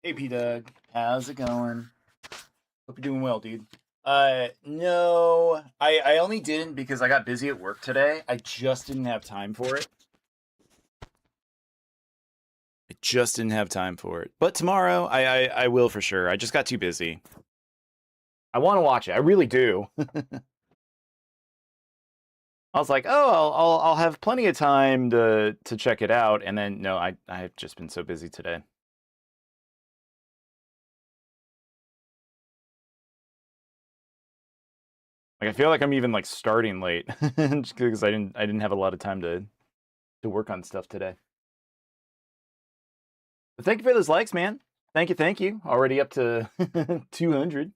Hey P-Doug, how's it going? Hope you're doing well, dude. No, I only didn't because I got busy at work today. I just didn't have time for it. I just didn't have time for it. But tomorrow, I will for sure. I just got too busy. I want to watch it. I really do. I was like, oh, I'll have plenty of time to check it out, and then no, I've just been so busy today. Like I feel like I'm even like starting late just because I didn't have a lot of time to work on stuff today. But thank you for those likes, man. Thank you, thank you. Already up to 200.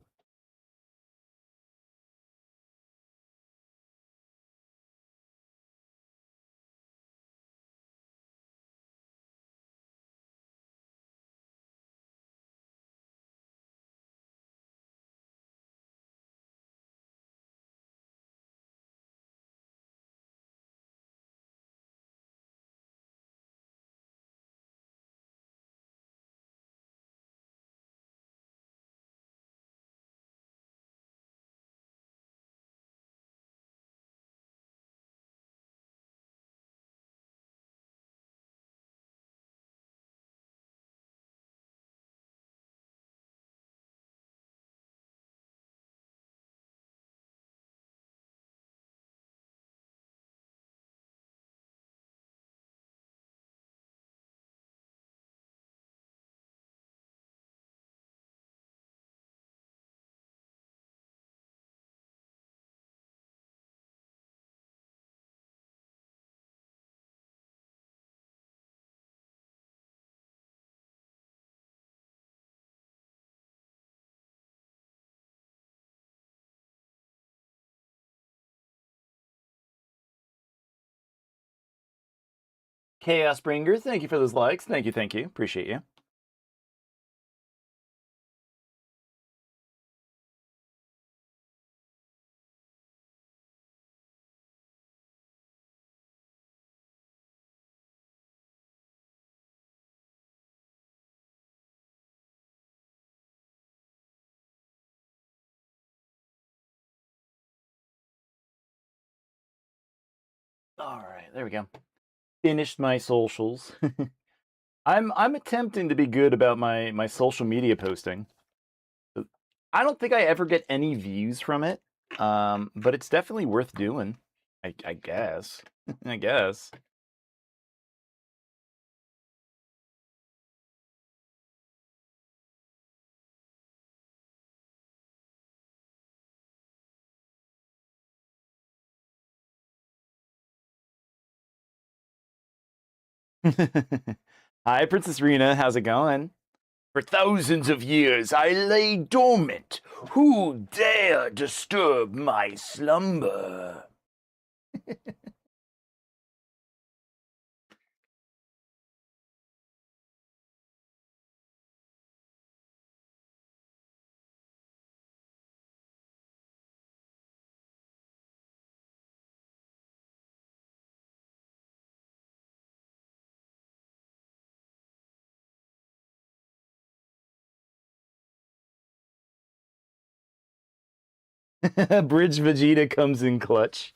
Chaos Bringer, thank you for those likes. Thank you, thank you. Appreciate you. All right, there we go. Finished my socials. I'm attempting to be good about my social media posting. I don't think I ever get any views from it, but it's definitely worth doing. I guess. I guess. Hi, Princess Rena. How's it going? For thousands of years I lay dormant. Who dare disturb my slumber? Bridge Vegeta comes in clutch.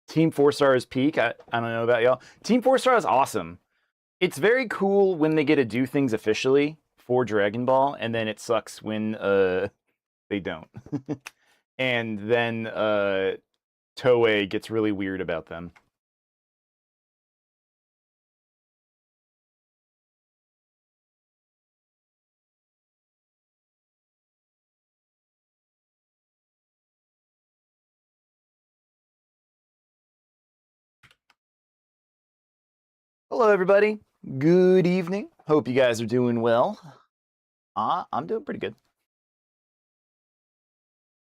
Team 4 Star is peak. I don't know about y'all. Team 4 Star is awesome. It's very cool when they get to do things officially for Dragon Ball, and then it sucks when they don't. And then Toei gets really weird about them. Hello, everybody. Good evening. Hope you guys are doing well. I'm doing pretty good.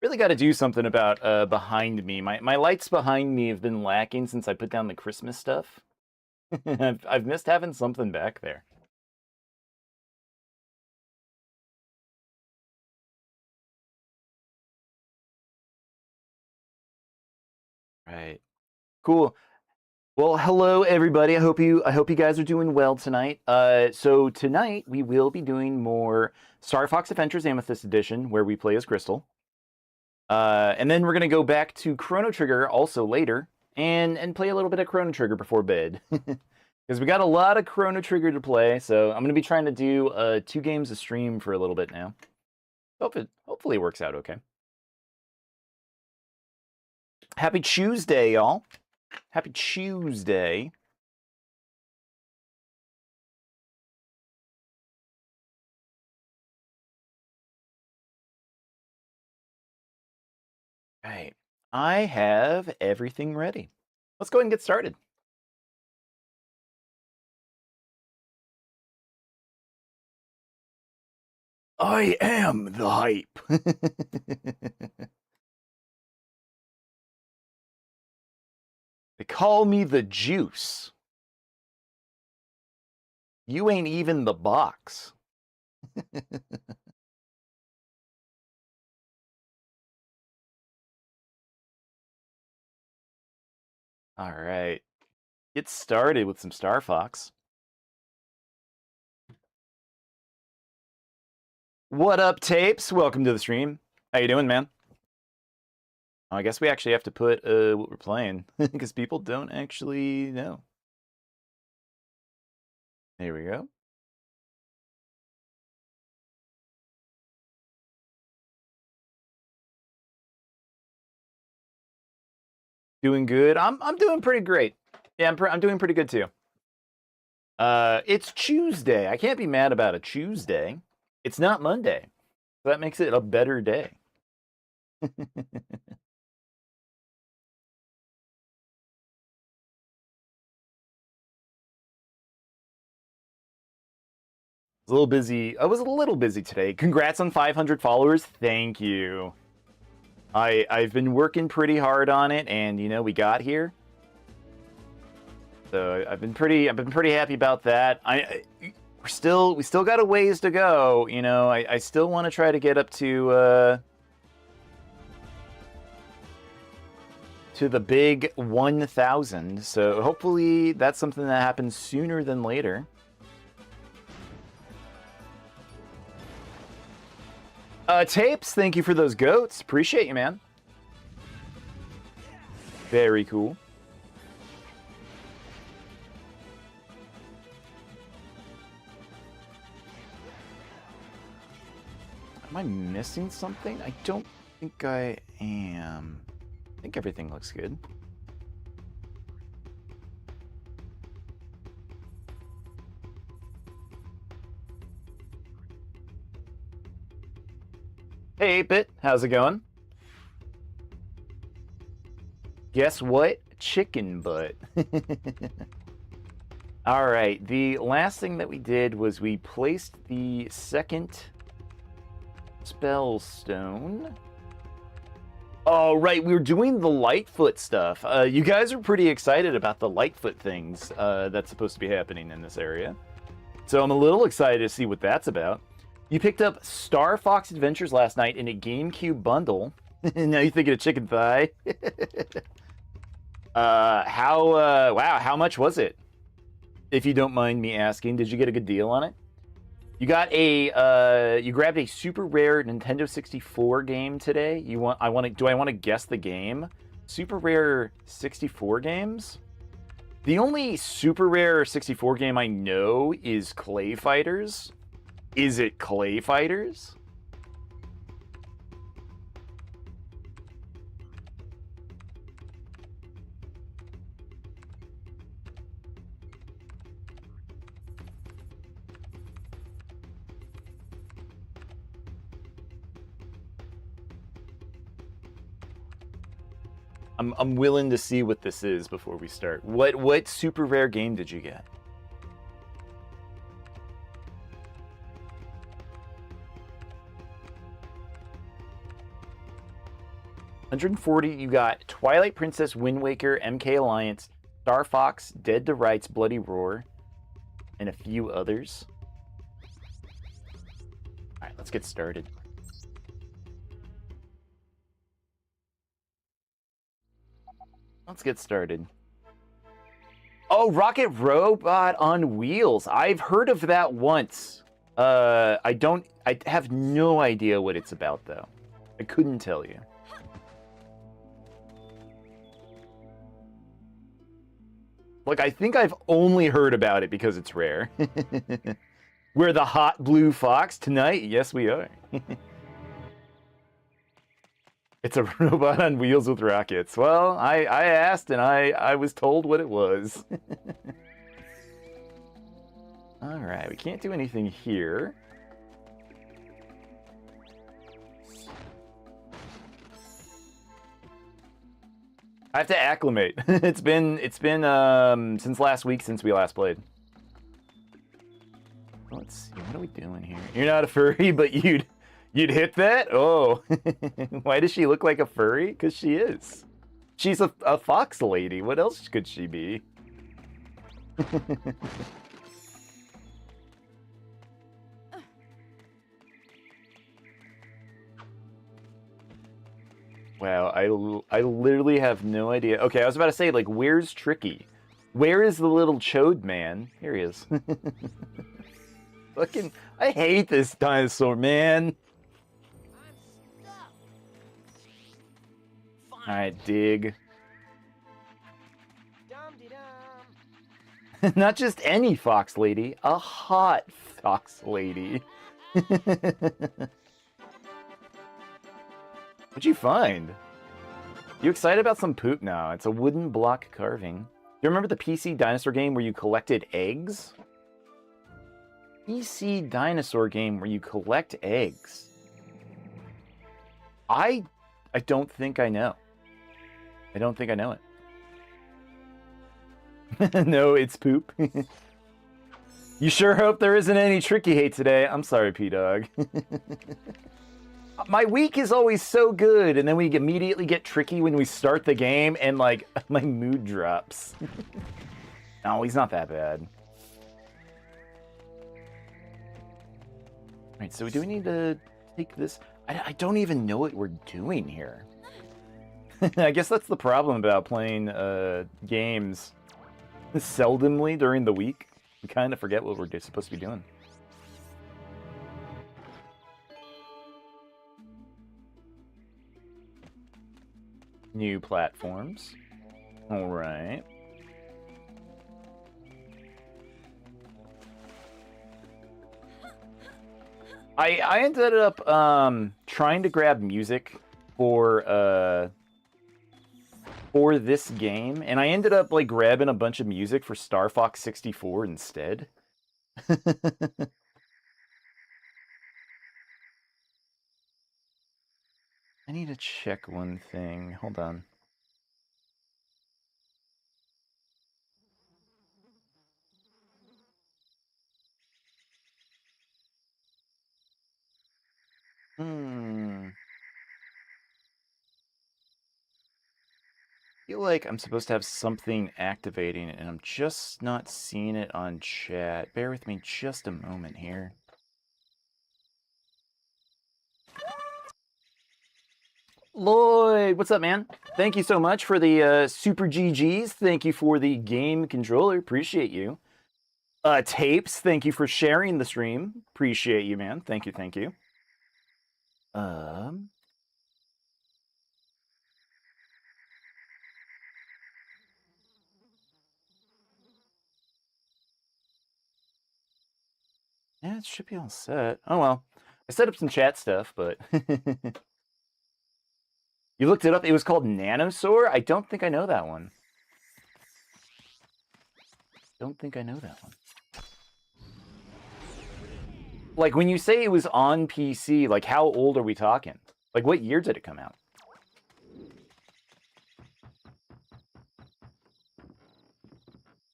Really got to do something about behind me. My lights behind me have been lacking since I put down the Christmas stuff. I've missed having something back there. Right. Cool. Well, hello everybody. I hope you guys are doing well tonight. So tonight we will be doing more Star Fox Adventures Amethyst Edition, where we play as Crystal. And then we're gonna go back to Chrono Trigger also later, and play a little bit of Chrono Trigger before bed, because we got a lot of Chrono Trigger to play. So I'm gonna be trying to do 2 games a stream for a little bit now. Hopefully it works out okay. Happy Tuesday, y'all. Happy Tuesday. Right. I have everything ready. Let's go ahead and get started. I am the hype. They call me the juice. You ain't even the box. All right. Get started with some Star Fox. What up, Tapes? Welcome to the stream. How you doing, man? I guess we actually have to put what we're playing, because people don't actually know. There we go. Doing good. I'm doing pretty great. Yeah, I'm doing pretty good too. It's Tuesday. I can't be mad about a Tuesday. It's not Monday. So that makes it a better day. I was a little busy. I was a little busy today. Congrats on 500 followers. Thank you. I've been working pretty hard on it, and you know, we got here. So I've been pretty happy about that. We still got a ways to go. You know, I still want to try to get up to the big 1,000. So hopefully that's something that happens sooner than later. Tapes, thank you for those goats. Appreciate you, man. Very cool. Am I missing something? I don't think I am. I think everything looks good. Hey, 8-Bit, how's it going? Guess what? Chicken butt. All right, the last thing that we did was we placed the second spell stone. Oh, right, we were doing the Lightfoot stuff. You guys are pretty excited about the Lightfoot things that's supposed to be happening in this area. So I'm a little excited to see what that's about. You picked up Star Fox Adventures last night in a GameCube bundle. Now you're thinking of chicken thigh. Wow, how much was it? If you don't mind me asking, did you get a good deal on it? You got you grabbed a super rare Nintendo 64 game today. Do I want to guess the game? Super rare 64 games? The only super rare 64 game I know is Clay Fighters. Is it Clay Fighters? I'm willing to see what this is before we start. What super rare game did you get? 140, you got Twilight Princess, Wind Waker, MK Alliance, Star Fox, Dead to Rights, Bloody Roar, and a few others. All right, let's get started. Let's get started. Oh, Rocket Robot on Wheels. I've heard of that once. I have no idea what it's about, though. I couldn't tell you. Like, I think I've only heard about it because it's rare. We're the hot blue fox tonight? Yes, we are. It's a robot on wheels with rockets. Well, I asked and I was told what it was. Alright, we can't do anything here. I have to acclimate. It's been since last week since we last played. Let's see, what are we doing here? You're not a furry, but you'd hit that? Oh. Why does she look like a furry? Because she is. She's a fox lady. What else could she be? Wow, I literally have no idea. Okay, I was about to say, like, where's Tricky? Where is the little chode man? Here he is. Fucking, I hate this dinosaur, man. Alright, dig. Not just any fox lady, a hot fox lady. What'd you find? You excited about some poop now? It's a wooden block carving. Do you remember the PC dinosaur game where you collected eggs? PC dinosaur game where you collect eggs. I don't think I know. I don't think I know it. No, it's poop. You sure hope there isn't any Tricky hate today. I'm sorry, P-Dog. My week is always so good, and then we immediately get Tricky when we start the game, and, like, my mood drops. No, he's not that bad. Alright, so do we need to take this? I don't even know what we're doing here. I guess that's the problem about playing games seldomly during the week. We kind of forget what we're supposed to be doing. New platforms. All right. I ended up trying to grab music for this game, and I ended up like grabbing a bunch of music for Star Fox 64 instead. I need to check one thing. Hold on. I feel like I'm supposed to have something activating, and I'm just not seeing it on chat. Bear with me just a moment here. Lloyd, what's up, man? Thank you so much for the super GGs. Thank you for the game controller. Appreciate you. Tapes, thank you for sharing the stream. Appreciate you, man. Thank you, thank you. Yeah, it should be all set. Oh, well. I set up some chat stuff, but... You looked it up? It was called Nanosaur? I don't think I know that one. Don't think I know that one. Like, when you say it was on PC, like, how old are we talking? Like, what year did it come out?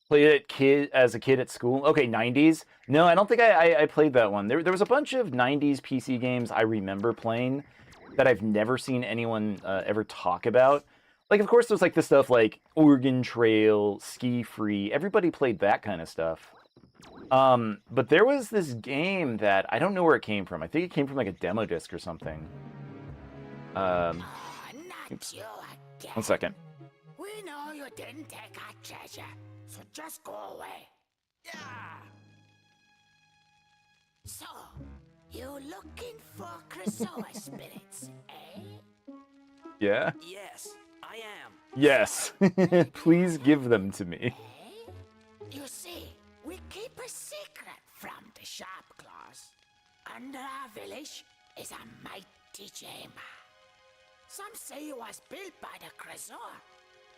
Played it as a kid at school? Okay, 90s? No, I don't think I played that one. There was a bunch of 90s PC games I remember playing, that I've never seen anyone ever talk about. Like, of course, there's like the stuff like Oregon Trail, Ski Free. Everybody played that kind of stuff. But there was this game that I don't know where it came from. I think it came from like a demo disc or something. Oops. 1 second. We know you didn't take our treasure, so just go away. Yeah. So, you looking for Chrysoa spirits, eh? Yeah? Yes, I am. Yes. Please give them to me. Eh? You see, we keep a secret from the sharp claws. Under our village is a mighty chamber. Some say it was built by the Chrysoa.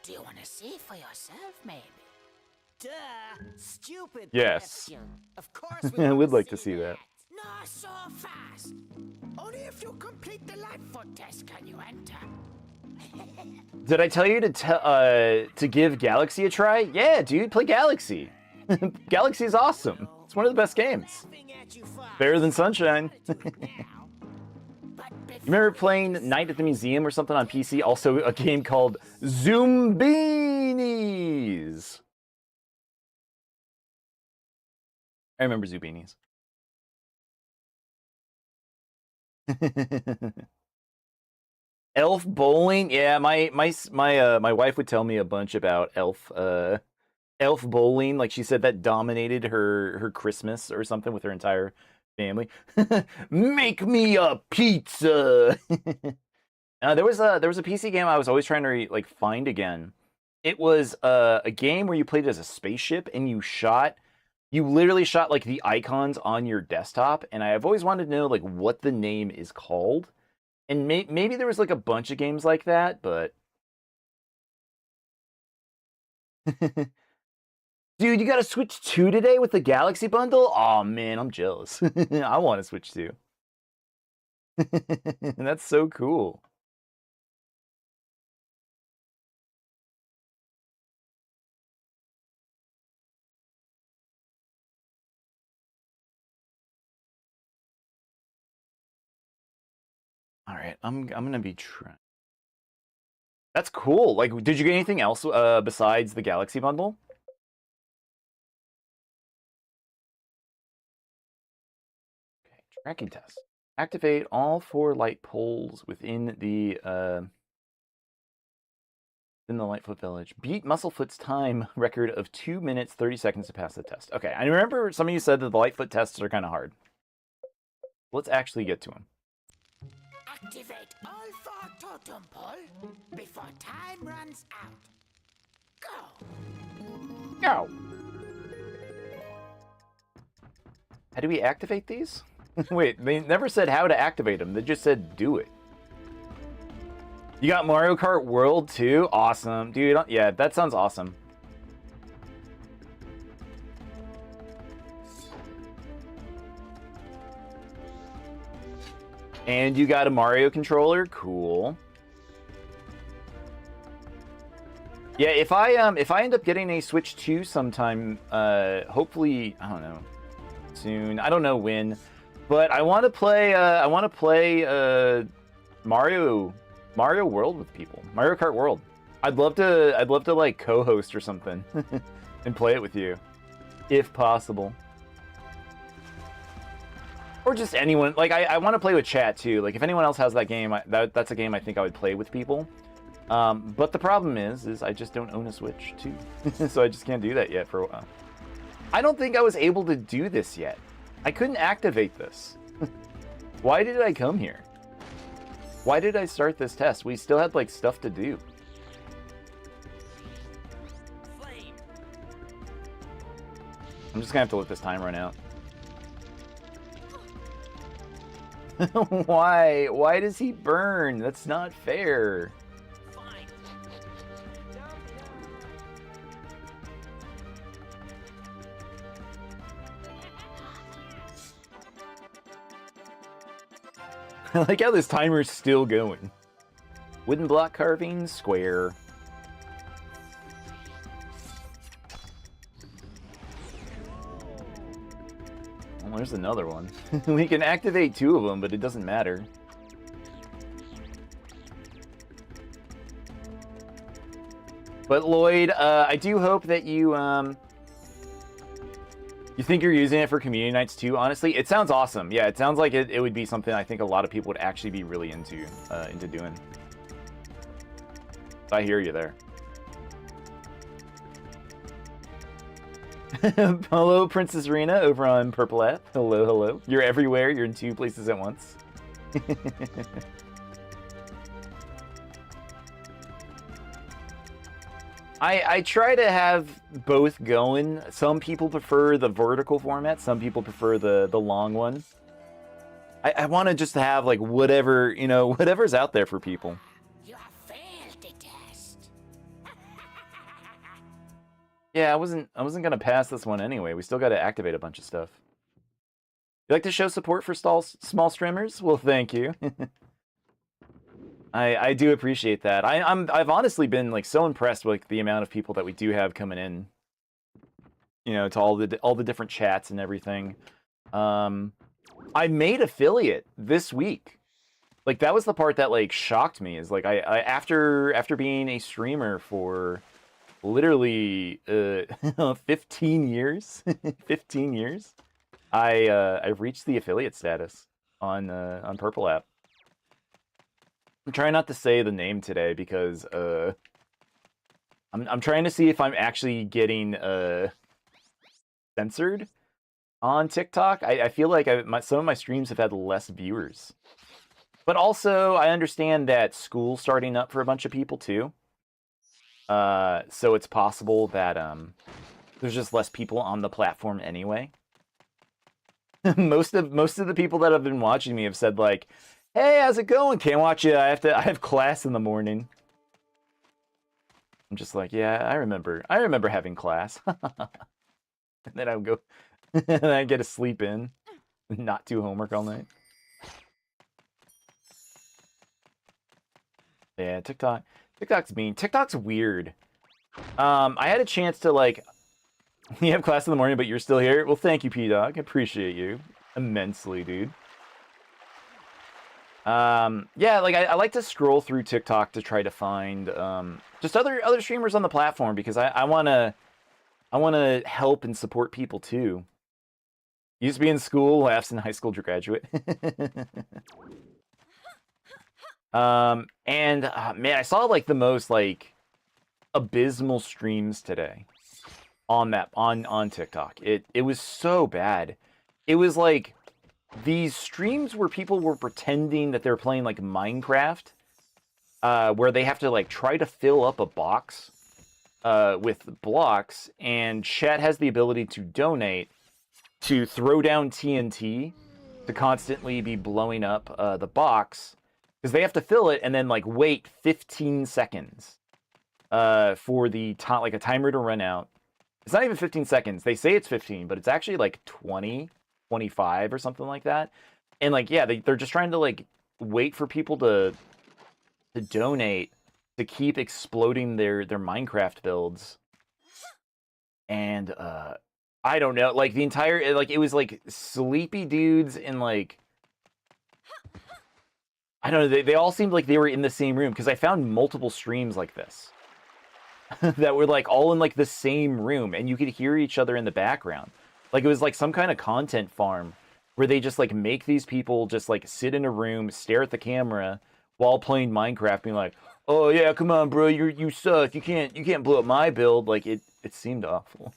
Do you want to see for yourself, maybe? Duh, stupid Yes. question. Of course we I would wanna like to see that. Not so fast. Only if you complete the Lightfoot test can you enter. Did I tell you to give Galaxy a try? Yeah, dude, play Galaxy. Galaxy is awesome. It's one of the best games. Better than Sunshine. You remember playing Night at the Museum or something on PC? Also a game called Zumbinis. I remember Zumbinis. Elf bowling? Yeah, my wife would tell me a bunch about elf bowling. Like she said that dominated her Christmas or something with her entire family. Make me a pizza. There was a PC game I was always trying to find again. It was a game where you played as a spaceship and you literally shot like the icons on your desktop, and I've always wanted to know like what the name is called. And maybe there was like a bunch of games like that, but dude, you got a Switch 2 today with the Galaxy bundle? Oh man, I'm jealous. I want a Switch 2. That's so cool. All right, I'm gonna be trying. That's cool. Like, did you get anything else besides the Galaxy bundle? Okay, tracking test. Activate all 4 light poles within the Lightfoot Village. Beat Musclefoot's time record of 2 minutes 30 seconds to pass the test. Okay, I remember some of you said that the Lightfoot tests are kind of hard. Let's actually get to them. Activate all 4 totem pole before time runs out. Go. Go. How do we activate these? Wait, they never said how to activate them. They just said do it. You got Mario Kart World too? Awesome. Dude, yeah, that sounds awesome. And you got a Mario controller? Cool. Yeah, if I end up getting a Switch 2 sometime, hopefully, I don't know, soon. I don't know when, but I want to play Mario World with people. Mario Kart World. I'd love to like co-host or something and play it with you if possible. Or just anyone. Like, I want to play with chat, too. Like, if anyone else has that game, that's a game I think I would play with people. But the problem is I just don't own a Switch, too. So I just can't do that yet for a while. I don't think I was able to do this yet. I couldn't activate this. Why did I come here? Why did I start this test? We still had, like, stuff to do. Flame. I'm just gonna have to let this time run out. Why? Why does he burn? That's not fair. Fine. I like how this timer's still going. Wooden block carving, square. Well, there's another one. We can activate 2 of them, but it doesn't matter. But Lloyd, I do hope that you you think you're using it for community nights too. Honestly, it sounds awesome. Yeah, it sounds like it would be something I think a lot of people would actually be really into doing. I hear you there. Hello, Princess Rena over on Purple App. Hello, hello. You're everywhere. You're in 2 places at once. I try to have both going. Some people prefer the vertical format. Some people prefer the long one. I want to just have like whatever, you know, whatever's out there for people. You have failed the test. Yeah, I wasn't gonna pass this one anyway. We still got to activate a bunch of stuff. You like to show support for small streamers? Well, thank you. I do appreciate that. I've honestly been like so impressed with like, the amount of people that we do have coming in. You know, to all the different chats and everything. I made affiliate this week. Like that was the part that like shocked me. Is like I after being a streamer for literally 15 years, 15 years, I reached the affiliate status on Purple App. I'm trying not to say the name today because I'm trying to see if I'm actually getting censored on TikTok. I feel like some of my streams have had less viewers, but also I understand that school's starting up for a bunch of people too. So it's possible that there's just less people on the platform anyway. most of the people that have been watching me have said like, "Hey, how's it going? Can't watch you. I have class in the morning." I'm just like, "Yeah, I remember having class." And then I would go and I get to sleep in, not do homework all night. Yeah, TikTok's mean. TikTok's weird. I had a chance to like you have class in the morning, but you're still here. Well, thank you, P-Dog. I appreciate you immensely, dude. Yeah, like I like to scroll through TikTok to try to find just other streamers on the platform because I wanna help and support people too. Used to be in school, laughs in high school graduate. Man, I saw like the most like abysmal streams today on TikTok. It was so bad. It was like these streams where people were pretending that they're playing like Minecraft, where they have to like try to fill up a box with blocks, and chat has the ability to donate to throw down TNT to constantly be blowing up the box because they have to fill it and then like wait 15 seconds for the like a timer to run out. It's not even 15 seconds. They say it's 15, but it's actually like 20, 25 or something like that. And like, yeah, they're just trying to like wait for people to donate to keep exploding their Minecraft builds. And I don't know, like the entire like it was like sleepy dudes and like I don't know, they all seemed like they were in the same room because I found multiple streams like this that were like all in like the same room and you could hear each other in the background. Like it was like some kind of content farm where they just like make these people just like sit in a room, stare at the camera while playing Minecraft, being like, "Oh yeah, come on, bro, you suck. You can't blow up my build." Like it seemed awful.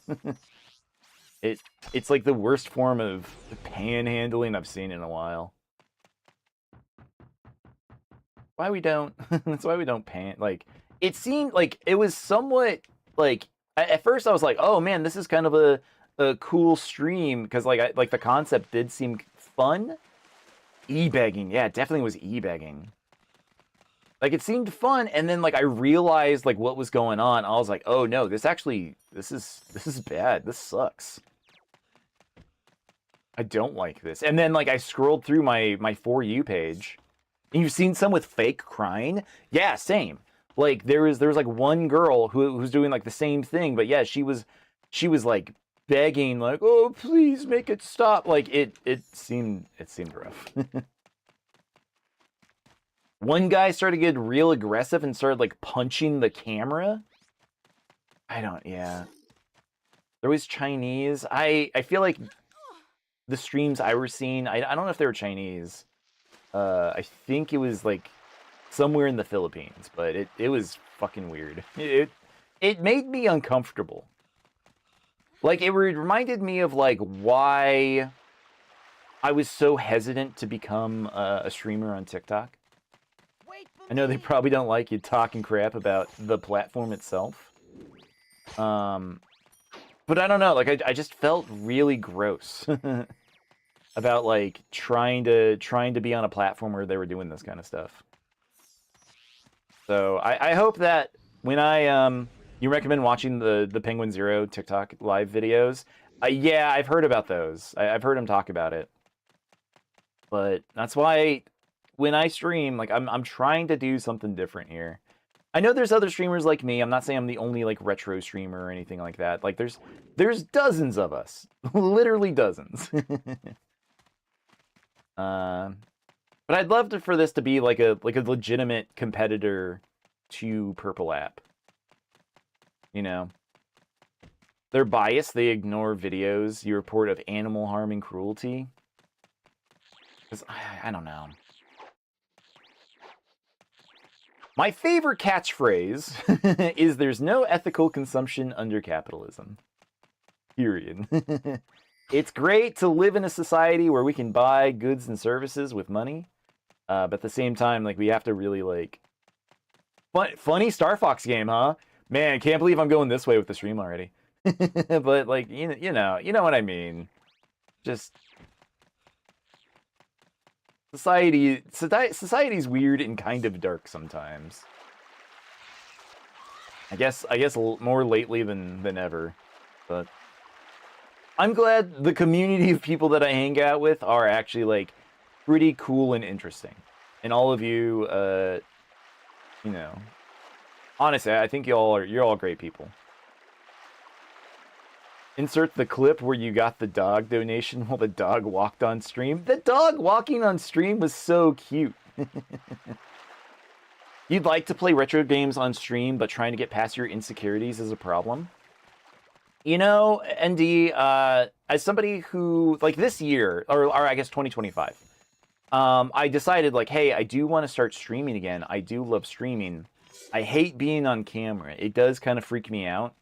It's like the worst form of panhandling I've seen in a while. Why we don't? That's why we don't pan. Like it seemed like it was somewhat like at first I was like, "Oh man, this is kind of a cool stream," because like the concept did seem fun. E-begging, yeah, it definitely was e-begging. Like it seemed fun, and then like I realized like what was going on. I was like, "Oh no, this is bad. This sucks. I don't like this." And then like I scrolled through my For You page, and you've seen some with fake crying. Yeah, same. Like there was like one girl who's doing like the same thing, but yeah, she was like begging, like, "Oh, please make it stop." Like it seemed rough. One guy started getting real aggressive and started like punching the camera. I don't. Yeah, there was Chinese. I feel like the streams I were seeing. I don't know if they were Chinese. I think it was like somewhere in the Philippines, but it was fucking weird. It made me uncomfortable. Like it reminded me of like why I was so hesitant to become a streamer on TikTok. I know they probably don't like you talking crap about the platform itself. But I don't know, like I just felt really gross about like trying to be on a platform where they were doing this kind of stuff. So I hope that when you recommend watching the Penguin Zero TikTok live videos. Yeah, I've heard about those. I've heard him talk about it. But that's why when I stream, like I'm trying to do something different here. I know there's other streamers like me. I'm not saying I'm the only like retro streamer or anything like that. Like there's dozens of us, literally dozens. But I'd love for this to be like a legitimate competitor to Purple App. You know, they're biased. They ignore videos you report of animal harm and cruelty. Because I don't know. My favorite catchphrase is there's no ethical consumption under capitalism. Period. It's great to live in a society where we can buy goods and services with money. But at the same time, like we have to really like... Funny Star Fox game, huh? Man, can't believe I'm going this way with the stream already. But like, you know what I mean. Just... Society's weird and kind of dark sometimes. I guess more lately than ever. But I'm glad the community of people that I hang out with are actually like pretty cool and interesting. And all of you, you know, honestly, I think you're all great people. Insert the clip where you got the dog donation while the dog walked on stream. The dog walking on stream was so cute. You'd like to play retro games on stream, but trying to get past your insecurities is a problem? You know, ND, as somebody who, like this year, or I guess 2025, I decided, like, hey, I do want to start streaming again. I do love streaming. I hate being on camera. It does kind of freak me out.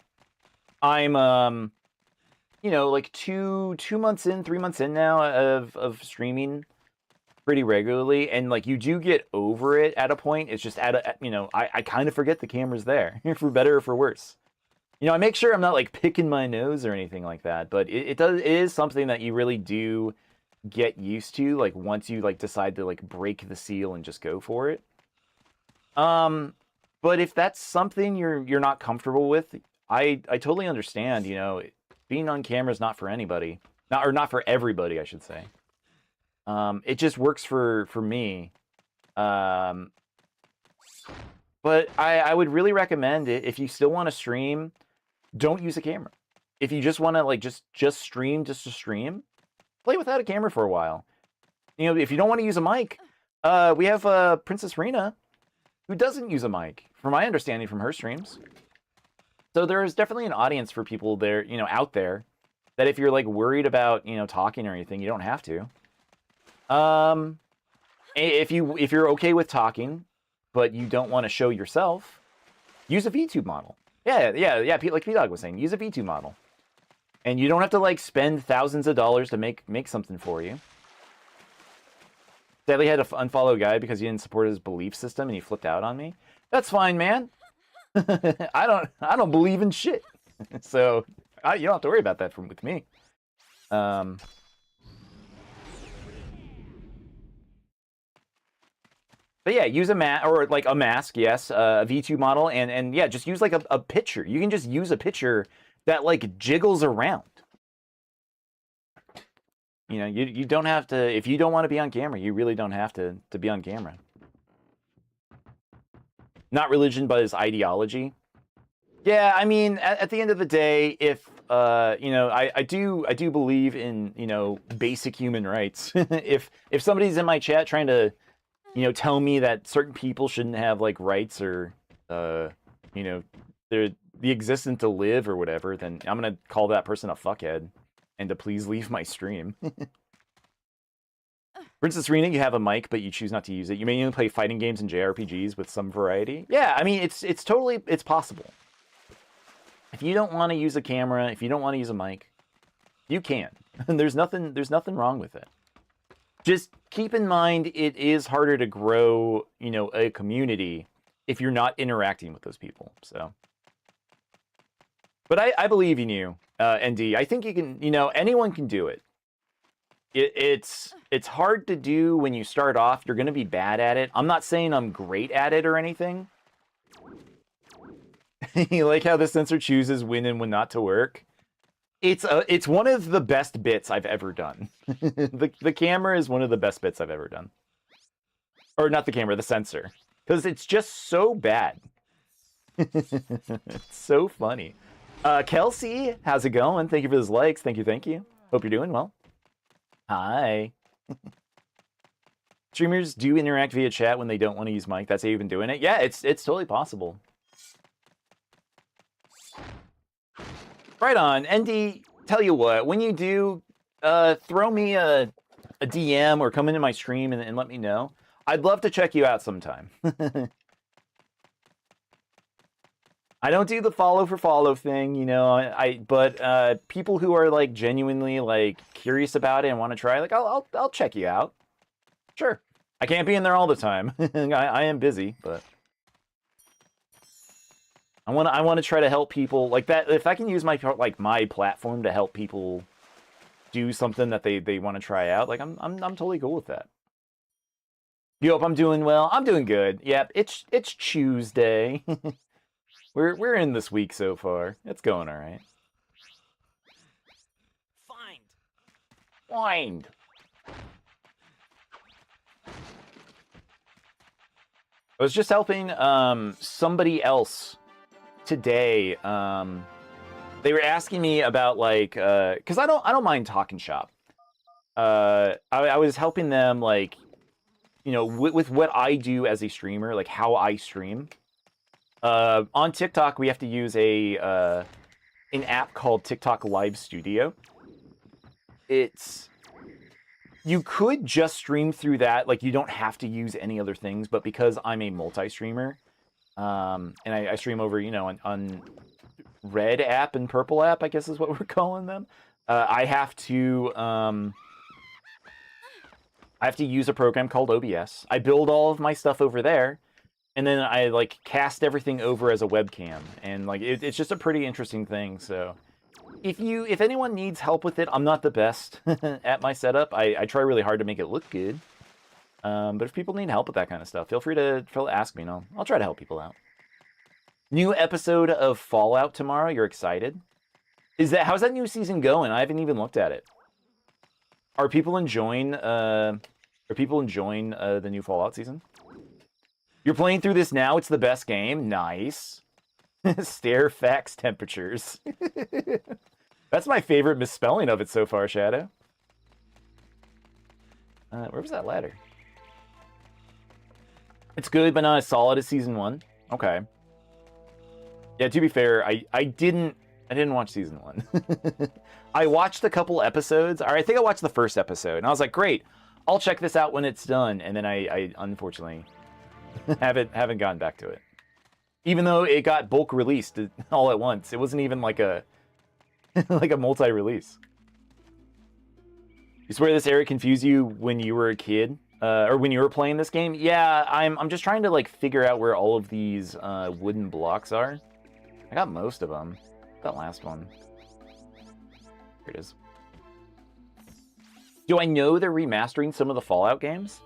I'm, you know, like 2 months in, 3 months in now of streaming pretty regularly, and like you do get over it at a point. It's just you know, I kind of forget the camera's there, for better or for worse. You know, I make sure I'm not like picking my nose or anything like that, but it is something that you really do get used to, like once you like decide to like break the seal and just go for it. But if that's something you're not comfortable with, I totally understand. You know, being on camera is not for anybody, not for everybody, I should say. It just works for me. But I would really recommend it if you still want to stream. Don't use a camera. If you just want to like just stream just to stream, play without a camera for a while. You know, if you don't want to use a mic, we have Princess Rena, who doesn't use a mic, from my understanding from her streams. So there is definitely an audience for people there, you know, out there, that if you're like worried about, you know, talking or anything, you don't have to. If you're okay with talking, but you don't want to show yourself, use a VTube model. Yeah. Like P-Dog was saying, use a VTube model, and you don't have to like spend thousands of dollars to make something for you. Sadly, had to unfollow a guy because he didn't support his belief system, and he flipped out on me. That's fine, man. I don't believe in shit, so you don't have to worry about that with me. But yeah, use a mask, yes, a V2 model, and yeah, just use like a picture. You can just use a picture that like jiggles around. You know, you don't have to, if you don't want to be on camera, you really don't have to be on camera. Not religion, but his ideology. Yeah, I mean, at the end of the day, if you know, I do believe in, you know, basic human rights. if somebody's in my chat trying to, you know, tell me that certain people shouldn't have like rights, or you know, the existence to live or whatever, then I'm gonna call that person a fuckhead and to please leave my stream. Princess Rena, you have a mic, but you choose not to use it. You may even play fighting games and JRPGs with some variety. Yeah, I mean, it's totally, it's possible. If you don't want to use a camera, if you don't want to use a mic, you can. There's nothing wrong with it. Just keep in mind, it is harder to grow, you know, a community if you're not interacting with those people. So, but I believe in you, ND. I think you can. You know, anyone can do it. It's hard to do when you start off. You're going to be bad at it. I'm not saying I'm great at it or anything. You like how the sensor chooses when and when not to work? It's one of the best bits I've ever done. The camera is one of the best bits I've ever done. Or not the camera, the sensor. Because it's just so bad. It's so funny. Kelsey, how's it going? Thank you for those likes. Thank you, thank you. Hope you're doing well. Hi. Streamers do interact via chat when they don't want to use mic. That's how you've been doing it? Yeah, it's totally possible. Right on. ND, tell you what, when you do, throw me a DM or come into my stream and let me know. I'd love to check you out sometime. I don't do the follow for follow thing, you know, but people who are like genuinely like curious about it and want to try, like I'll check you out. Sure. I can't be in there all the time. I am busy, but I want to try to help people like that. If I can use my platform to help people do something that they want to try out, like I'm totally cool with that. You hope I'm doing well. I'm doing good. Yep, it's Tuesday. We're in this week so far. It's going all right. Find. I was just helping somebody else today. They were asking me about like because I don't mind talking shop. I was helping them like, you know, with what I do as a streamer, like how I stream. On TikTok, we have to use an app called TikTok Live Studio. You could just stream through that, like you don't have to use any other things, but because I'm a multi-streamer, and I stream over, you know, on red app and purple app, I guess is what we're calling them. I have to use a program called OBS. I build all of my stuff over there, and then I like cast everything over as a webcam, and like it's just a pretty interesting thing. So if anyone needs help with it, I'm not the best at my setup. I try really hard to make it look good. But if people need help with that kind of stuff, feel free to ask me, and I'll try to help people out. New episode of Fallout tomorrow. You're excited? How's that new season going? I haven't even looked at it. Are people enjoying the new Fallout season? You're playing through this now. It's the best game. Nice. Stare fax temperatures. That's my favorite misspelling of it so far, Shadow. Where was that ladder? It's good, but not as solid as season 1. Okay. Yeah, to be fair, I didn't watch season 1. I watched a couple episodes, or I think I watched the first episode, and I was like, great, I'll check this out when it's done, and then I unfortunately haven't gotten back to it. Even though it got bulk released all at once. It wasn't even like a like a multi-release. You swear this area confused you when you were a kid? Or when you were playing this game? Yeah, I'm just trying to like figure out where all of these wooden blocks are. I got most of them. That last one. Here it is. Do I know they're remastering some of the Fallout games?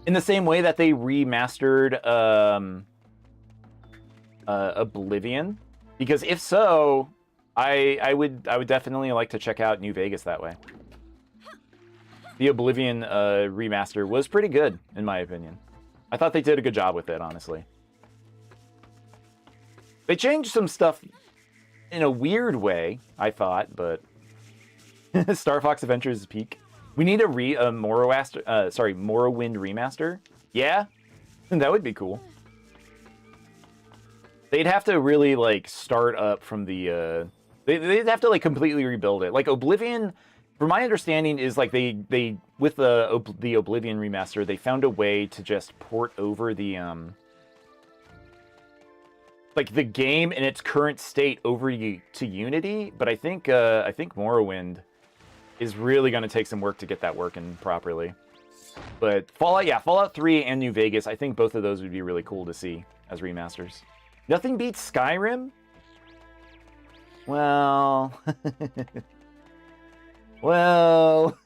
In the same way that they remastered Oblivion? Because if so, I would definitely like to check out New Vegas that way. The Oblivion remaster was pretty good, in my opinion. I thought they did a good job with it, honestly. They changed some stuff in a weird way, I thought, but Star Fox Adventures is peak. We need a Morrowind remaster. Yeah, that would be cool. They'd have to really like start up from the they'd have to like completely rebuild it. Like Oblivion, from my understanding, is like they with the Oblivion remaster, they found a way to just port over the like the game in its current state over to Unity, but I think Morrowind is really going to take some work to get that working properly. But Fallout 3 and New Vegas, I think both of those would be really cool to see as remasters. Nothing beats Skyrim? Well... well...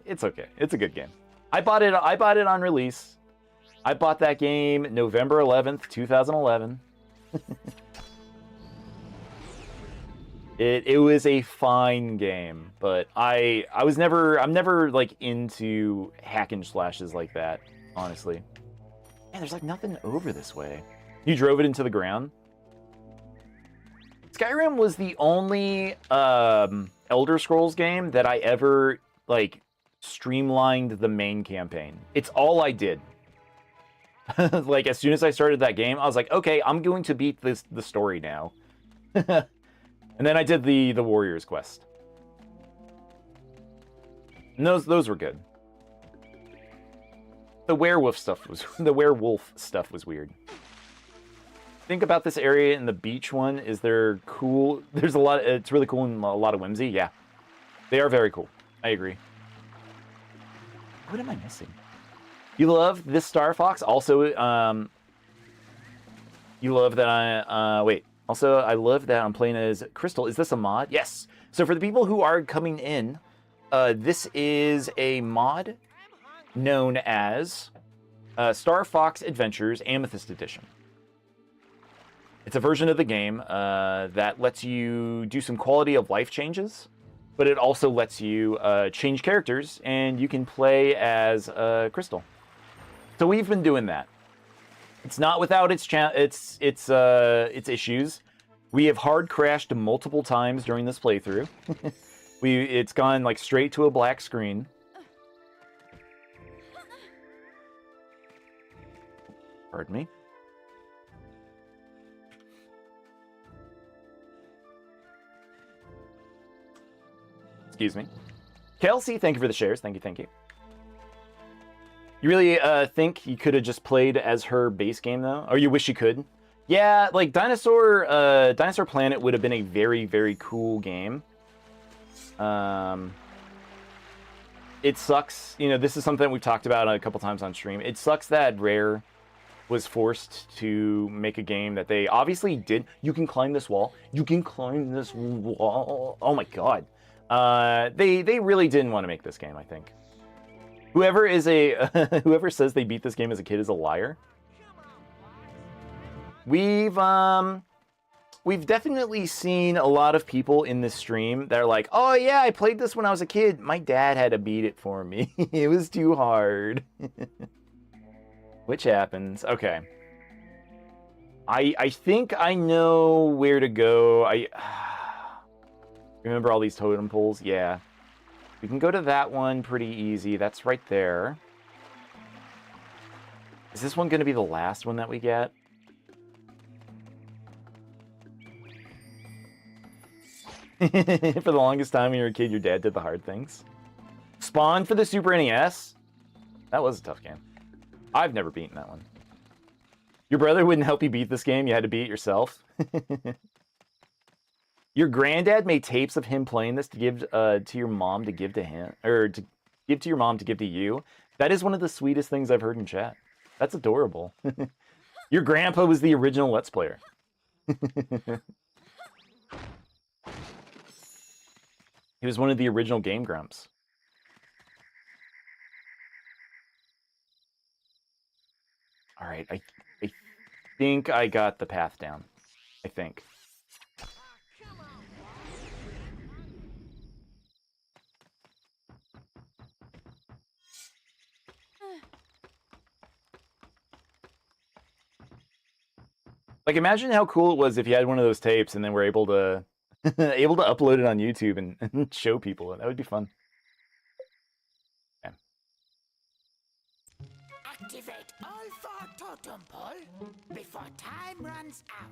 It's okay. It's a good game. I bought it on release. I bought that game November 11th, 2011. It was a fine game, but I'm never like into hack and slashes like that, honestly. Man, there's like nothing over this way. You drove it into the ground? Skyrim was the only Elder Scrolls game that I ever like streamlined the main campaign. It's all I did. Like as soon as I started that game, I was like, okay, I'm going to beat the story now. And then I did the Warriors quest. And those were good. The werewolf stuff was weird. Think about this area in the beach one. Is there cool? There's a lot. It's really cool and a lot of whimsy. Yeah, they are very cool. I agree. What am I missing? You love this Star Fox. Also, you love that I wait. Also, I love that I'm playing as Crystal. Is this a mod? Yes. So for the people who are coming in, this is a mod known as Star Fox Adventures Amethyst Edition. It's a version of the game that lets you do some quality of life changes, but it also lets you change characters, and you can play as Crystal. So we've been doing that. It's not without its issues. We have hard crashed multiple times during this playthrough. It's gone like straight to a black screen. Pardon me. Excuse me. Kelsey, thank you for the shares. Thank you, thank you. You really think you could have just played as her base game, though? Or you wish you could? Yeah, like Dinosaur Planet would have been a very, very cool game. It sucks. You know, this is something we've talked about a couple times on stream. It sucks that Rare was forced to make a game that they obviously did. You can climb this wall. You can climb this wall. Oh my god. They really didn't want to make this game, I think. Whoever says they beat this game as a kid is a liar. We've definitely seen a lot of people in this stream that are like, oh yeah, I played this when I was a kid. My dad had to beat it for me. It was too hard. Which happens. Okay. I think I know where to go. Remember all these totem poles? Yeah. We can go to that one pretty easy. That's right there. Is this one going to be the last one that we get? For the longest time when you were a kid, your dad did the hard things. Spawn for the Super NES? That was a tough game. I've never beaten that one. Your brother wouldn't help you beat this game. You had to beat it yourself. Your granddad made tapes of him playing this to give to your mom to give to him, or to give to your mom to give to you. That is one of the sweetest things I've heard in chat. That's adorable. Your grandpa was the original Let's Player. He was one of the original Game Grumps. All right, I think I got the path down. I think. Like, imagine how cool it was if you had one of those tapes and then were able to upload it on YouTube and show people. That would be fun. Okay. Activate all 4 totem pole before time runs out.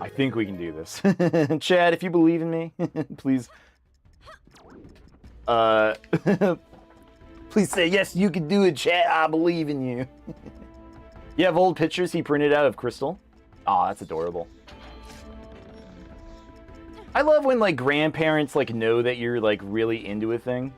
I think we can do this. Chad, if you believe in me, please. Please say, yes, you can do it, Chad. I believe in you. You have old pictures he printed out of Crystal? Aw, that's adorable. I love when, like, grandparents, like, know that you're, like, really into a thing.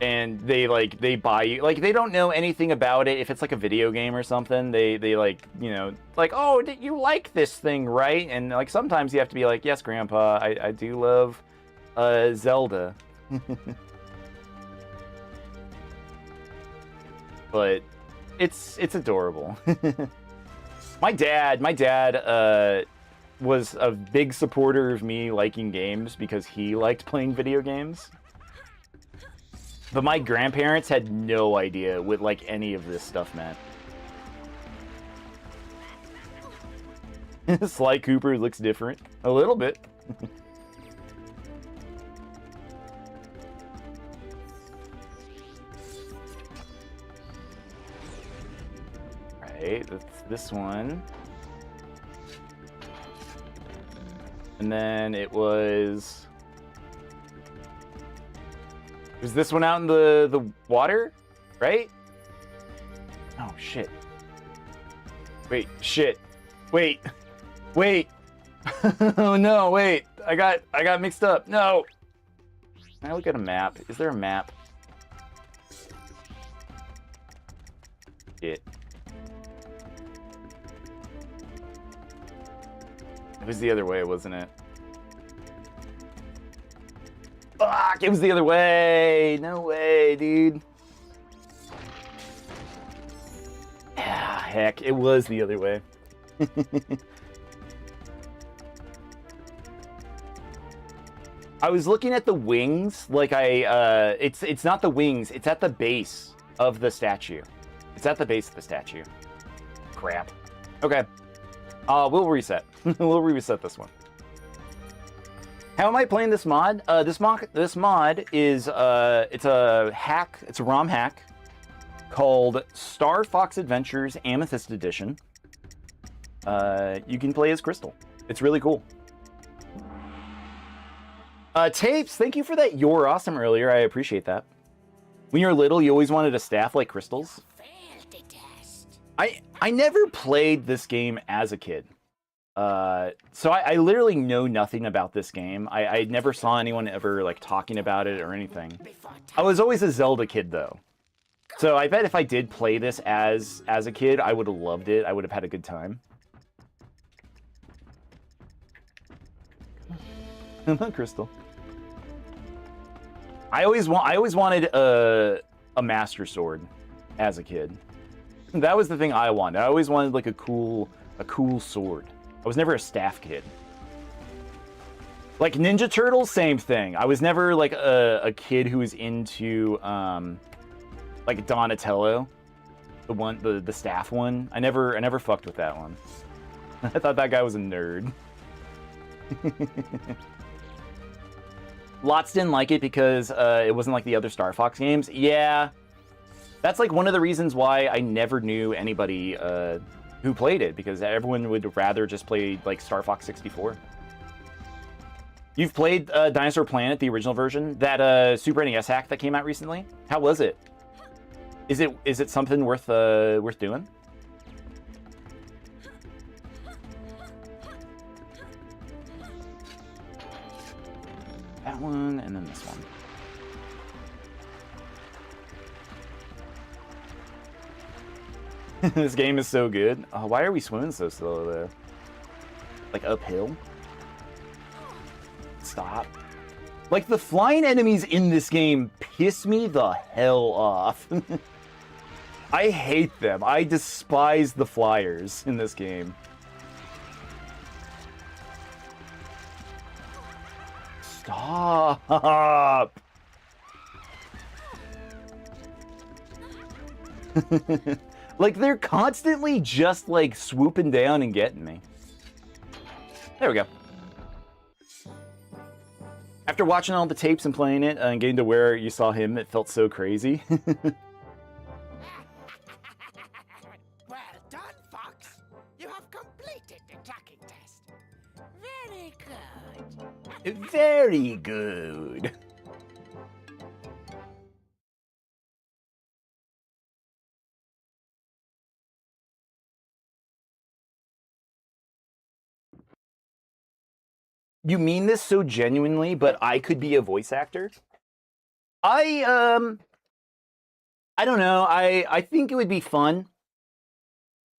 And they, like, they buy you, like, they don't know anything about it. If it's, like, a video game or something, they like, you know, like, oh, you like this thing, right? And, like, sometimes you have to be like, yes, Grandpa, I do love, Zelda. But it's adorable. My dad, was a big supporter of me liking games because he liked playing video games. But my grandparents had no idea what, like, any of this stuff meant. Sly Cooper looks different. A little bit. Right, that's this one. And then it was this one out in the water, right? Oh shit. Wait, shit. Wait. Wait. Oh no, wait. I got mixed up. No. Can I look at a map? Is there a map? Shit. It was the other way, wasn't it? Fuck! It was the other way! No way, dude. Ah, heck, it was the other way. I was looking at the wings, like it's not the wings, it's at the base of the statue. It's at the base of the statue. Crap. Okay. We'll reset. We'll reset this one. How am I playing this mod? This mod is it's a hack. It's a ROM hack called Star Fox Adventures Amethyst Edition. You can play as Crystal. It's really cool. Tapes, thank you for that. You're awesome earlier. I appreciate that. When you're little, you always wanted a staff like Crystal's. I never played this game as a kid. So I literally know nothing about this game. I never saw anyone ever, like, talking about it or anything. I was always a Zelda kid, though. So I bet if I did play this as a kid, I would have loved it. I would have had a good time. Come on, Crystal. I always wanted a Master Sword as a kid. That was the thing I wanted. I always wanted, like, a cool sword. I was never a staff kid. Like Ninja Turtles, same thing. I was never, like, a kid who was into like Donatello, the staff one. I never fucked with that one. I thought that guy was a nerd. Lots didn't like it because it wasn't like the other Star Fox games. Yeah. That's, like, one of the reasons why I never knew anybody who played it, because everyone would rather just play, like, Star Fox 64. You've played Dinosaur Planet, the original version? That Super NES hack that came out recently? How was it? Is it something worth doing? That one, and then this one. This game is so good. Why are we swimming so slow, though? Like, uphill? Stop. Like, the flying enemies in this game piss me the hell off. I hate them. I despise the flyers in this game. Stop! Like, they're constantly just, like, swooping down and getting me. There we go. After watching all the tapes and playing it and getting to where you saw him, it felt so crazy. Well done, Fox. You have completed Very good. You mean this so genuinely, but I could be a voice actor? I don't know. I think it would be fun.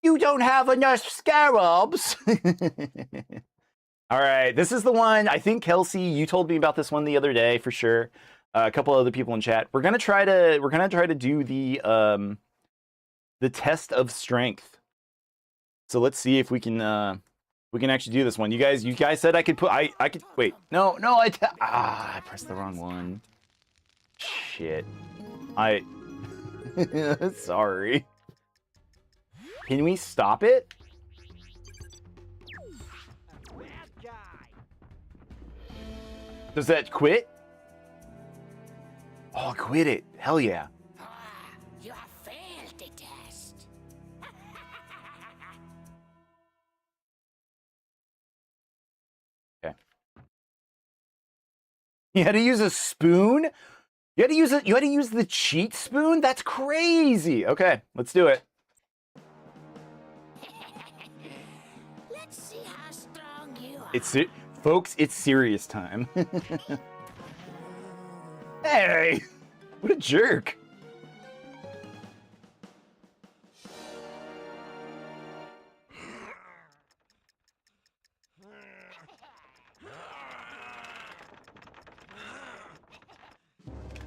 You don't have enough scarabs. All right, this is the one. I think Kelsey, you told me about this one the other day for sure. A couple other people in chat. We're gonna try to do the test of strength. So let's see if we can actually do this one. You guys said I could put I could wait. No, I pressed the wrong one. Shit. Sorry. Can we stop it? Does that quit? Oh, quit it. Hell yeah. You have failed the test. Okay. You had to use a spoon? You had to use it. You had to use the cheat spoon? That's crazy. Okay, let's do it. Let's see how strong you are. Folks, it's serious time. Hey! What a jerk.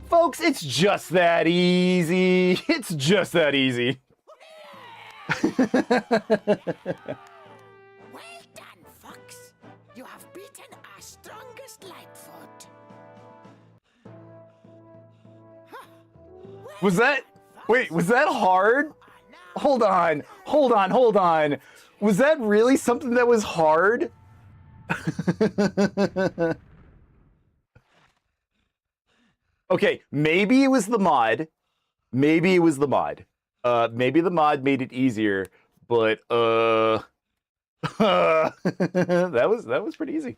Folks, it's just that easy. It's just that easy. Well done, Fox. You have beaten our strongest Lightfoot. Huh. Well Was that... done, Fox. Wait, was that hard? Hold on. Was that really something that was hard? Okay, maybe it was the mod. Maybe the mod made it easier, but that was pretty easy.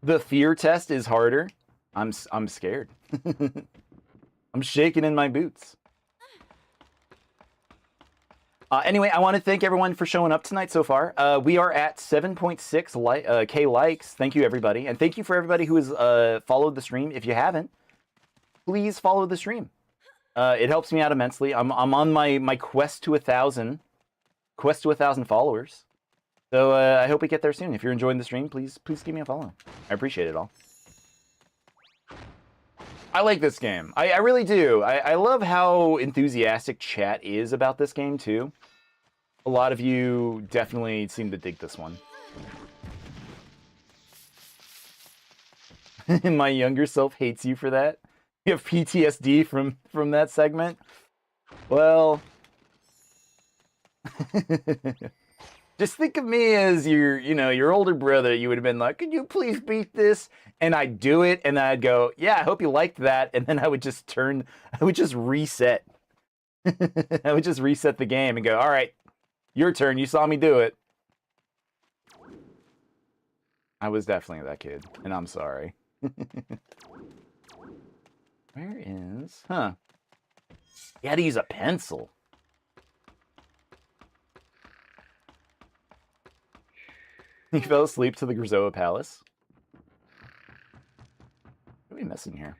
The fear test is harder. I'm scared. I'm shaking in my boots. Anyway, I want to thank everyone for showing up tonight so far. We are at 7.6 K likes. Thank you, everybody. And thank you for everybody who has followed the stream. If you haven't, please follow the stream. It helps me out immensely. I'm on my quest to 1,000 followers. So I hope we get there soon. If you're enjoying the stream, please give me a follow. I appreciate it all. I like this game. I really do. I love how enthusiastic chat is about this game, too. A lot of you definitely seem to dig this one. My younger self hates you for that. You have PTSD from that segment. Well... Just think of me as your older brother. You would have been like, could you please beat this? And I'd do it, and I'd go, yeah, I hope you liked that. And then I would just reset. I would just reset the game and go, all right, your turn. You saw me do it. I was definitely that kid, and I'm sorry. Where is... Huh. You had to use a pencil. He fell asleep to the Grizoa Palace. What are we missing here?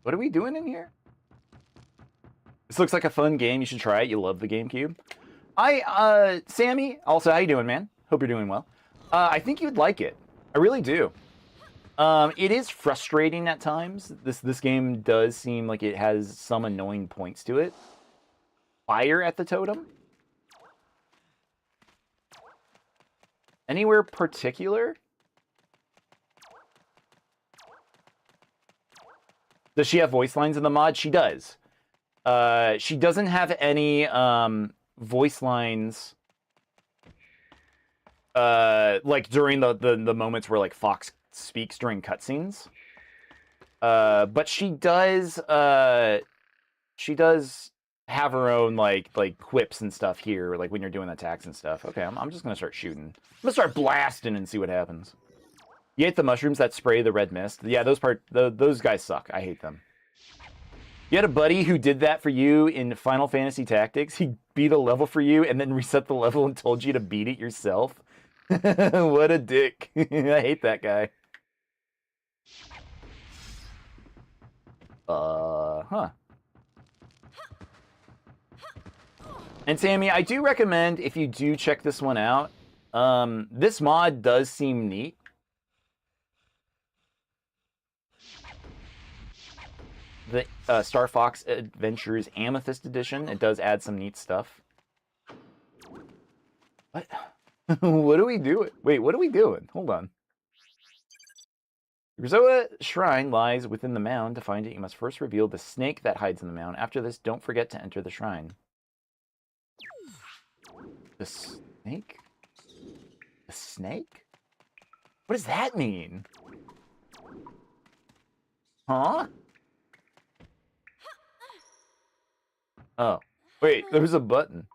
What are we doing in here? This looks like a fun game. You should try it. You love the GameCube. Sammy, also, how you doing, man? Hope you're doing well. I think you'd like it. I really do. It is frustrating at times. This game does seem like it has some annoying points to it. Fire at the totem? Anywhere particular? Does she have voice lines in the mod? She does. She doesn't have any voice lines like during the moments where like Fox speaks during cutscenes. But she does have her own like quips and stuff here, like when you're doing attacks and stuff. Okay, I'm just gonna start shooting. I'm gonna start blasting and see what happens. You ate the mushrooms that spray the red mist. Yeah, those guys suck. I hate them. You had a buddy who did that for you in Final Fantasy Tactics. He beat a level for you and then reset the level and told you to beat it yourself. What a dick. I hate that guy. Huh. And Sammy, I do recommend if you do check this one out, this mod does seem neat. The Star Fox Adventures Amethyst Edition, it does add some neat stuff. What? What are we doing? Wait, what are we doing? Hold on. The Grizoa Shrine lies within the mound. To find it, you must first reveal the snake that hides in the mound. After this, don't forget to enter the shrine. The snake? The snake? What does that mean? Huh? Oh. Wait, there's a button.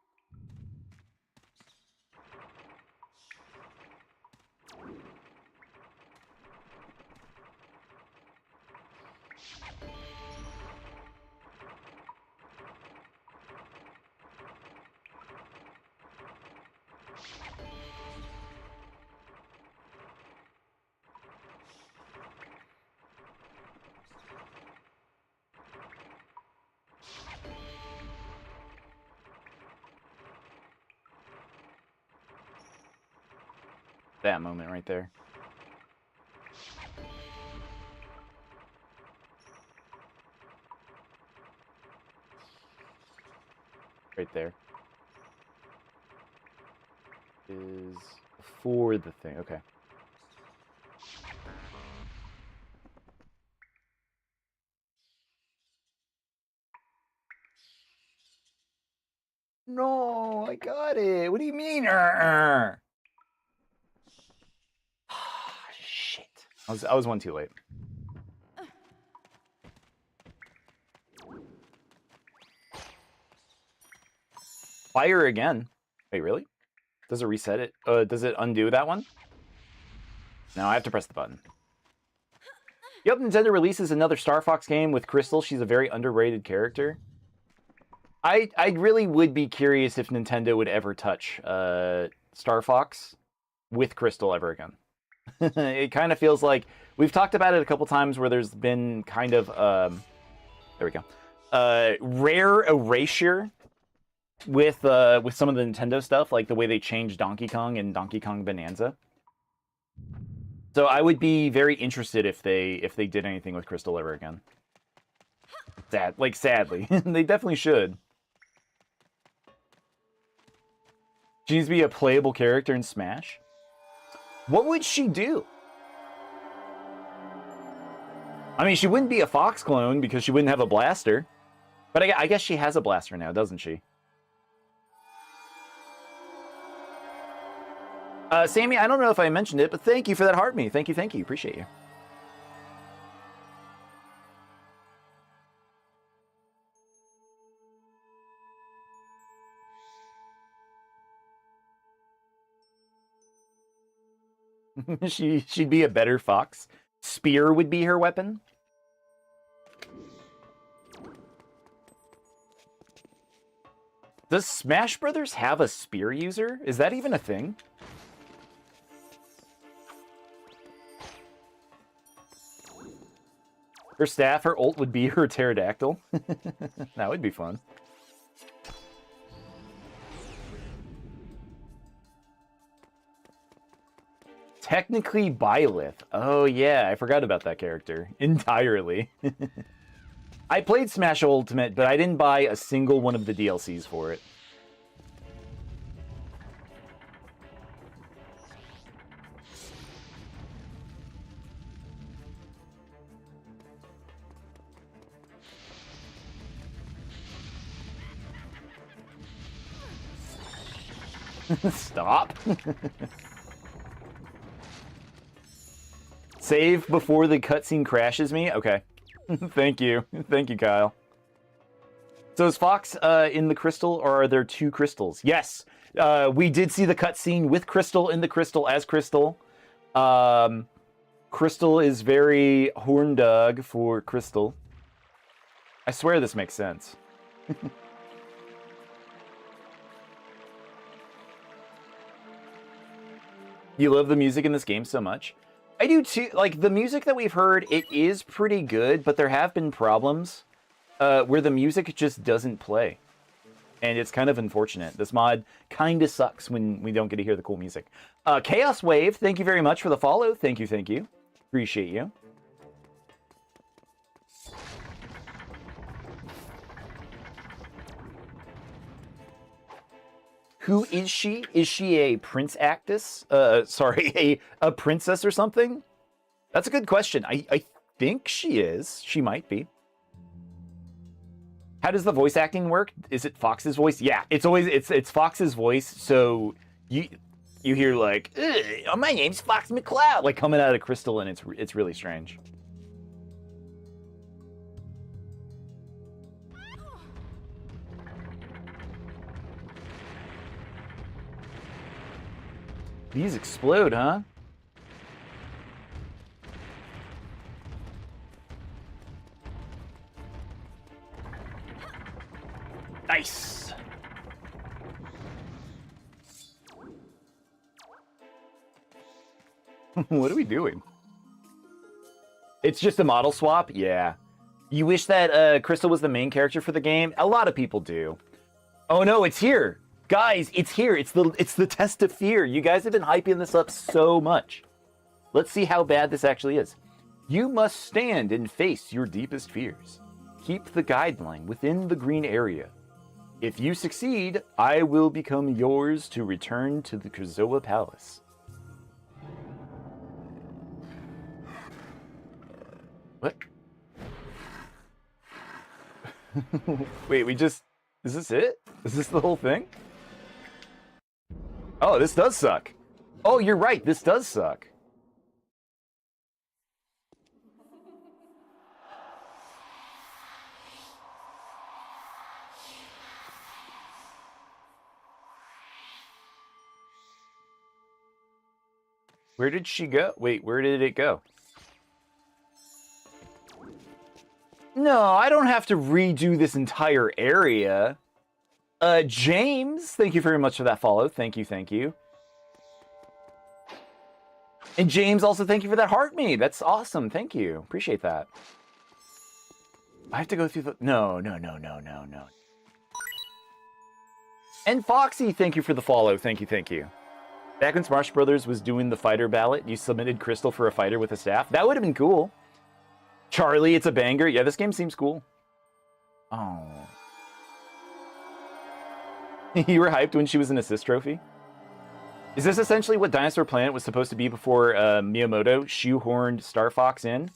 That moment right there. Right there. Is before the thing. Okay. No, I got it. What do you mean? Shit. I was one too late. Fire again. Wait, really? Does it reset it? Does it undo that one? No, I have to press the button. Yep, Nintendo releases another Star Fox game with Crystal. She's a very underrated character. I really would be curious if Nintendo would ever touch Star Fox with Crystal ever again. It kind of feels like we've talked about it a couple times where there's been kind of there we go, rare erasure with some of the Nintendo stuff, like the way they changed Donkey Kong and Donkey Kong Bonanza. So I would be very interested if they did anything with Crystal ever again. Sadly, they definitely should. She needs to be a playable character in Smash. What would she do? I mean, she wouldn't be a Fox clone because she wouldn't have a blaster. But I guess she has a blaster now, doesn't she? Sammy, I don't know if I mentioned it, but thank you for that heart me. Thank you. Appreciate you. She'd be a better Fox. Spear would be her weapon. Does Smash Brothers have a spear user? Is that even a thing? Her staff, her ult would be her pterodactyl. That would be fun. Technically Byleth. Oh yeah, I forgot about that character entirely. I played Smash Ultimate, but I didn't buy a single one of the DLCs for it. Stop. Save before the cutscene crashes me? Okay. Thank you. Thank you, Kyle. So is Fox in the crystal, or are there two crystals? Yes, we did see the cutscene with Crystal in the crystal as Crystal. Crystal is very horn dog for Crystal. I swear this makes sense. You love the music in this game so much. I do too. Like, the music that we've heard, it is pretty good, but there have been problems where the music just doesn't play. And it's kind of unfortunate. This mod kind of sucks when we don't get to hear the cool music. Chaos Wave, thank you very much for the follow. Thank you, thank you. Appreciate you. Who is she? Is she a prince actress? Sorry, a princess or something? That's a good question. I think she is. She might be. How does the voice acting work? Is it Fox's voice? Yeah, it's always it's Fox's voice. So you hear like, oh, my name's Fox McCloud, like coming out of Crystal, and it's really strange. These explode, huh? Nice. What are we doing? It's just a model swap? Yeah. You wish that Crystal was the main character for the game? A lot of people do. Oh no, it's here. Guys, it's here. It's the test of fear. You guys have been hyping this up so much. Let's see how bad this actually is. You must stand and face your deepest fears. Keep the guideline within the green area. If you succeed, I will become yours to return to the Krazoa Palace. What? Wait, is this it? Is this the whole thing? Oh, this does suck. Oh, you're right, this does suck. Where did she go? Wait, where did it go? No, I don't have to redo this entire area. James, thank you very much for that follow. Thank you, thank you. And James, also thank you for that heart me. That's awesome. Thank you. Appreciate that. I have to go through the... No. And Foxy, thank you for the follow. Thank you, thank you. Back when Smash Brothers was doing the fighter ballot, you submitted Crystal for a fighter with a staff. That would have been cool. Charlie, it's a banger. Yeah, this game seems cool. Oh. You were hyped when she was an assist trophy? Is this essentially what Dinosaur Planet was supposed to be before Miyamoto shoehorned Star Fox in?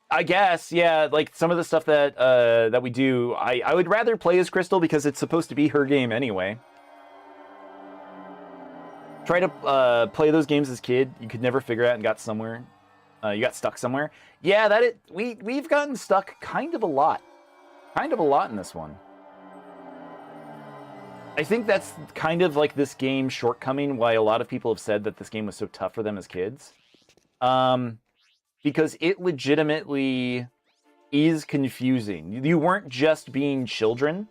I guess, yeah. Like, some of the stuff that that we do, I would rather play as Crystal because it's supposed to be her game anyway. Try to play those games as kid. You could never figure out and got somewhere. You got stuck somewhere. Yeah, we've gotten stuck kind of a lot. Kind of a lot in this one. I think that's kind of like this game's shortcoming, why a lot of people have said that this game was so tough for them as kids. Because it legitimately is confusing. You weren't just being children.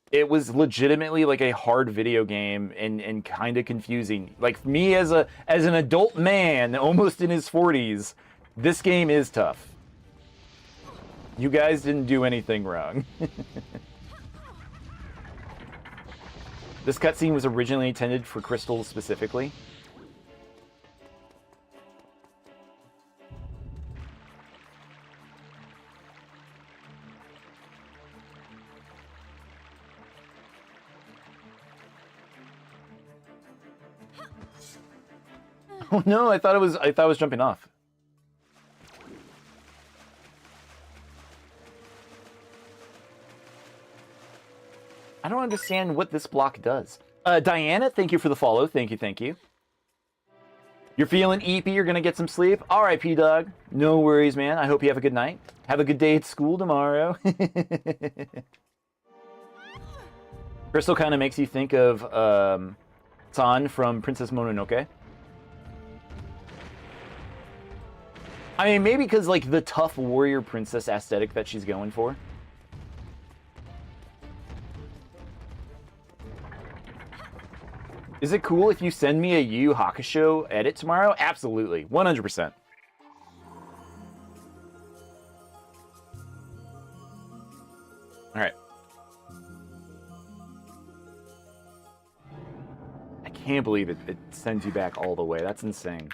It was legitimately like a hard video game and kind of confusing. Like, me as an adult man, almost in his 40s, this game is tough. You guys didn't do anything wrong. This cutscene was originally intended for Crystal specifically. Oh no, I thought it was jumping off. I don't understand what this block does. Diana, thank you for the follow. Thank you, thank you. You're feeling eepy, you're gonna get some sleep? Alright, P-Dog. No worries, man. I hope you have a good night. Have a good day at school tomorrow. Crystal kind of makes you think of San from Princess Mononoke. I mean, maybe because, like, the tough warrior princess aesthetic that she's going for. Is it cool if you send me a Yu Yu Hakusho edit tomorrow? Absolutely. 100%. Alright. I can't believe it sends you back all the way. That's insane.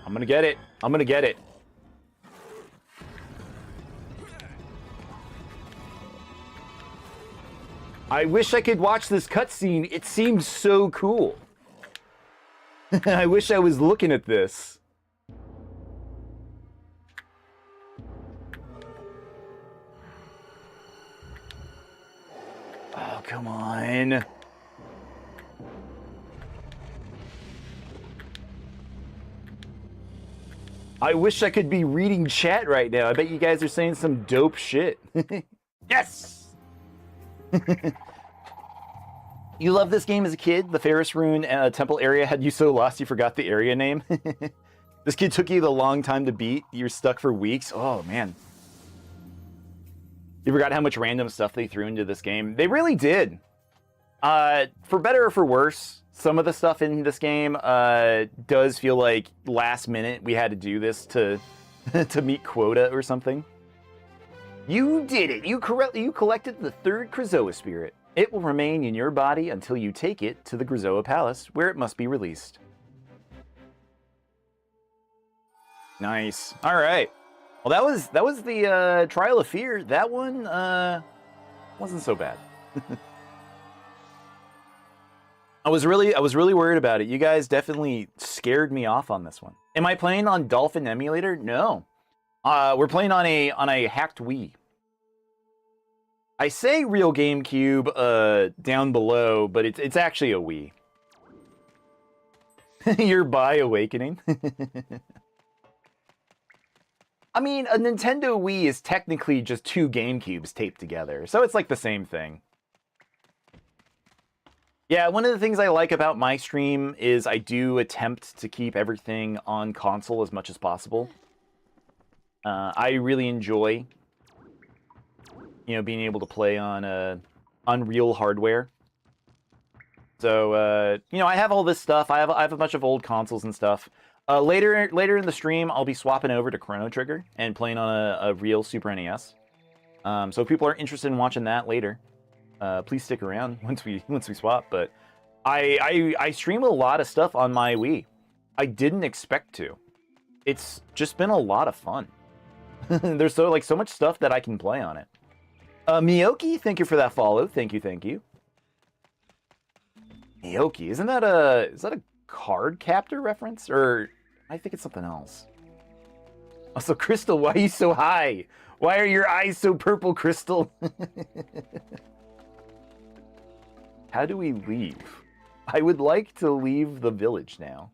I'm gonna get it. I'm gonna get it. I wish I could watch this cutscene. It seems so cool. I wish I was looking at this. Oh, come on. I wish I could be reading chat right now. I bet you guys are saying some dope shit. Yes! You loved this game as a kid? The Ferris Rune temple area had you so lost you forgot the area name? This kid took you the long time to beat. You're stuck for weeks. Oh, man. You forgot how much random stuff they threw into this game. They really did. For better or for worse, some of the stuff in this game does feel like last minute we had to do this to to meet quota or something. You did it! You collected the third Krazoa spirit. It will remain in your body until you take it to the Krazoa Palace, where it must be released. Nice. All right. Well, that was the Trial of Fear. That one wasn't so bad. I was really worried about it. You guys definitely scared me off on this one. Am I playing on Dolphin emulator? No. We're playing on a hacked Wii. I say real GameCube down below, but it's actually a Wii. You're by awakening. I mean, a Nintendo Wii is technically just two GameCubes taped together, so it's like the same thing. Yeah, one of the things I like about my stream is I do attempt to keep everything on console as much as possible. I really enjoy, being able to play on Unreal hardware. So, I have all this stuff. I have a bunch of old consoles and stuff. Later in the stream, I'll be swapping over to Chrono Trigger and playing on a real Super NES. So if people are interested in watching that later, please stick around once we swap. But I stream a lot of stuff on my Wii. I didn't expect to. It's just been a lot of fun. There's so much stuff that I can play on it. Miyoki, thank you for that follow. Thank you. Miyoki, is that a card captor reference? Or I think it's something else. Also, Crystal, why are you so high? Why are your eyes so purple, Crystal? How do we leave? I would like to leave the village now.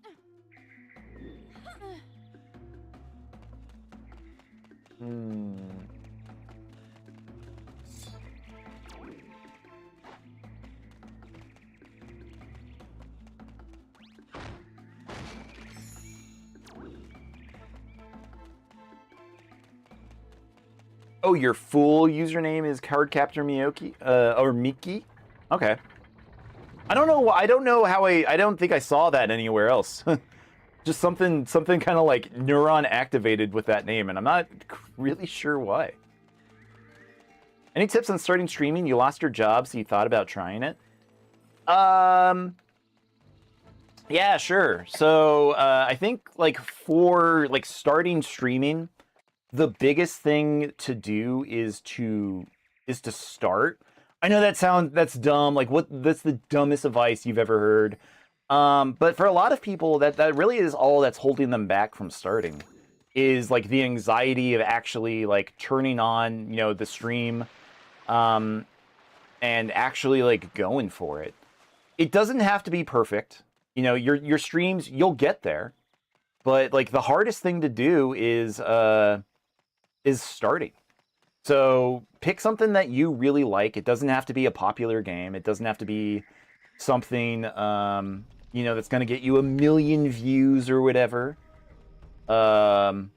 Oh, your full username is Cardcaptor Miyoki? Or Miki? Okay. I don't know how I don't think I saw that anywhere else. Just something kind of like neuron activated with that name, and I'm not really sure why. Any tips on starting streaming? You lost your job, so you thought about trying it? Yeah, sure. So, I think for starting streaming, the biggest thing to do is to start. I know that's dumb. Like, that's the dumbest advice you've ever heard. But for a lot of people, that really is all that's holding them back from starting, is like the anxiety of actually like turning on, the stream, and actually like going for it. It doesn't have to be perfect. Your streams, you'll get there, but like the hardest thing to do is starting. So pick something that you really like. It doesn't have to be a popular game. It doesn't have to be something that's going to get you 1 million views or whatever. If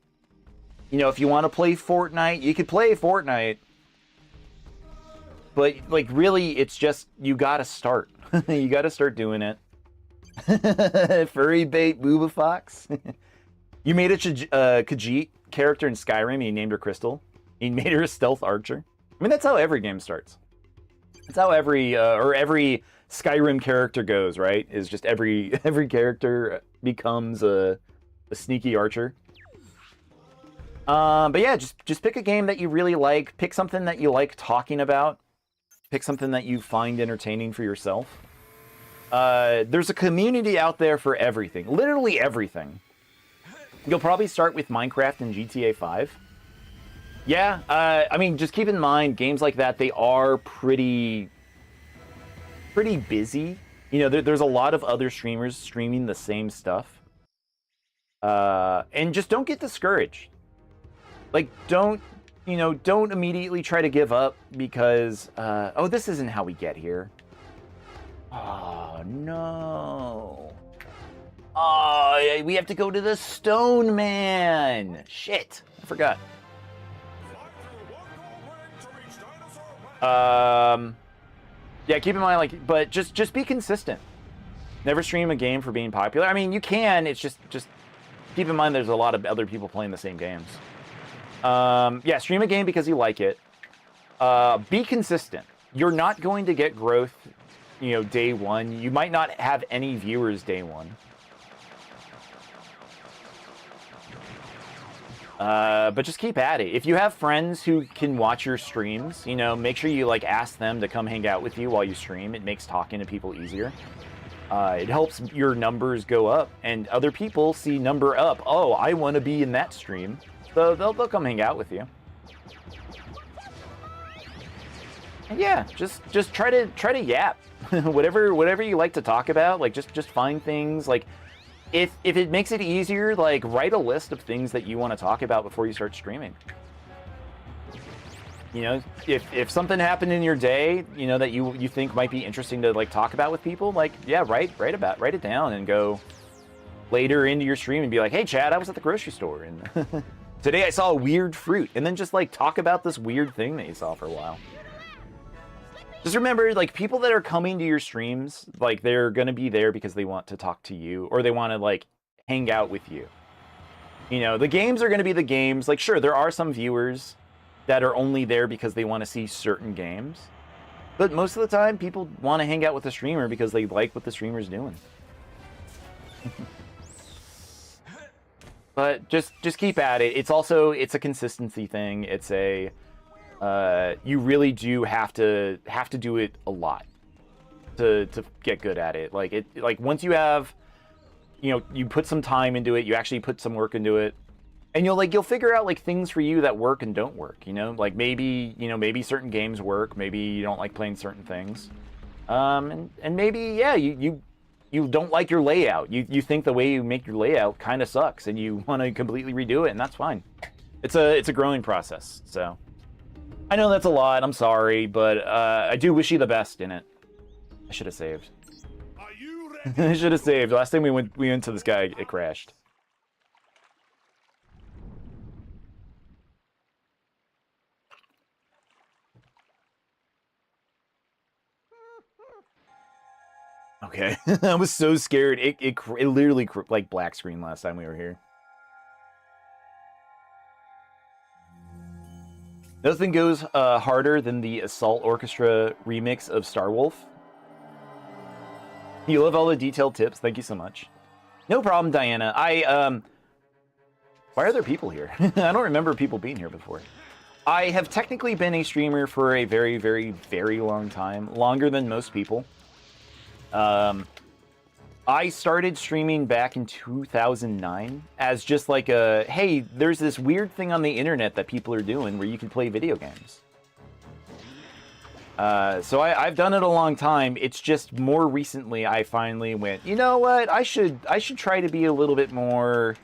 you want to play Fortnite, you could play Fortnite. But like really, it's just you got to start. You got to start doing it. Furry bait Booba Fox. You made a Khajiit character in Skyrim, and you named her Crystal. He made her a stealth archer. I mean, that's how every game starts. That's how every Skyrim character goes, right? Is just every character becomes a sneaky archer. But yeah, just pick a game that you really like. Pick something that you like talking about. Pick something that you find entertaining for yourself. There's a community out there for everything. Literally everything. You'll probably start with Minecraft and GTA 5. Yeah, I mean, just keep in mind, games like that, they are pretty busy. There's a lot of other streamers streaming the same stuff. And just don't get discouraged. Like, don't immediately try to give up because, oh, this isn't how we get here. Oh, no. Oh, we have to go to the Stone Man. Shit, I forgot. Yeah, keep in mind, like, but just be consistent. Never stream a game for being popular. I mean, you can. It's just keep in mind there's a lot of other people playing the same games. Yeah, stream a game because you like it. Be consistent. You're not going to get growth, day one. You might not have any viewers day one. But just keep at it. If you have friends who can watch your streams, make sure you like ask them to come hang out with you while you stream. It makes talking to people easier. It helps your numbers go up, and other people see number up. Oh, I want to be in that stream, so they'll come hang out with you. And yeah, just try to yap. whatever you like to talk about. Like just find things like. If it makes it easier, like, write a list of things that you want to talk about before you start streaming. If something happened in your day, that you think might be interesting to, like, talk about with people, like, yeah, write it down and go later into your stream and be like, hey, Chad, I was at the grocery store, and today I saw a weird fruit, and then just, like, talk about this weird thing that you saw for a while. Just remember, like, people that are coming to your streams, like, they're going to be there because they want to talk to you, or they want to, like, hang out with you. The games are going to be the games. Like, sure, there are some viewers that are only there because they want to see certain games. But most of the time, people want to hang out with the streamer because they like what the streamer's doing. But just keep at it. It's a consistency thing. It's a... you really do have to do it a lot to get good at it. Like once you have, you put some time into it, you actually put some work into it, and you'll figure out like things for you that work and don't work. Like maybe certain games work, maybe you don't like playing certain things, and maybe yeah you don't like your layout. You think the way you make your layout kind of sucks, and you want to completely redo it, and that's fine. It's a growing process. So. I know that's a lot, I'm sorry, but I do wish you the best in it. I should have saved. Are you ready? I should have saved. Last time we went to this guy, it crashed. Okay. I was so scared. It literally like black screen last time we were here. Nothing goes harder than the Assault Orchestra remix of Star Wolf. You love all the detailed tips. Thank you so much. No problem, Diana. Why are there people here? I don't remember people being here before. I have technically been a streamer for a very, very, very long time. Longer than most people. I started streaming back in 2009 as just like a, hey, there's this weird thing on the internet that people are doing where you can play video games. So I've done it a long time. It's just more recently I finally went, you know what? I should try to be a little bit more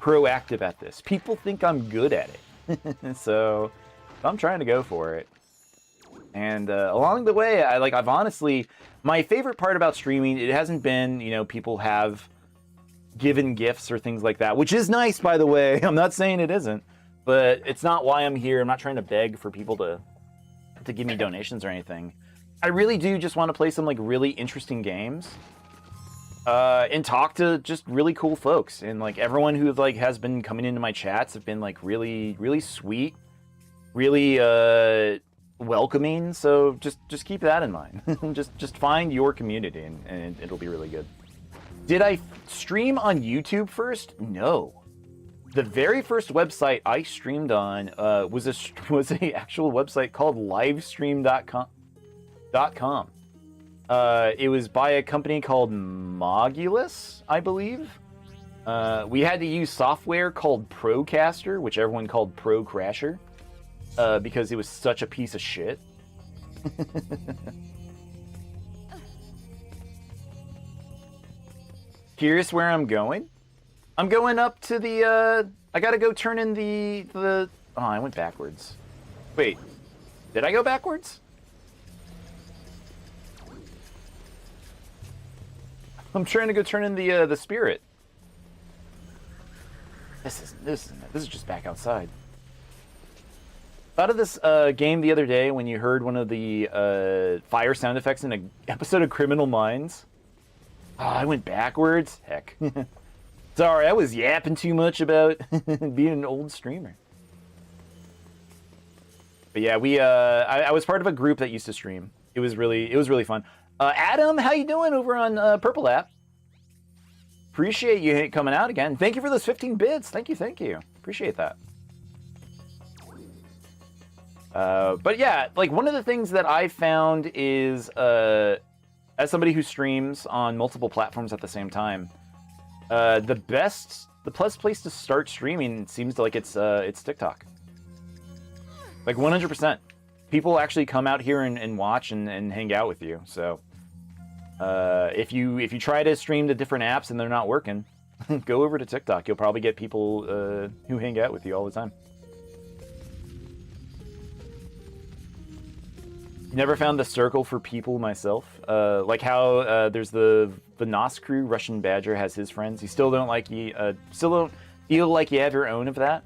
proactive at this. People think I'm good at it. So I'm trying to go for it. And along the way, I've honestly, my favorite part about streaming, it hasn't been, you know, people have given gifts or things like that, which is nice, by the way. I'm not saying it isn't, but it's not why I'm here. I'm not trying to beg for people to give me donations or anything. I really do just want to play some like really interesting games and talk to just really cool folks. And like everyone who like has been coming into my chats have been like really, really sweet, really welcoming. So just keep that in mind. just find your community and it'll be really good. Did I stream on YouTube first? No. The very first website I streamed on was a actual website called livestream.com. It was by a company called Mogulus, I believe. We had to use software called Procaster, which everyone called Pro Crasher, because it was such a piece of shit. Curious where I'm going? I'm going up to the, I gotta go turn in the, oh, I went backwards. Wait, did I go backwards? I'm trying to go turn in the spirit. This is just back outside. Thought of this game the other day when you heard one of the fire sound effects in an episode of Criminal Minds. Oh, I went backwards? Heck. Sorry, I was yapping too much about being an old streamer. But yeah, I was part of a group that used to stream. It was really fun. Adam, how you doing over on Purple App? Appreciate you coming out again. Thank you for those 15 bits. Thank you. Appreciate that. But yeah, like one of the things that I found is, as somebody who streams on multiple platforms at the same time, the best place to start streaming seems like it's TikTok. Like 100%. People actually come out here and watch and hang out with you. So if you try to stream to different apps and they're not working, go over to TikTok. You'll probably get people who hang out with you all the time. Never found the circle for people myself. Like how there's the Nos crew, Russian Badger has his friends. You still don't feel like you have your own of that.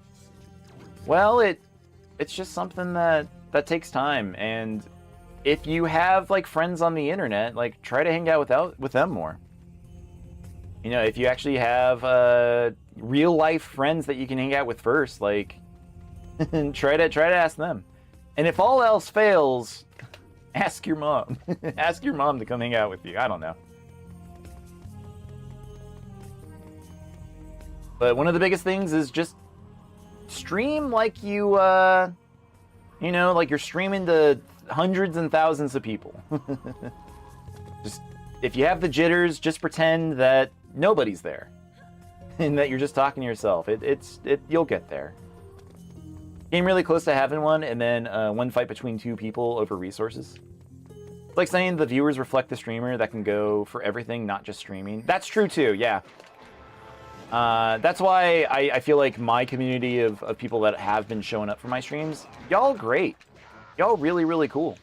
Well, it's just something that takes time. And if you have like friends on the internet, like try to hang out with them more. You know, if you actually have real life friends that you can hang out with first, like try to ask them. And if all else fails, ask your mom. Ask your mom to come hang out with you. I don't know. But one of the biggest things is just stream like you know, like you're streaming to hundreds and thousands of people. Just, if you have the jitters, just pretend that nobody's there. And that you're just talking to yourself. You'll get there. Came really close to having one, and then one fight between two people over resources. It's like saying the viewers reflect the streamer. That can go for everything, not just streaming. That's true too, yeah. That's why I feel like my community of people that have been showing up for my streams, y'all great. Y'all really, really cool.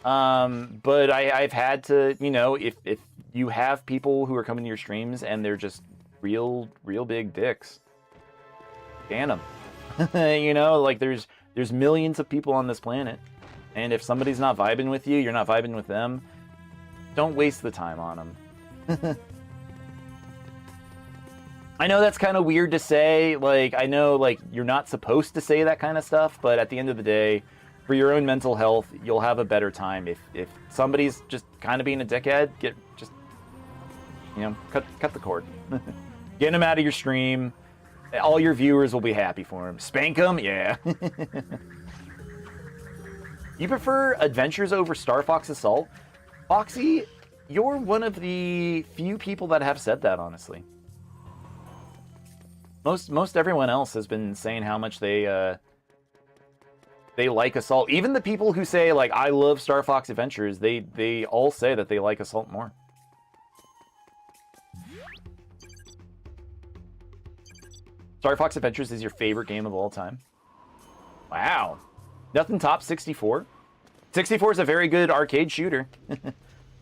But I've had to, you know, if you have people who are coming to your streams and they're just real big dicks, ban them. You know, like there's millions of people on this planet, and if somebody's not vibing with you, you're not vibing with them, don't waste the time on them. I know that's kind of weird to say, like, I know, like, you're not supposed to say that kind of stuff, but at the end of the day, for your own mental health, you'll have a better time. If somebody's just kind of being a dickhead, you know, cut the cord. Get them out of your stream. All your viewers will be happy for him. Spank him? Yeah. You prefer Adventures over Star Fox Assault? Foxy, you're one of the few people that have said that, honestly. Most everyone else has been saying how much they like Assault. Even the people who say, like, I love Star Fox Adventures, they all say that they like Assault more. Star Fox Adventures is your favorite game of all time? Wow. Nothing tops 64. 64 is a very good arcade shooter.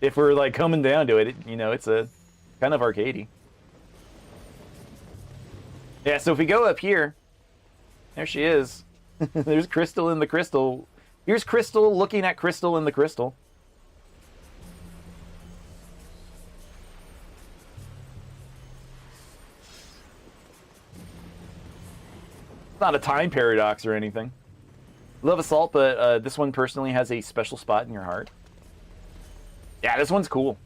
If we're, like, coming down to it, you know, it's a kind of arcadey. Yeah, so if we go up here, there she is. There's Crystal in the crystal. Here's Crystal looking at Crystal in the crystal. It's not a time paradox or anything. Love Assault, but this one personally has a special spot in your heart. Yeah, this one's cool.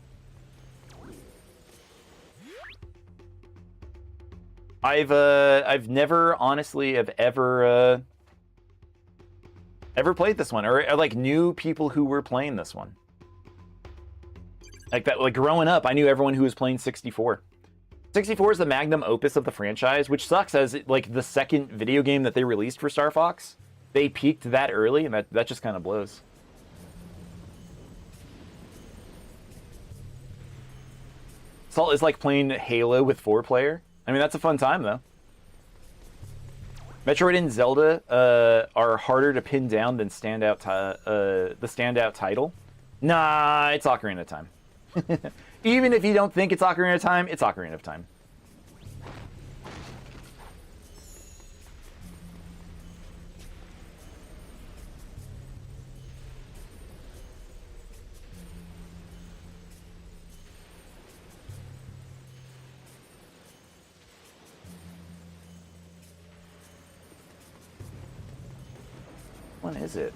I've never honestly have ever played this one, or like knew people who were playing this one. Like that, like growing up, I knew everyone who was playing 64. 64 is the magnum opus of the franchise, which sucks as like the second video game that they released for Star Fox. They peaked that early, and that just kind of blows. Assault is like playing Halo with 4-player. I mean, that's a fun time, though. Metroid and Zelda are harder to pin down than the standout title. Nah, it's Ocarina of Time. Even if you don't think it's Ocarina of Time, it's Ocarina of Time. When is it?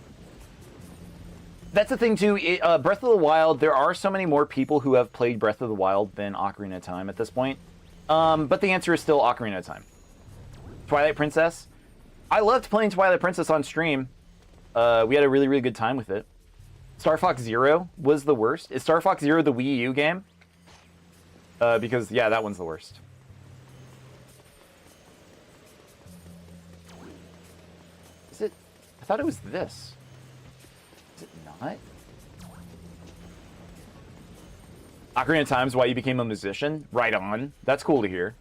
That's the thing too. Breath of the Wild. There are so many more people who have played Breath of the Wild than Ocarina of Time at this point. But the answer is still Ocarina of Time. Twilight Princess. I loved playing Twilight Princess on stream. We had a really good time with it. Star Fox Zero was the worst. Is Star Fox Zero the Wii U game? Because yeah, that one's the worst. I thought it was this. Is it not? Ocarina of Time is why you became a musician? Right on. That's cool to hear.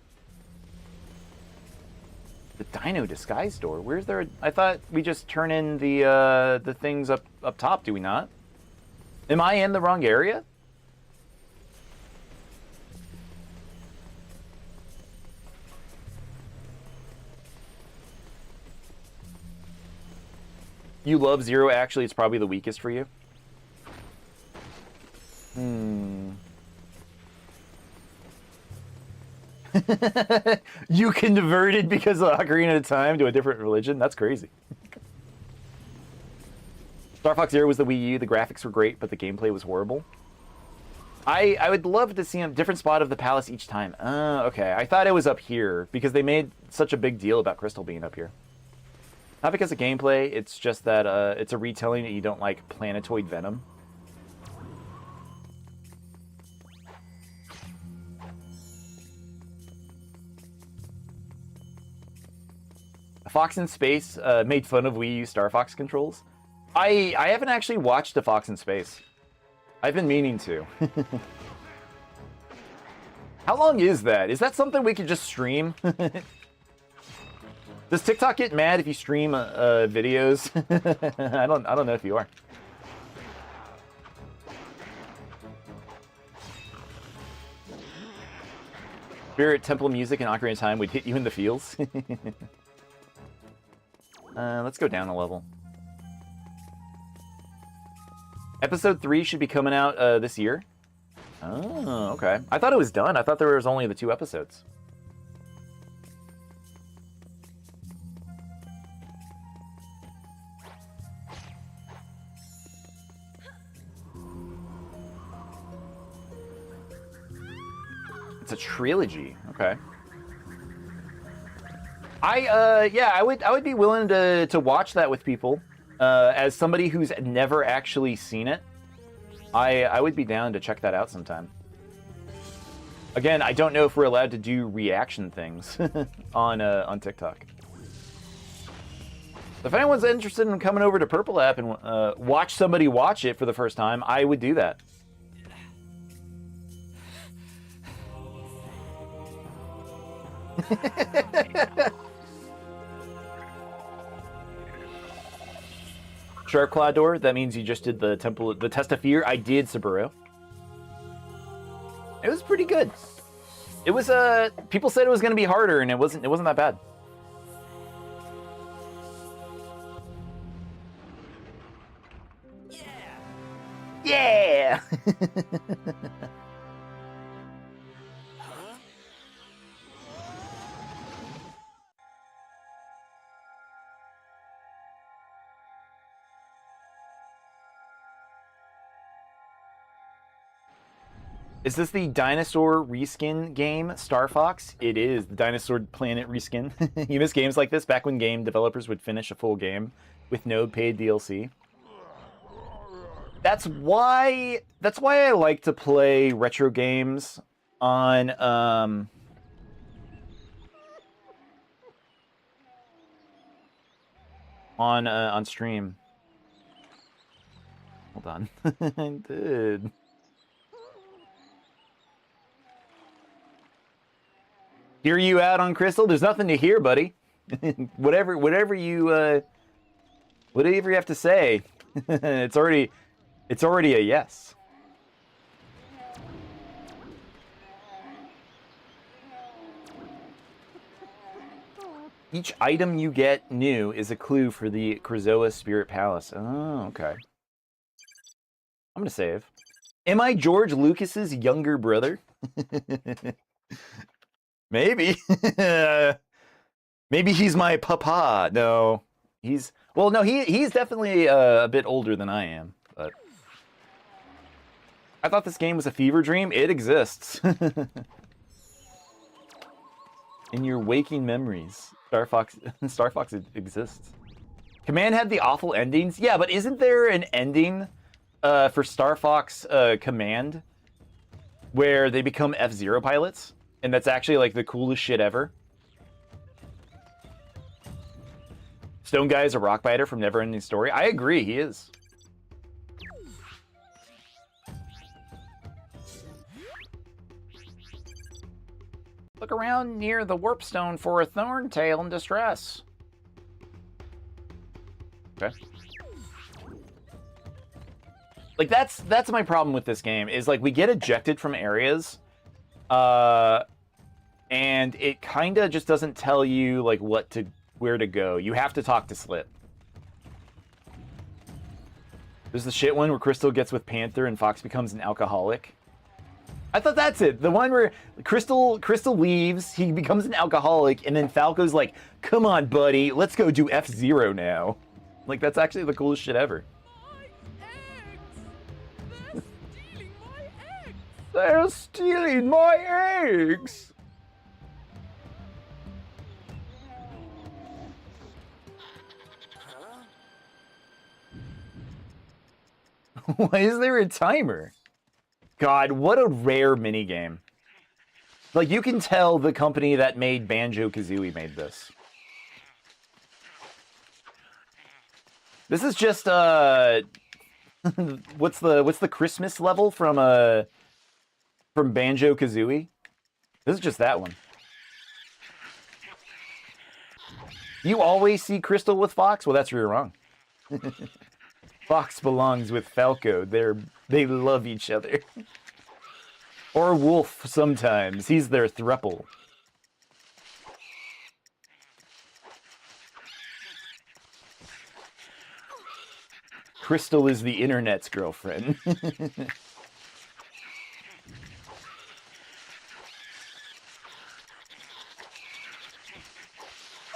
The Dino Disguise Door? Where's there? I thought we just turn in the things up top, do we not? Am I in the wrong area? You love Zero, actually, it's probably the weakest for you. You converted because of Ocarina of Time to a different religion? That's crazy. Star Fox Zero was the Wii U. The graphics were great, but the gameplay was horrible. I would love to see a different spot of the palace each time. Okay. I thought it was up here because they made such a big deal about Crystal being up here. Not because of gameplay, it's just that it's a retelling that you don't like planetoid venom. Fox in Space made fun of Wii U Star Fox controls. I haven't actually watched a Fox in Space. I've been meaning to. How long is that? Is that something we could just stream? Does TikTok get mad if you stream videos? I don't know if you are. Spirit Temple music and Ocarina of Time would hit you in the feels. Let's go down a level. Episode 3 should be coming out this year. Oh, okay. I thought it was done. I thought there was only the 2 episodes. It's a trilogy. Okay. Yeah, I would be willing to watch that with people. As somebody who's never actually seen it, I would be down to check that out sometime. Again, I don't know if we're allowed to do reaction things on TikTok. If anyone's interested in coming over to Purple App and watch somebody watch it for the first time, I would do that. Sharp Claw Door, that means you just did the Temple, the Test of Fear. I did Saburo. It was pretty good. It was people said it was going to be harder, and it wasn't that bad. Yeah. Is this the dinosaur reskin game, Star Fox? It is, the Dinosaur Planet reskin. You miss games like this back when game developers would finish a full game with no paid DLC. That's why I like to play retro games on stream. Hold on. I did. Hear you out on Crystal? There's nothing to hear, buddy. whatever you have to say, it's already a yes. Each item you get new is a clue for the Krazoa Spirit Palace. Oh, okay. I'm gonna save. Am I George Lucas's younger brother? Maybe. Maybe he's my papa. No, he's definitely a bit older than I am. But I thought this game was a fever dream. It exists. In your waking memories, Star Fox exists. Command had the awful endings. Yeah, but isn't there an ending for Star Fox Command where they become F-Zero pilots? And that's actually like the coolest shit ever. Stone Guy is a rock biter from Neverending Story. I agree, he is. Look around near the warp stone for a thorn tail in distress. Okay. Like that's my problem with this game is like we get ejected from areas. And it kind of just doesn't tell you like where to go. You have to talk to Slit. There's the shit one where Crystal gets with Panther and Fox becomes an alcoholic. I thought that's it. The one where Crystal leaves, he becomes an alcoholic, and then Falco's like, "Come on, buddy, let's go do F-Zero now." Like that's actually the coolest shit ever. They're stealing my eggs! Why is there a timer? God, what a rare minigame. Like, you can tell the company that made Banjo-Kazooie made this. This is just, what's the Christmas level from Banjo-Kazooie? This is just that one. You always see Crystal with Fox? Well, that's where you're wrong. Fox belongs with Falco. They love each other. Or Wolf sometimes. He's their throuple. Crystal is the internet's girlfriend.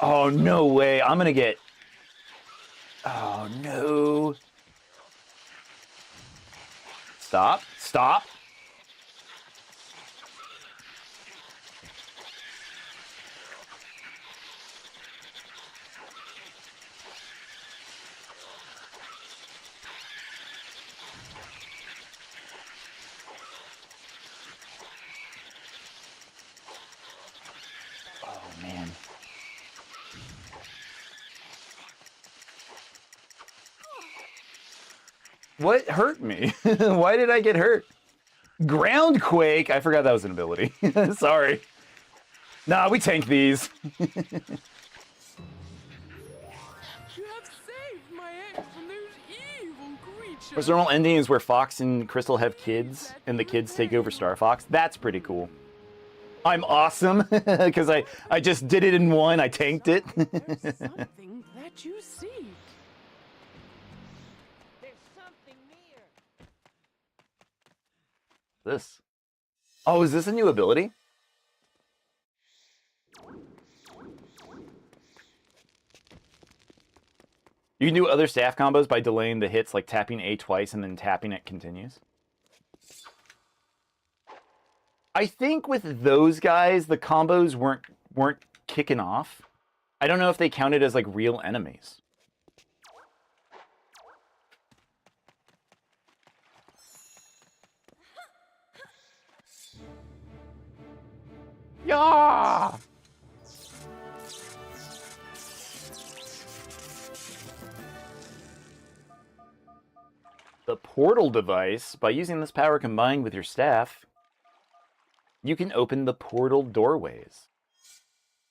Oh, no way. I'm gonna get... Oh, no. Stop. Stop. What hurt me? Why did I get hurt? Groundquake? I forgot that was an ability. Sorry. Nah, we tank these. You have saved my eggs from those evil creatures. First normal ending is where Fox and Crystal have kids, and the kids take over Star Fox. That's pretty cool. I'm awesome, because I just did it in one. I tanked it. There's something that you seek. There's something near. This. Oh, is this a new ability? You can do other staff combos by delaying the hits, like tapping A twice and then tapping it continues. I think with those guys, the combos weren't kicking off. I don't know if they counted as like real enemies. Yeah. The portal device, by using this power combined with your staff, you can open the portal doorways.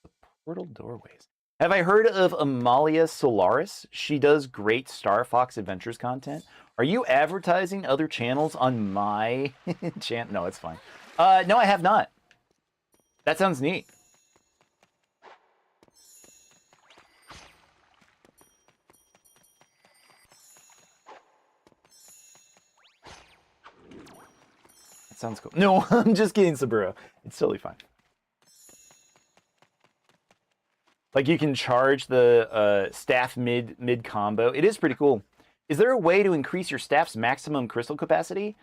The portal doorways. Have I heard of Amalia Solaris? She does great Star Fox Adventures content. Are you advertising other channels on my channel? No, it's fine. No, I have not. That sounds neat. That sounds cool. No, I'm just kidding, Saburo. It's totally fine. Like you can charge the staff mid combo. It is pretty cool. Is there a way to increase your staff's maximum crystal capacity?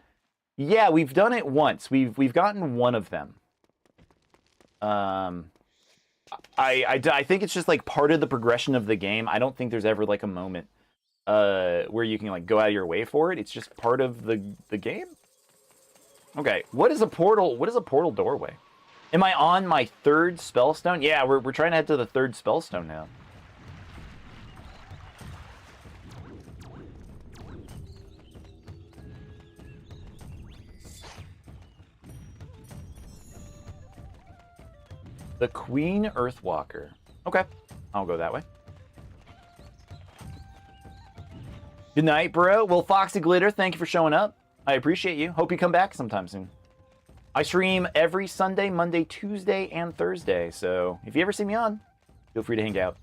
Yeah, we've done it once. We've gotten one of them. I think it's just like part of the progression of the game. I don't think there's ever like a moment where you can like go out of your way for it. It's just part of the game. Okay, what is a portal? What is a portal doorway? Am I on my third spellstone? Yeah, we're trying to head to the third spellstone now. The Queen Earthwalker. Okay, I'll go that way. Good night, bro. Well, Foxy Glitter, thank you for showing up. I appreciate you. Hope you come back sometime soon. I stream every Sunday, Monday, Tuesday, and Thursday, so if you ever see me on, feel free to hang out.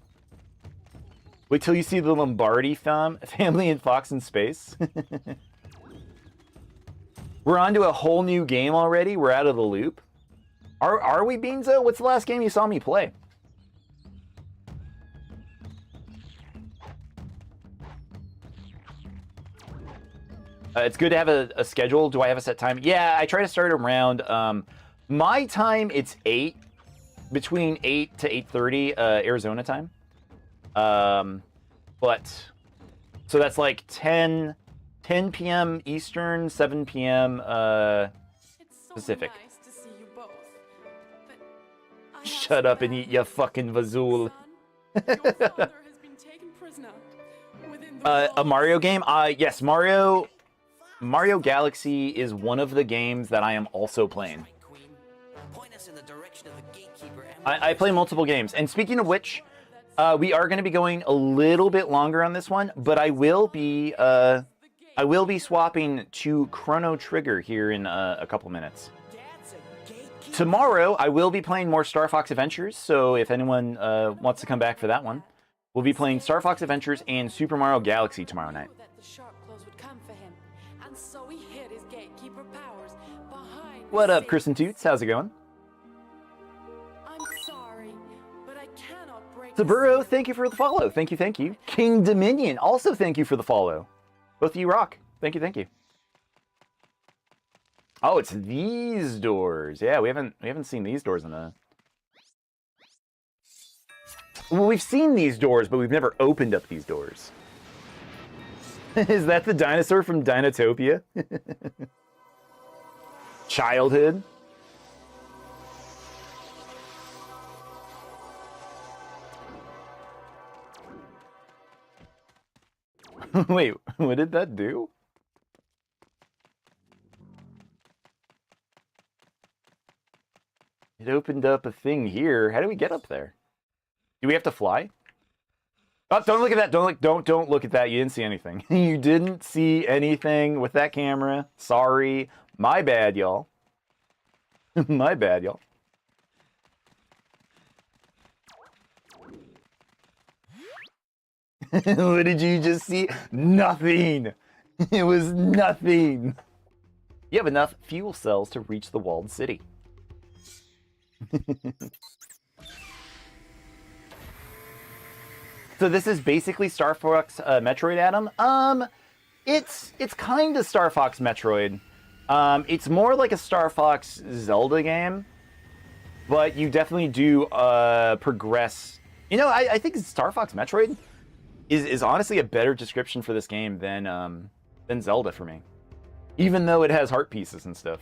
Wait till you see the Lombardi family in Fox in Space. We're on to a whole new game already. We're out of the loop. Are we, Beanzo? What's the last game you saw me play? It's good to have a schedule. Do I have a set time? Yeah, I try to start around my time. It's 8, between 8 to 8:30 Arizona time. But so that's like 10 p.m. Eastern, 7 p.m. Pacific. Nice to see you both. But I have Shut some up and bad eat your news, fucking Vazool. son. Your father has been taken prisoner within the A Mario walls. game? Yes, Mario Galaxy is one of the games that I am also playing. Right, Queen. Point us in the direction of the gatekeeper. I play multiple games. And speaking of which, we are going to be going a little bit longer on this one, but I will be swapping to Chrono Trigger here in a couple minutes. Dad's a gatekeeper. Tomorrow, I will be playing more Star Fox Adventures, so if anyone wants to come back for that one, we'll be playing Star Fox Adventures and Super Mario Galaxy tomorrow night. That the sharp claws would come for him, and so he hid his gatekeeper powers behind. What the up, Kristen scenes. Toots? How's it going? I'm sorry, but I cannot break. the Saburo, seal. thank you for the follow. Thank you, thank you. King Dominion, also thank you for the follow. Both of you rock. Thank you, thank you. Oh, it's these doors. Yeah, we haven't seen these doors in a... Well, we've seen these doors, but we've never opened up these doors. Is that the dinosaur from Dinotopia? Childhood? Wait, what did that do? it opened up a thing here. How do we get up there? Do we have to fly? Oh, don't look at that. Don't look at that. You didn't see anything. You didn't see anything with that camera. Sorry. My bad, y'all. My bad, y'all. What did you just see? Nothing. It was nothing. You have enough fuel cells to reach the walled city. So this is basically Star Fox Metroid, Adam. It's kind of Star Fox Metroid. It's more like a Star Fox Zelda game, but you definitely do progress. You know, I think Star Fox Metroid is honestly a better description for this game than Zelda for me, even though it has heart pieces and stuff.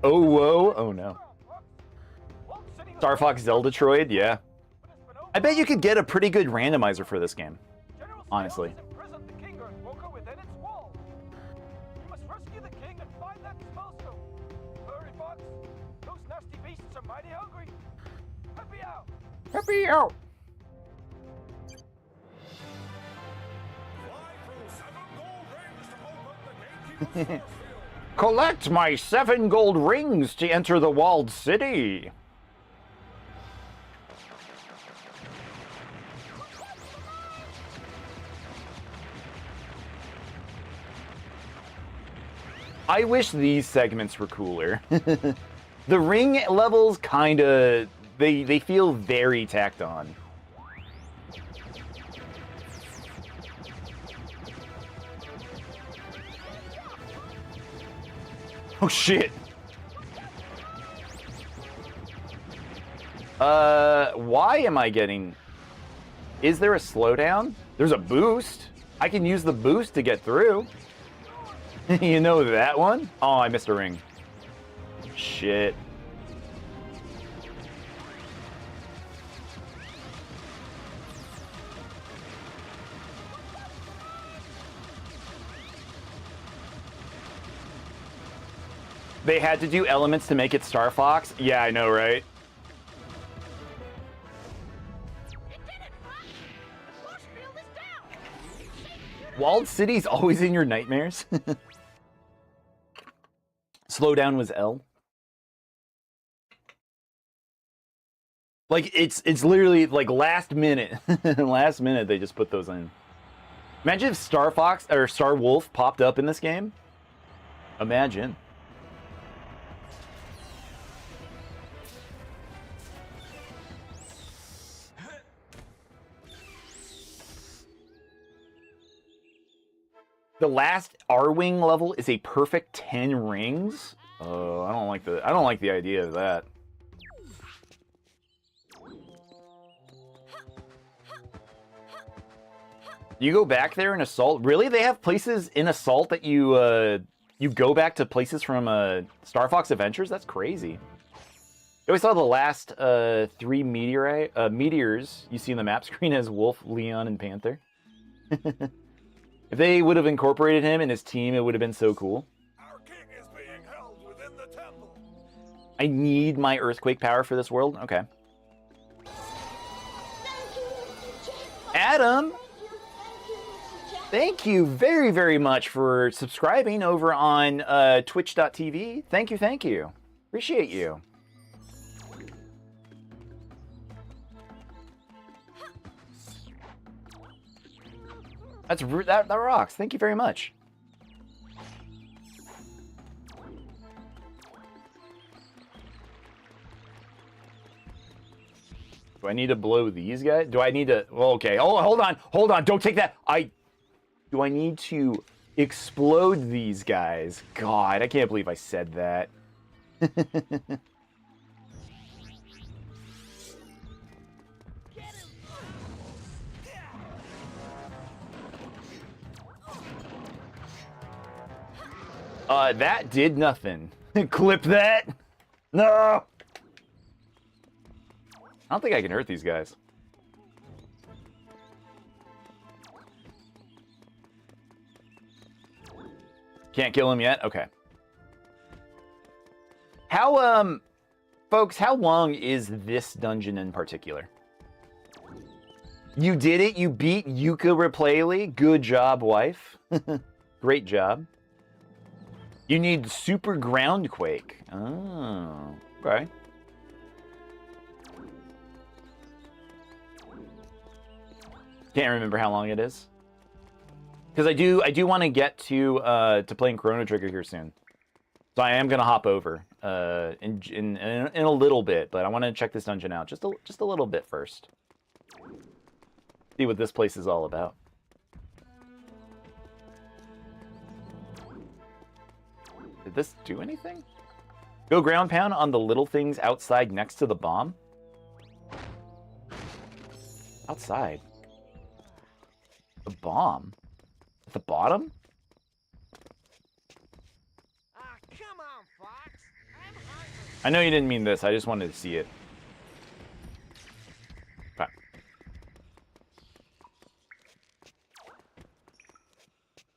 Oh whoa! Oh no! Star Fox Zelda-troid, yeah. I bet you could get a pretty good randomizer for this game, honestly. Happy out! Collect my 7 gold rings to enter the walled city. I wish these segments were cooler. The ring levels kinda... They feel very tacked on. Oh shit! Why am I getting... Is there a slowdown? There's a boost. I can use the boost to get through. You know that one? Oh, I missed a ring. Shit. They had to do elements to make it Star Fox? Yeah, I know, right? Walled City's always in your nightmares? Slowdown was L. Like, it's literally, like, last minute. Last minute they just put those in. Imagine if Star Fox, or Star Wolf popped up in this game. Imagine. The last R-Wing level is a perfect 10 rings? Oh, I don't like the idea of that. You go back there in Assault? Really? They have places in Assault that you go back to places from Star Fox Adventures? That's crazy. I always saw the last 3 meteors you see in the map screen as Wolf, Leon, and Panther. If they would have incorporated him and his team, it would have been so cool. Our king is being held within the temple. I need my earthquake power for this world? Okay. Adam! Thank you very, very much for subscribing over on twitch.tv. Thank you, thank you. Appreciate you. That rocks. Thank you very much. Do I need to blow these guys? Do I need to... Well, okay. Oh, hold on. Don't take that. Do I need to explode these guys? God, I can't believe I said that. That did nothing. Clip that. No. I don't think I can hurt these guys. Can't kill him yet? Okay. How, folks, how long is this dungeon in particular? You did it. You beat Yooka-Rayleigh. Good job, wife. Great job. You need super groundquake. Oh, okay. Can't remember how long it is. Because I do want to get to playing Chrono Trigger here soon. So I am gonna hop over in a little bit, but I want to check this dungeon out just a little bit first. See what this place is all about. Did this do anything? Go ground pound on the little things outside next to the bomb? Outside? The bomb? At the bottom? Come on, Fox. I'm hungry. I know you didn't mean this. I just wanted to see it. Okay.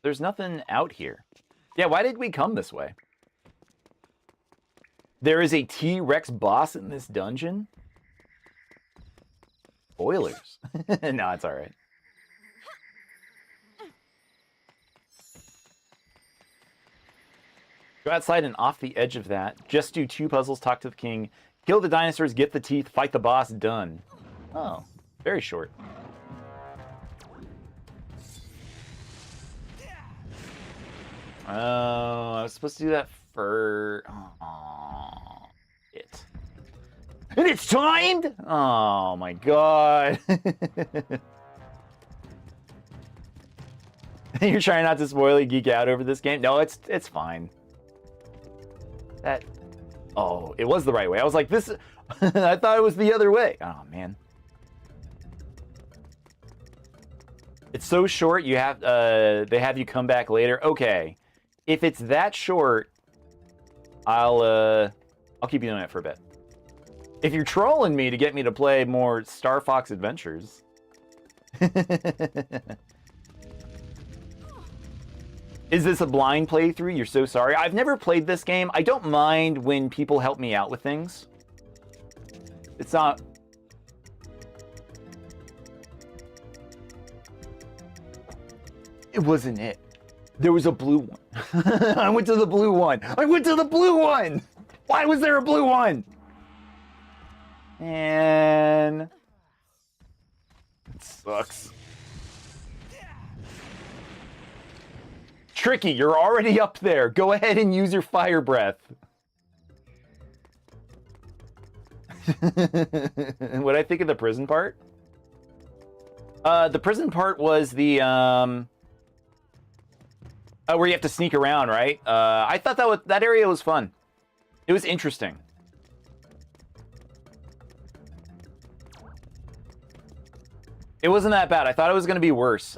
There's nothing out here. Yeah, why did we come this way? There is a T-Rex boss in this dungeon? Spoilers. No, it's all right. Go outside and off the edge of that. Just do 2 puzzles, talk to the king, kill the dinosaurs, get the teeth, fight the boss, done. Oh, very short. Oh, I was supposed to do that for... Oh, it. And it's timed? Oh my god. You're trying not to spoil it, geek out over this game? No, it's fine. That... Oh, it was the right way. I was like, this... I thought it was the other way. Oh, man. It's so short, you have... they have you come back later. Okay. If it's that short, I'll keep you doing it for a bit. If you're trolling me to get me to play more Star Fox Adventures... Is this a blind playthrough? You're so sorry. I've never played this game. I don't mind when people help me out with things. It's not... It wasn't it. There was a blue one. I went to the blue one. I went to the blue one! Why was there a blue one? And... It sucks. Tricky, you're already up there. Go ahead and use your fire breath. What I think of the prison part? The prison part was the where you have to sneak around, right? I thought that area was fun. It was interesting. It wasn't that bad. I thought it was going to be worse.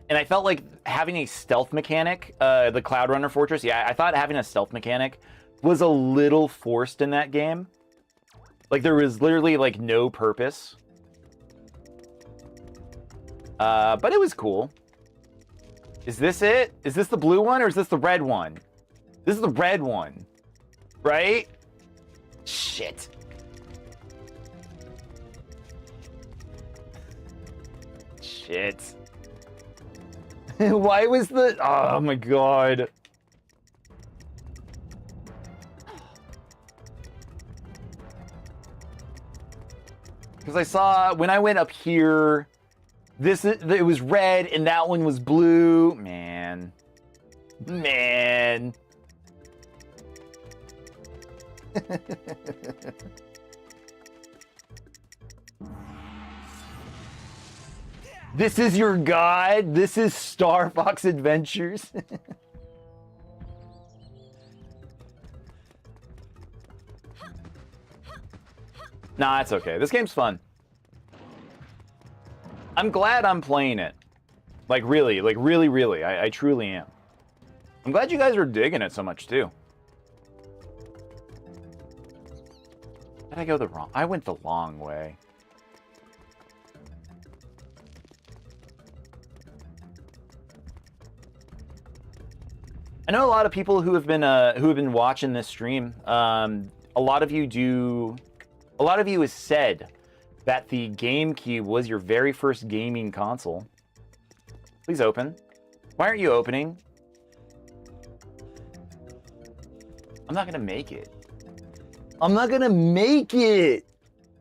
And I felt like having a stealth mechanic, the Cloud Runner Fortress, yeah, I thought having a stealth mechanic was a little forced in that game. Like, there was literally, like, no purpose. But it was cool. Is this it? Is this the blue one, or is this the red one? This is the red one. Right? Shit. Shit. Why was the... Oh my god. Because I saw... When I went up here... It was red and that one was blue. Man. Man. This is your god? This is Star Fox Adventures? Nah, it's okay. This game's fun. I'm glad I'm playing it. Like, really. Like, really, really. I truly am. I'm glad you guys are digging it so much, too. Did I go the wrong... I went the long way. I know a lot of people who have been watching this stream. A lot of you has said that the GameCube was your very first gaming console. Please open. Why aren't you opening? I'm not gonna make it. I'm not gonna make it!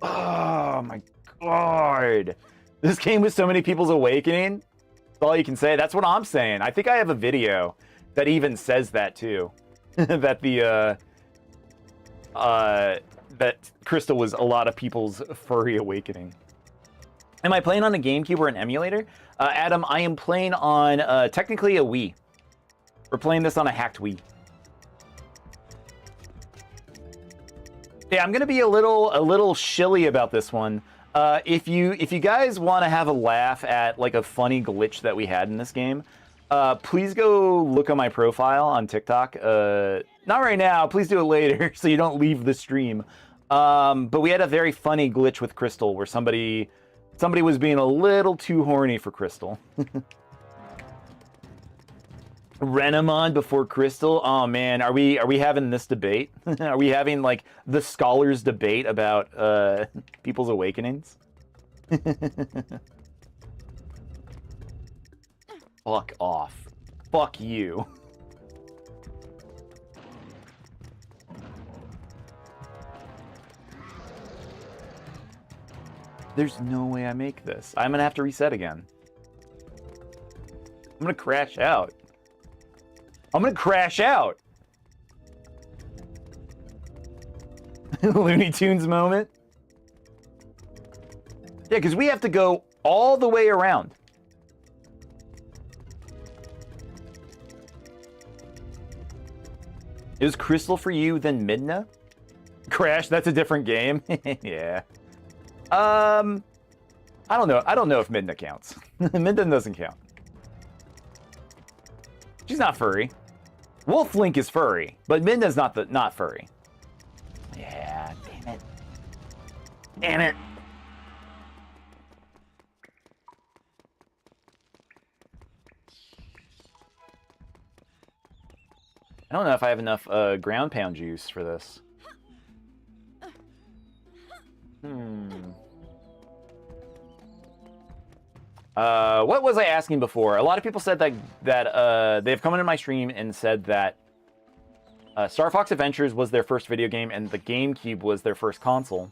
Oh my god. This game with so many people's awakening? That's all you can say. That's what I'm saying. I think I have a video that even says that too. That that Crystal was a lot of people's furry awakening. Am I playing on a GameCube or an emulator? Adam, I am playing on technically a Wii. We're playing this on a hacked Wii. Yeah, I'm gonna be a little shilly about this one. If you guys want to have a laugh at like a funny glitch that we had in this game, please go look on my profile on TikTok. Not right now. Please do it later so you don't leave the stream. But we had a very funny glitch with Crystal where somebody was being a little too horny for Crystal. Renamon before Crystal? Oh man, are we having this debate? Are we having like the scholars debate about people's awakenings? Fuck off. Fuck you. There's no way I make this. I'm gonna have to reset again. I'm gonna crash out. I'm gonna crash out. Looney Tunes moment. Yeah, because we have to go all the way around. Is Crystal for you then Midna? Crash, that's a different game. Yeah. I don't know. I don't know if Midna counts. Midna doesn't count. She's not furry. Wolf Link is furry, but Midna's not furry. Yeah, damn it. Damn it. I don't know if I have enough ground pound juice for this. What was I asking before? A lot of people said that they've come into my stream and said that Star Fox Adventures was their first video game and the GameCube was their first console.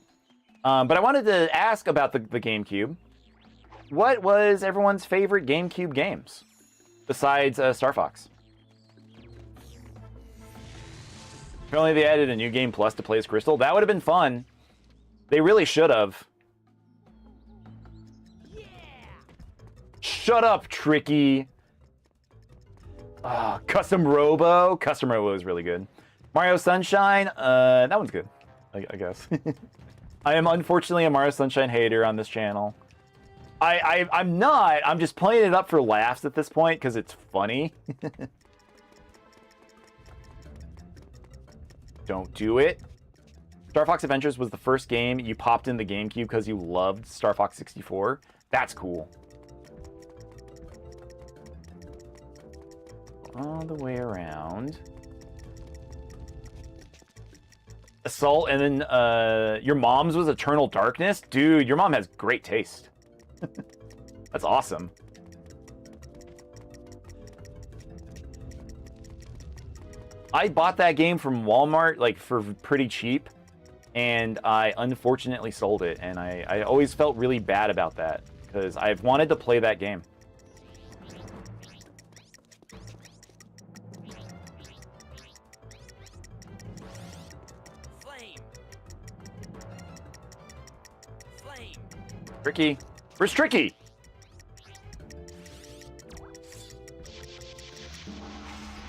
But I wanted to ask about the GameCube. What was everyone's favorite GameCube games besides Star Fox? Apparently they added a new game plus to play as Crystal. That would have been fun. They really should have. Yeah. Shut up, Tricky. Custom Robo. Custom Robo is really good. Mario Sunshine. That one's good, I guess. I am unfortunately a Mario Sunshine hater on this channel. I'm not. I'm just playing it up for laughs at this point because it's funny. Don't do it. Star Fox Adventures was the first game you popped in the GameCube because you loved Star Fox 64. That's cool. All the way around. Assault, and then your mom's was Eternal Darkness? Dude, your mom has great taste. That's awesome. I bought that game from Walmart, like, for pretty cheap, and I unfortunately sold it, and I always felt really bad about that, because I've wanted to play that game. Flame. Flame. Tricky. Where's Tricky?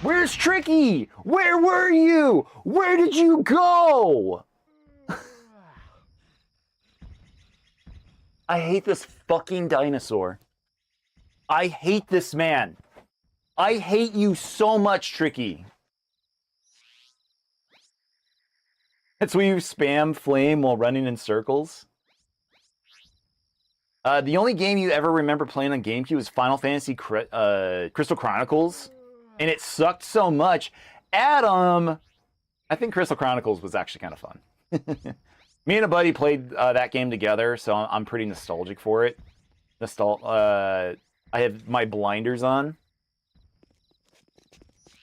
Where's Tricky? Where were you? Where did you go? I hate this fucking dinosaur. I hate this man. I hate you so much, Tricky. That's where you spam flame while running in circles. The only game you ever remember playing on GameCube was Final Fantasy Crystal Chronicles. and it sucked so much. Adam, I think Crystal Chronicles was actually kind of fun. Me and a buddy played that game together, so I'm pretty nostalgic for it. I have my blinders on.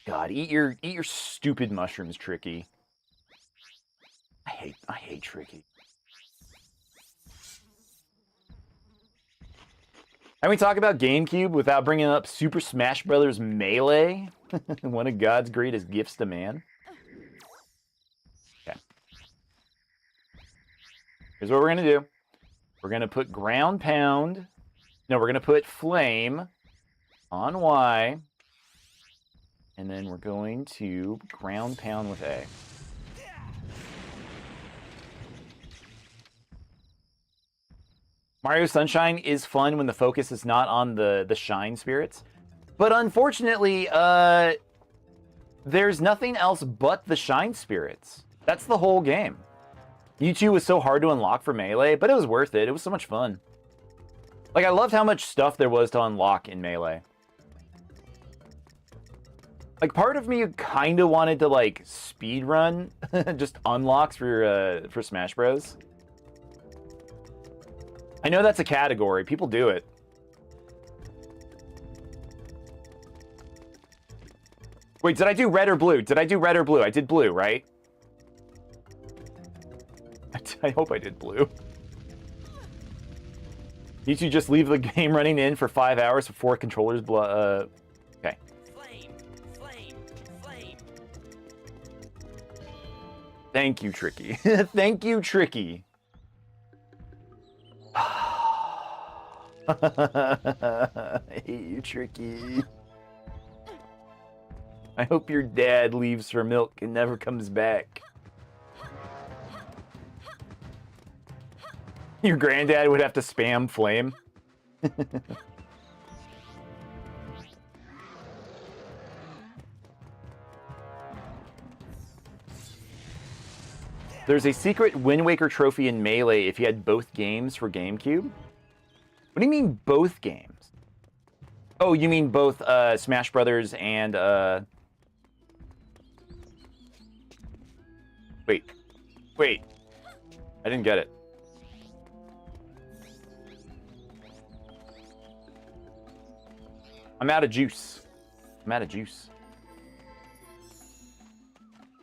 God, eat your stupid mushrooms, Tricky. I hate Tricky. And we talk about GameCube without bringing up Super Smash Bros. Melee, one of God's greatest gifts to man. Okay. Here's what we're gonna do. We're gonna put ground pound. No, we're gonna put flame on Y. And then we're going to ground pound with A. Mario Sunshine is fun when the focus is not on the shine spirits. But unfortunately, there's nothing else but the shine spirits. That's the whole game. U2 was so hard to unlock for Melee, but it was worth it. It was so much fun. Like, I loved how much stuff there was to unlock in Melee. Like, part of me kind of wanted to, like, speedrun just unlocks for Smash Bros. I know that's a category. People do it. Wait, did I do red or blue? Did I do red or blue? I did blue, right? I hope I did blue. You two just leave the game running in for 5 hours before controllers okay. Flame, flame, flame. Thank you, Tricky. Thank you, Tricky. I hate you, Tricky. I hope your dad leaves for milk and never comes back. Your granddad would have to spam flame. There's a secret Wind Waker trophy in Melee if you had both games for GameCube. What do you mean both games? Oh, you mean both Smash Brothers and Wait. I didn't get it. I'm out of juice.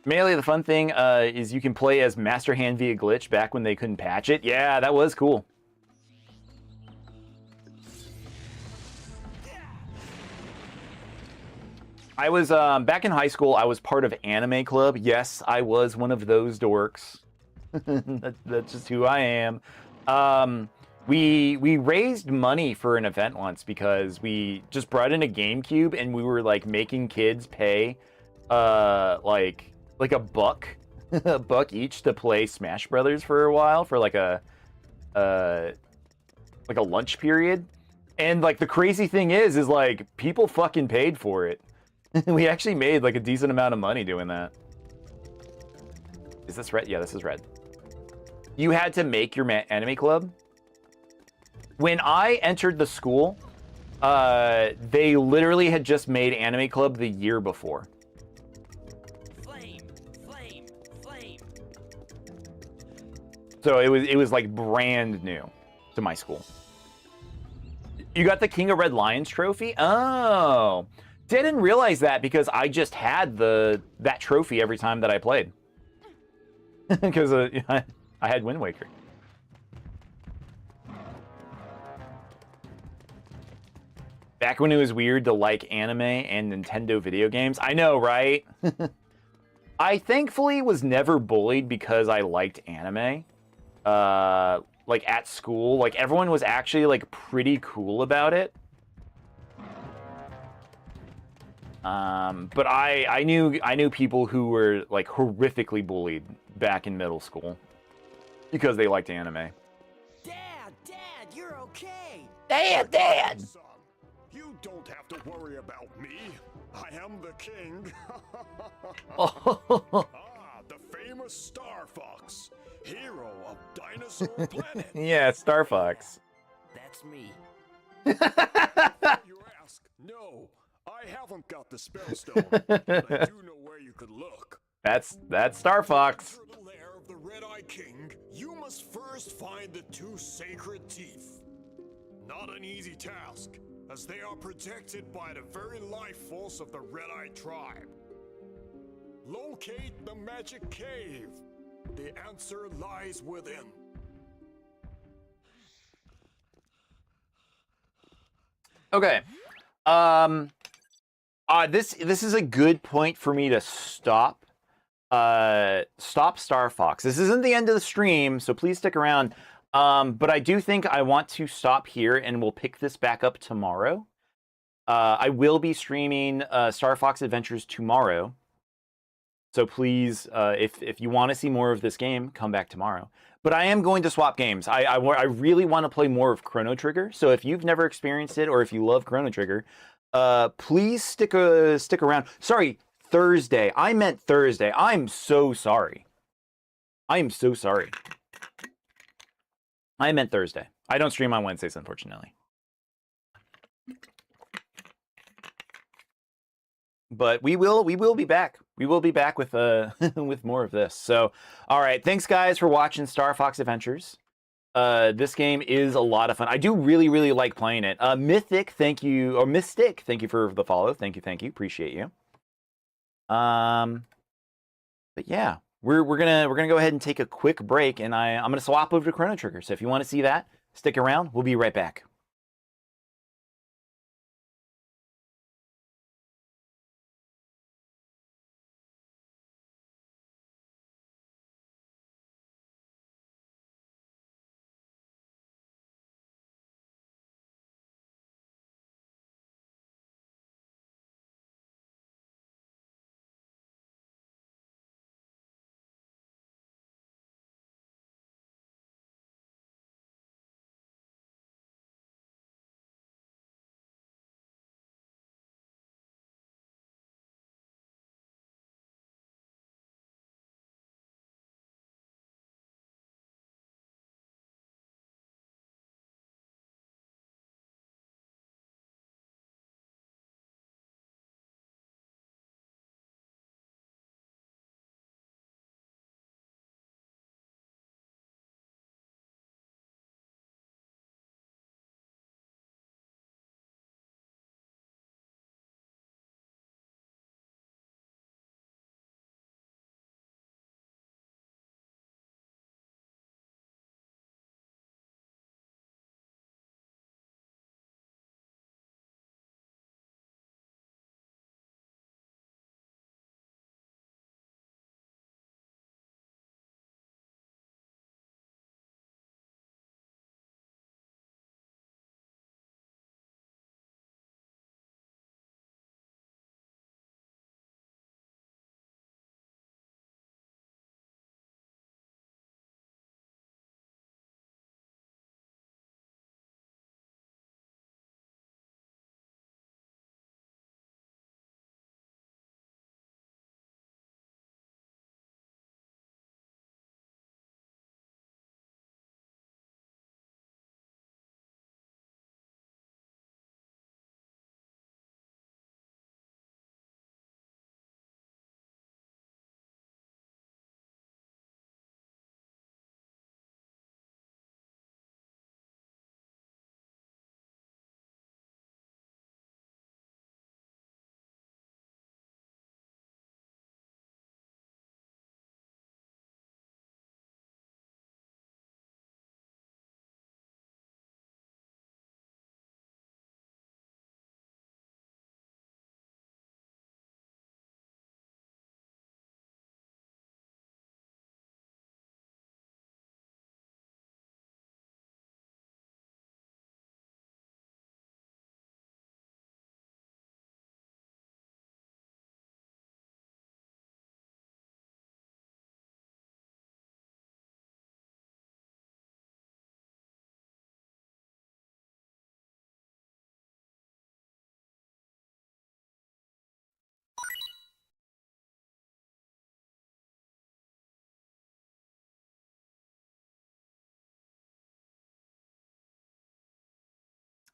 Melee, the fun thing is you can play as Master Hand via glitch back when they couldn't patch it. Yeah, that was cool. I was, back in high school, I was part of Anime Club. Yes, I was one of those dorks. That's just who I am. We raised money for an event once because we just brought in a GameCube and we were, like, making kids pay, like a buck, a buck each to play Smash Brothers for a while for, like a lunch period. And, like, the crazy thing is, like, people fucking paid for it. We actually made, like, a decent amount of money doing that. Is this red? Yeah, this is red. You had to make your anime club. When I entered the school, they literally had just made Anime Club the year before. Flame, flame, flame. So it was like brand new to my school. You got the King of Red Lions trophy? Oh. Didn't realize that because I just had that trophy every time that I played. Because I had Wind Waker. Back when it was weird to like anime and Nintendo video games. I know, right? I thankfully was never bullied because I liked anime. Like at school, like everyone was actually like pretty cool about it. But I knew people who were like horrifically bullied back in middle school because they liked anime. Dad, you're okay. Dad! Son, you don't have to worry about me. I am the king. Ah, the famous Star Fox, hero of Dinosaur Planet. Yeah, Star Fox. That's me. You ask? No, I haven't got the spellstone, but I do know where you could look. That's Star Fox. To the lair of the Red-Eye King, you must first find the 2 sacred teeth. Not an easy task, as they are protected by the very life force of the Red-Eye tribe. Locate the magic cave. The answer lies within. Okay. This is a good point for me to stop. Stop Star Fox. This isn't the end of the stream, so please stick around. But I do think I want to stop here, and we'll pick this back up tomorrow. I will be streaming Star Fox Adventures tomorrow. So please, if you want to see more of this game, come back tomorrow. But I am going to swap games. I really want to play more of Chrono Trigger. So if you've never experienced it, or if you love Chrono Trigger, please stick around. Sorry, Thursday. I meant Thursday. I'm so sorry. I am so sorry. I meant Thursday. I don't stream on Wednesdays, unfortunately. But we will be back. We will be back with with more of this. So, all right, thanks guys for watching Star Fox Adventures. This game is a lot of fun. I do really like playing it. Mythic, thank you, or Mystic, thank you for the follow. Thank you, appreciate you. But yeah, we're gonna go ahead and take a quick break, and I'm gonna swap over to Chrono Trigger. So if you want to see that, stick around. We'll be right back.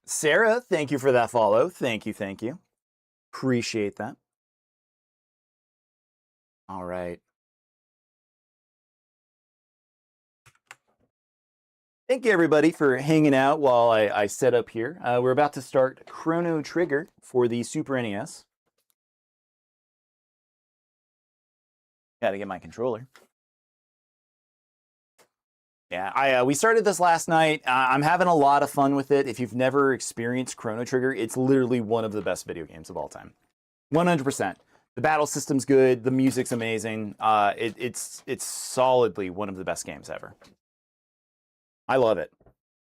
Sarah, thank you for that follow. Thank you. Appreciate that. All right. Thank you, everybody, for hanging out while I set up here. We're about to start Chrono Trigger for the Super NES. Got to get my controller. Yeah, we started this last night. I'm having a lot of fun with it. If you've never experienced Chrono Trigger, it's literally one of the best video games of all time. 100%. The battle system's good. The music's amazing. It's solidly one of the best games ever. I love it.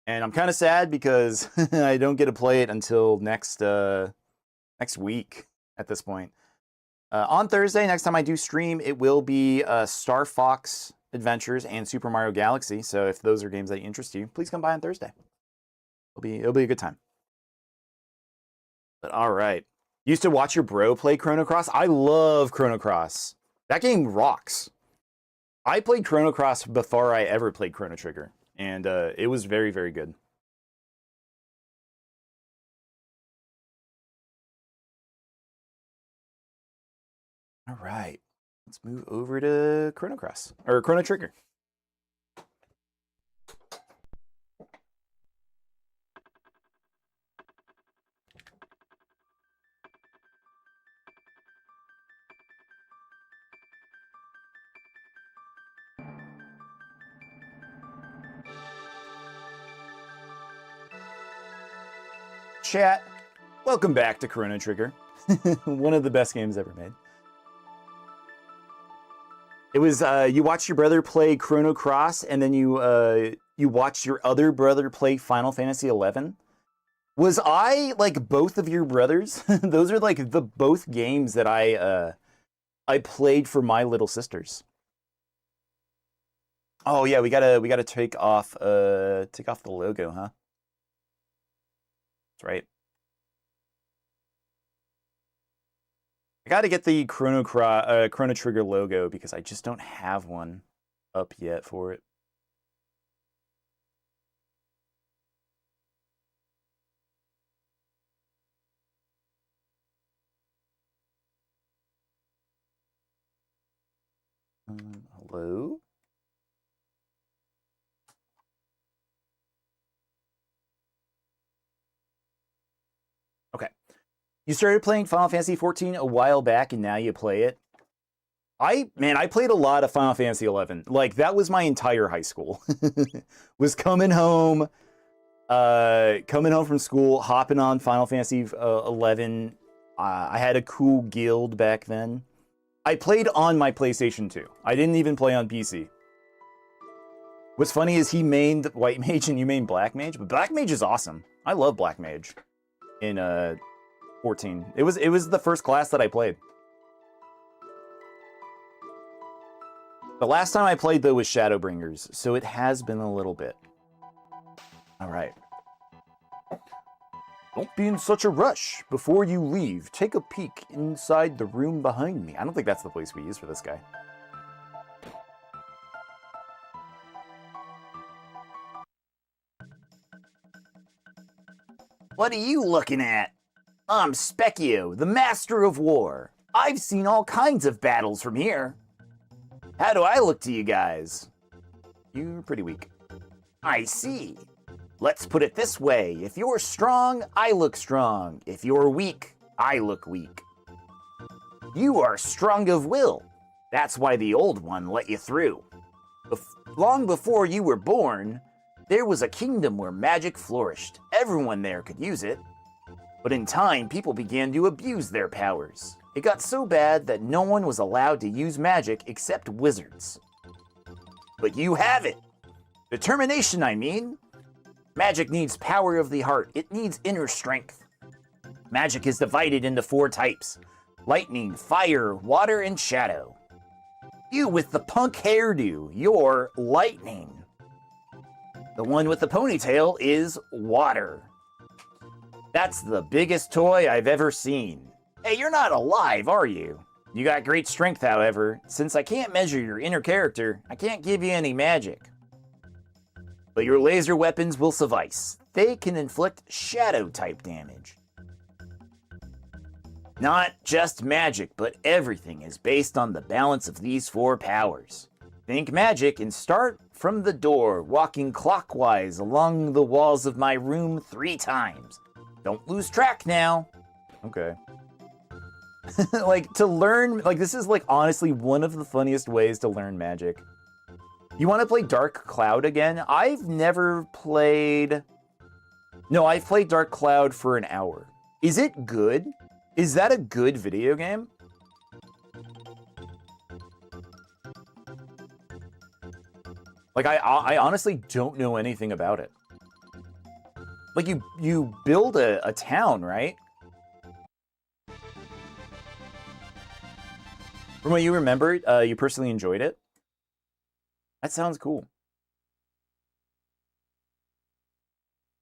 And I'm kind of sad because I don't get to play it until next week at this point. On Thursday, next time I do stream, it will be Star Fox Adventures and Super Mario Galaxy. So if those are games that interest you, please come by on Thursday. It'll be a good time. But all right. Used to watch your bro play Chrono Cross. I love Chrono Cross. That game rocks. I played Chrono Cross before I ever played Chrono Trigger, and it was very, very good. All right. Let's move over to Chrono Cross, or Chrono Trigger. Chat, welcome back to Chrono Trigger. One of the best games ever made. It was you watched your brother play Chrono Cross, and then you watched your other brother play Final Fantasy XI. Was I like both of your brothers? Those are like the both games that I played for my little sisters. Oh yeah, we gotta take off the logo, huh? That's right. I got to get the Chrono Trigger logo because I just don't have one up yet for it. Hello? Okay. You started playing Final Fantasy XIV a while back, and now you play it. I played a lot of Final Fantasy XI. Like, that was my entire high school. Was coming home from school, hopping on Final Fantasy XI. I had a cool guild back then. I played on my PlayStation 2. I didn't even play on PC. What's funny is he mained White Mage and you mained Black Mage, but Black Mage is awesome. I love Black Mage in 14. It was the first class that I played. The last time I played, though, was Shadowbringers, so it has been a little bit. All right. Don't be in such a rush. Before you leave, take a peek inside the room behind me. I don't think that's the place we use for this guy. What are you looking at? I'm Specchio, the Master of War. I've seen all kinds of battles from here. How do I look to you guys? You're pretty weak. I see. Let's put it this way. If you're strong, I look strong. If you're weak, I look weak. You are strong of will. That's why the old one let you through. Long before you were born, there was a kingdom where magic flourished. Everyone there could use it. But in time, people began to abuse their powers. It got so bad that no one was allowed to use magic except wizards. But you have it. Determination, I mean. Magic needs power of the heart. It needs inner strength. Magic is divided into 4 types: lightning, fire, water, and shadow. You with the punk hairdo, you're lightning. The one with the ponytail is water. That's the biggest toy I've ever seen. Hey, you're not alive, are you? You got great strength, however. Since I can't measure your inner character, I can't give you any magic. But your laser weapons will suffice. They can inflict shadow-type damage. Not just magic, but everything is based on the balance of these 4 powers. Think magic and start from the door, walking clockwise along the walls of my room 3 times. Don't lose track now. Okay. Like, to learn, like, this is, like, honestly one of the funniest ways to learn magic. You want to play Dark Cloud again? I've never played... No, I've played Dark Cloud for an hour. Is it good? Is that a good video game? Like, I honestly don't know anything about it. Like, you build a town, right? From what you remember, you personally enjoyed it? That sounds cool.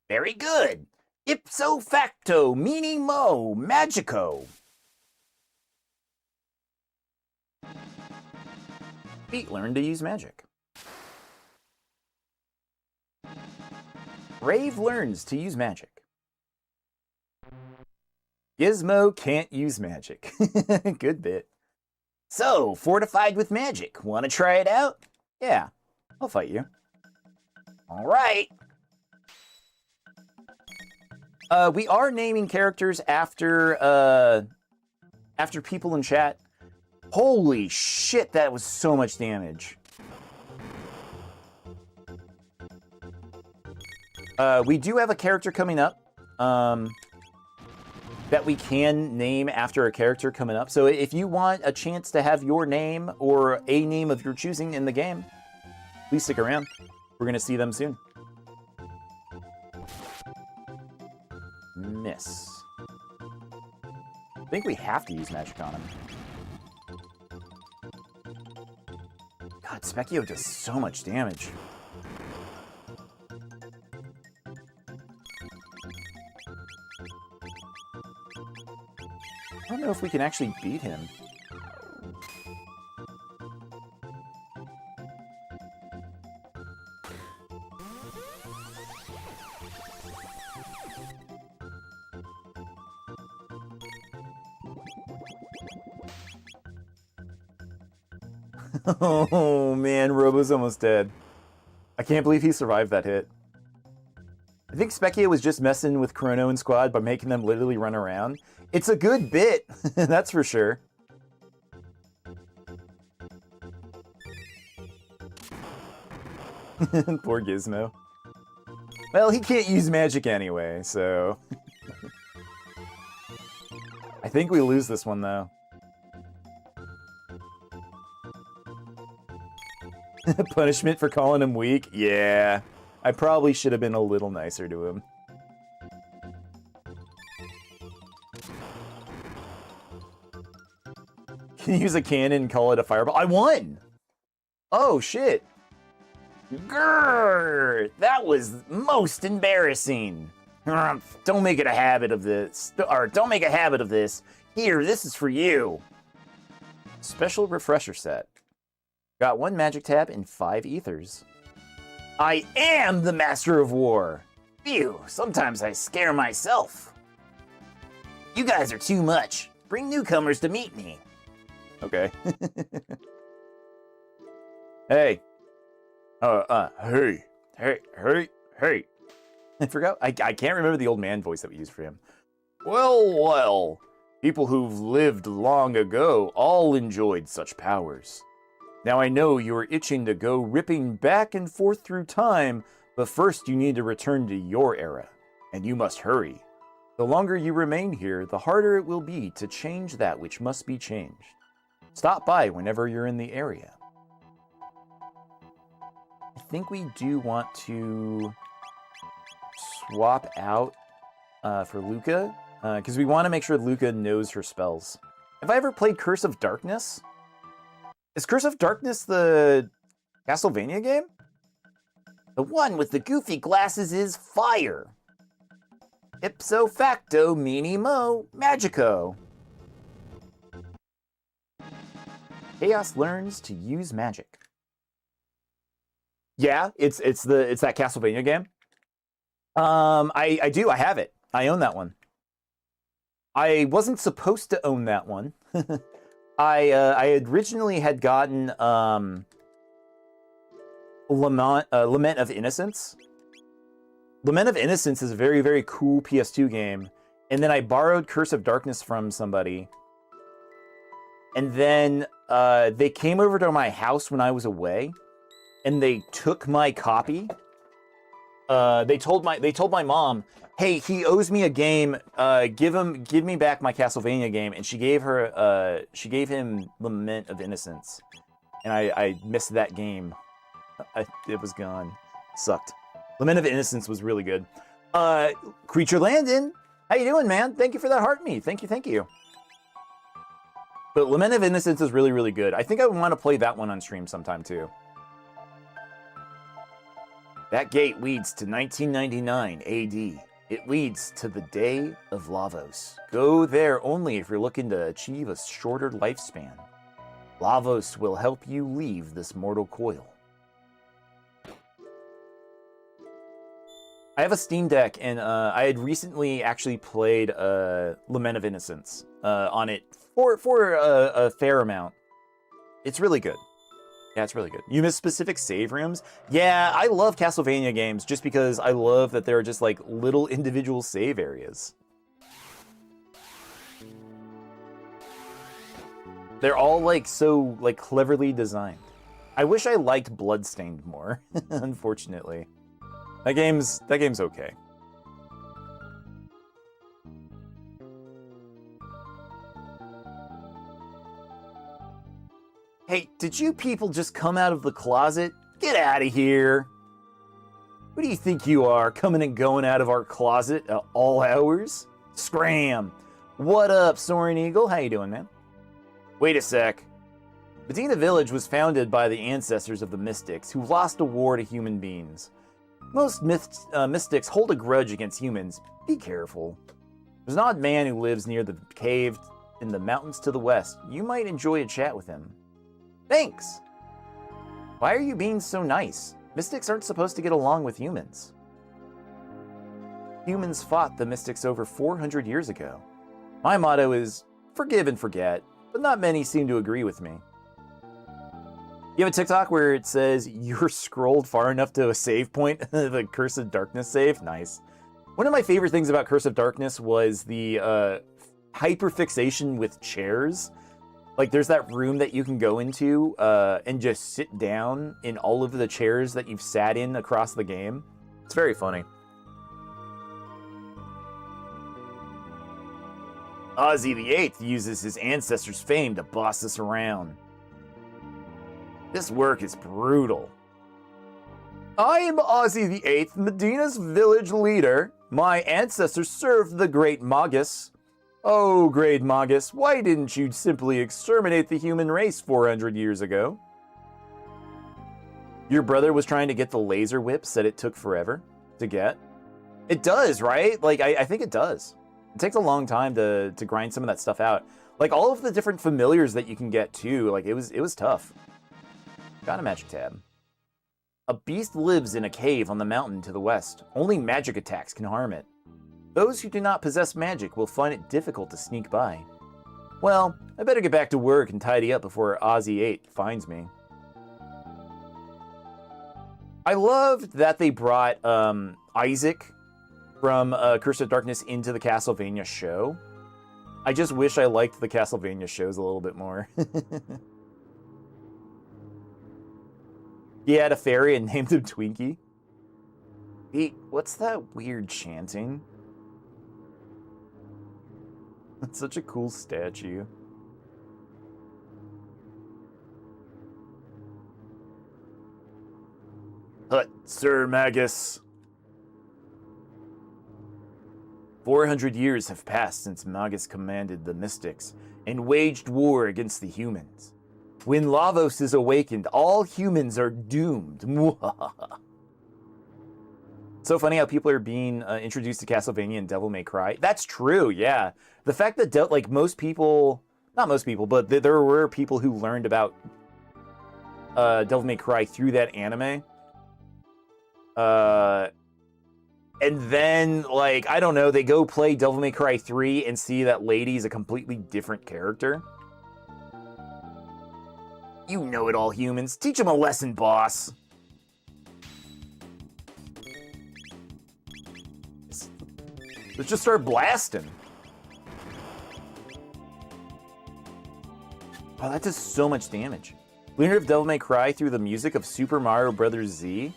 Very good. Ipso facto, minimo, magico. Pete learned to use magic. Brave learns to use magic. Gizmo can't use magic. Good bit. So, fortified with magic. Want to try it out? Yeah, I'll fight you. All right. We are naming characters after people in chat. Holy shit, that was so much damage. We do have a character coming up that we can name after a character coming up. So if you want a chance to have your name or a name of your choosing in the game, please stick around. We're going to see them soon. Miss. I think we have to use magic on him. God, Specchio does so much damage. I don't know if we can actually beat him. Oh man, Robo's almost dead. I can't believe he survived that hit. I think Specchia was just messing with Chrono and Squad by making them literally run around. It's a good bit, that's for sure. Poor Gizmo. Well, he can't use magic anyway, so... I think we lose this one, though. Punishment for calling him weak? Yeah. I probably should have been a little nicer to him. Can you use a cannon and call it a fireball? I won! Oh, shit. Grrr! That was most embarrassing. Don't make it a habit of this. Or don't make a habit of this. Here, this is for you. Special refresher set. Got 1 magic tab and 5 ethers. I am the Master of War. Phew, sometimes I scare myself. You guys are too much. Bring newcomers to meet me. Okay. Hey. Hey. I forgot. I can't remember the old man voice that we used for him. Well. People who've lived long ago all enjoyed such powers. Now I know you're itching to go ripping back and forth through time, but first you need to return to your era, and you must hurry. The longer you remain here, the harder it will be to change that which must be changed. Stop by whenever you're in the area. I think we do want to swap out for Luca, because we want to make sure Luca knows her spells. Have I ever played Curse of Darkness? Is Curse of Darkness the Castlevania game? The one with the goofy glasses is fire. Ipso facto minimo magico. Chaos learns to use magic. Yeah, it's that Castlevania game. I do. I have it. I own that one. I wasn't supposed to own that one. I originally had gotten Lament of Innocence. Lament of Innocence is a very, very cool PS2 game. And then I borrowed Curse of Darkness from somebody. And then they came over to my house when I was away. And they took my copy. They told my mom, hey, he owes me a game. Give me back my Castlevania game. And she gave him Lament of Innocence. And I missed that game. It was gone. Sucked. Lament of Innocence was really good. Creature Landon, how you doing, man? Thank you for that heart me. Thank you. But Lament of Innocence is really, really good. I think I want to play that one on stream sometime too. That gate leads to 1999 AD. It leads to the Day of Lavos. Go there only if you're looking to achieve a shorter lifespan. Lavos will help you leave this mortal coil. I have a Steam Deck, and I had recently actually played Lament of Innocence on it for a fair amount. It's really good. Yeah, it's really good. You miss specific save rooms? Yeah, I love Castlevania games just because I love that there are just like little individual save areas. They're all like so like cleverly designed. I wish I liked Bloodstained more, unfortunately. That game's okay. Hey, did you people just come out of the closet? Get out of here. Who do you think you are, coming and going out of our closet at all hours? Scram. What up, Soaring Eagle? How you doing, man? Wait a sec. Medina Village was founded by the ancestors of the Mystics, who lost a war to human beings. Most mystics hold a grudge against humans. Be careful. There's an odd man who lives near the cave in the mountains to the west. You might enjoy a chat with him. Thanks! Why are you being so nice? Mystics aren't supposed to get along with humans. Humans fought the Mystics over 400 years ago. My motto is, forgive and forget, but not many seem to agree with me. You have a TikTok where it says, you're scrolled far enough to a save point, the Curse of Darkness save? Nice. One of my favorite things about Curse of Darkness was the hyperfixation with chairs. Like, there's that room that you can go into and just sit down in all of the chairs that you've sat in across the game. It's very funny. Ozzy the Eighth uses his ancestors' fame to boss us around. This work is brutal. I am Ozzy the Eighth, Medina's village leader. My ancestors served the great Magus. Oh, great Magus, why didn't you simply exterminate the human race 400 years ago? Your brother was trying to get the laser whip, said it took forever to get. It does, right? Like, I think it does. It takes a long time to grind some of that stuff out. Like, all of the different familiars that you can get, too, like, it was tough. Got a magic tab. A beast lives in a cave on the mountain to the west. Only magic attacks can harm it. Those who do not possess magic will find it difficult to sneak by. Well, I better get back to work and tidy up before Ozzy 8 finds me. I loved that they brought Isaac from Curse of Darkness into the Castlevania show. I just wish I liked the Castlevania shows a little bit more. He had a fairy and named him Twinkie. Pete, what's that weird chanting? That's such a cool statue. Hut, Sir Magus. 400 years have passed since Magus commanded the Mystics and waged war against the humans. When Lavos is awakened, all humans are doomed. So funny how people are being introduced to Castlevania and Devil May Cry. That's true, yeah. The fact that, like, most people... Not most people, but there were people who learned about Devil May Cry through that anime. and then, like, I don't know, they go play Devil May Cry 3 and see that lady's a completely different character. You know it all, humans. Teach them a lesson, boss. Let's just start blasting. Oh, that does so much damage. Leader of Devil May Cry through the music of Super Mario Bros. Z.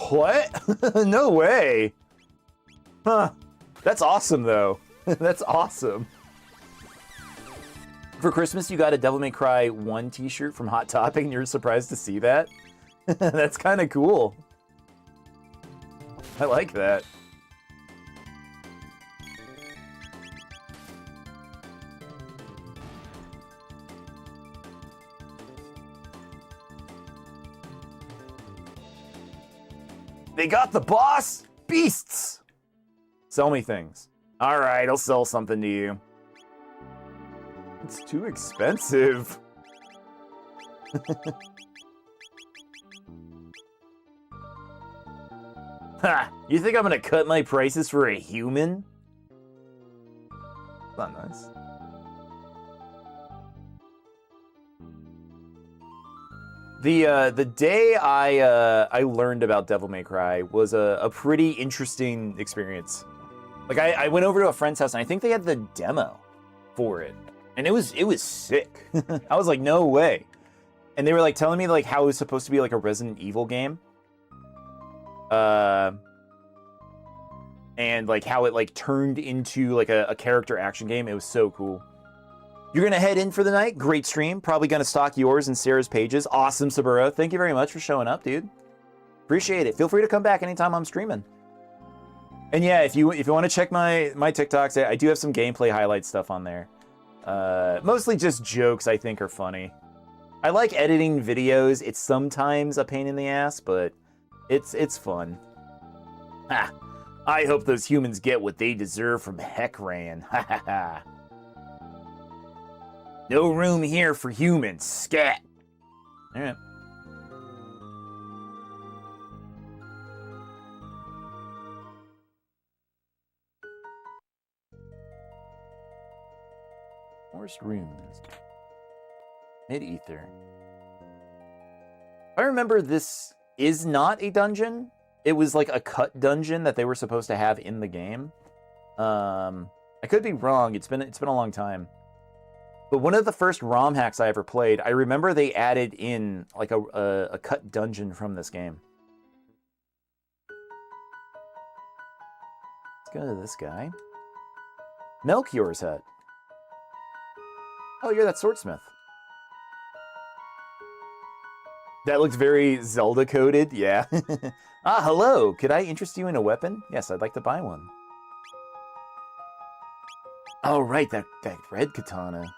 What? No way. Huh. That's awesome, though. That's awesome. For Christmas, you got a Devil May Cry 1 t-shirt from Hot Topic, and you're surprised to see that? That's kind of cool. I like that. They got the boss? Beasts! Sell me things. Alright, I'll sell something to you. It's too expensive. Ha! You think I'm gonna cut my prices for a human? Not nice. The day I learned about Devil May Cry was a pretty interesting experience. Like I went over to a friend's house and I think they had the demo for it, and it was sick. I was like, no way. And they were like telling me like how it was supposed to be like a Resident Evil game. And like how it like turned into like a character action game. It was so cool. You're gonna head in for the night. Great stream. Probably gonna stalk yours and Sarah's pages. Awesome, Saburo. Thank you very much for showing up, dude. Appreciate it. Feel free to come back anytime I'm streaming. And yeah, if you want to check my TikToks, I do have some gameplay highlight stuff on there. Mostly just jokes I think are funny. I like editing videos. It's sometimes a pain in the ass, but it's fun. Ha! I hope those humans get what they deserve from Heckran. Ha ha ha. No room here for humans. Scat. All right. Forest runes. Mid-ether. I remember this is not a dungeon. It was like a cut dungeon that they were supposed to have in the game. I could be wrong. It's been a long time. But one of the first ROM hacks I ever played, I remember they added in like a cut dungeon from this game. Let's go to this guy. Melchior's hut. Oh, you're that swordsmith. That looks very Zelda-coded, yeah. Ah, hello. Could I interest you in a weapon? Yes, I'd like to buy one. Oh, right, that red katana.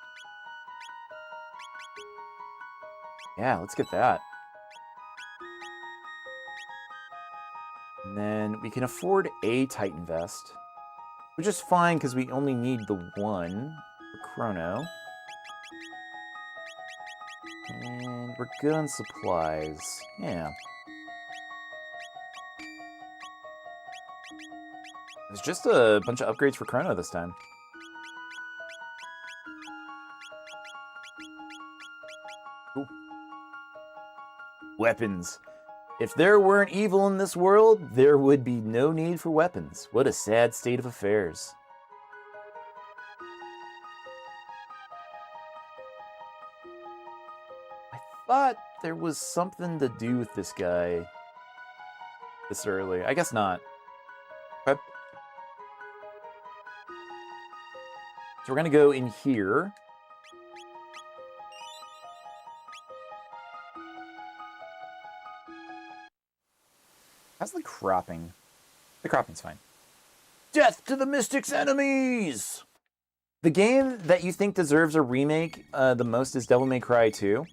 Yeah, let's get that. And then we can afford a Titan vest, which is fine because we only need the one for Chrono. And we're good on supplies. Yeah. It's just a bunch of upgrades for Chrono this time. Cool. Weapons. If there weren't evil in this world, there would be no need for weapons. What a sad state of affairs. I thought there was something to do with this guy this early. I guess not. Okay. So we're going to go in here. How's the cropping? The cropping's fine. Death to the Mystic's enemies! The game that you think deserves a remake the most is Devil May Cry 2.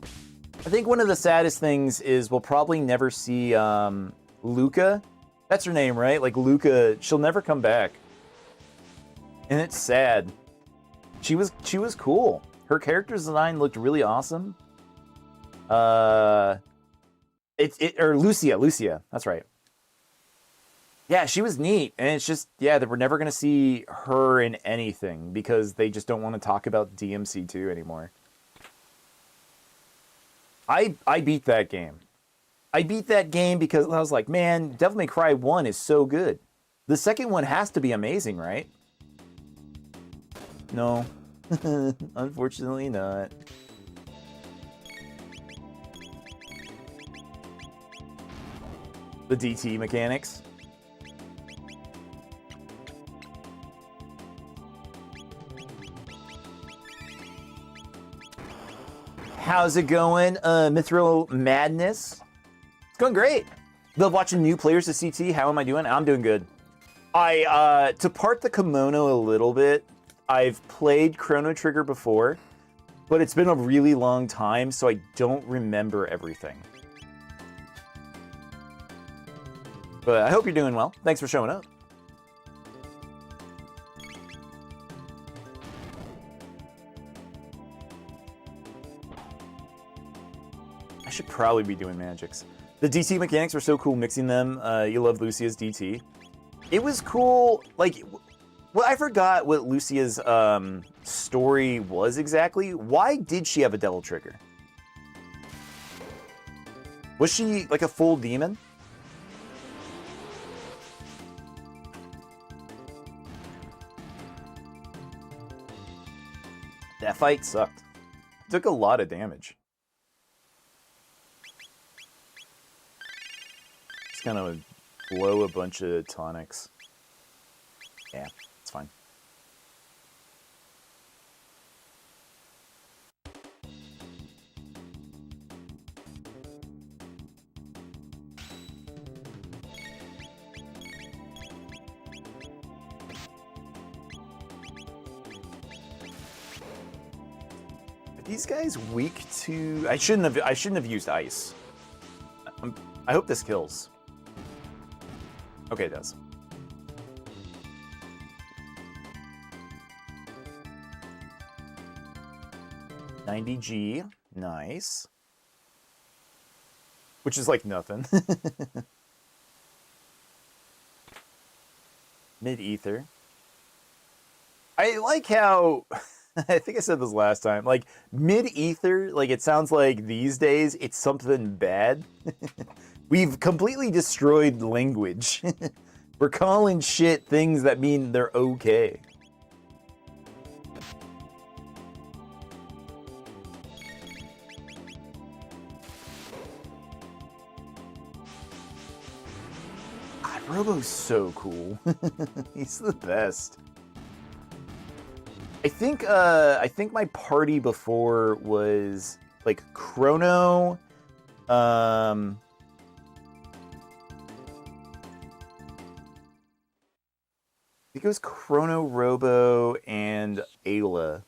I think one of the saddest things is we'll probably never see Luca. That's her name, right? Like Luca, she'll never come back. And it's sad. She was cool. Her character design looked really awesome. Or Lucia. That's right. Yeah, she was neat, and it's just that we're never gonna see her in anything because they just don't want to talk about DMC2 anymore. I beat that game. I beat that game because I was like, man, Devil May Cry 1 is so good. The second one has to be amazing, right? No. Unfortunately not. The DT mechanics. How's it going, Mithril Madness? It's going great. Love watching new players to CT. How am I doing? I'm doing good. To part the kimono a little bit, I've played Chrono Trigger before, but it's been a really long time, so I don't remember everything. But I hope you're doing well. Thanks for showing up. I should probably be doing magics. The DT mechanics were so cool mixing them. You love Lucia's DT. It was cool. Like, well, I forgot what Lucia's story was exactly. Why did she have a devil trigger? Was she like a full demon? That fight sucked. Took a lot of damage. Just gonna blow a bunch of tonics. Yeah, it's fine. Are these guys weak to? I shouldn't have used ice. I hope this kills. Okay, it does. $90G, nice. Which is like nothing. Mid-ether. I like how, I think I said this last time, like mid-ether, like it sounds like these days it's something bad. We've completely destroyed language. We're calling shit things that mean they're okay. God, Robo's so cool. He's the best. I think my party before was like Chrono, I think it was Chrono, Robo, and Ayla.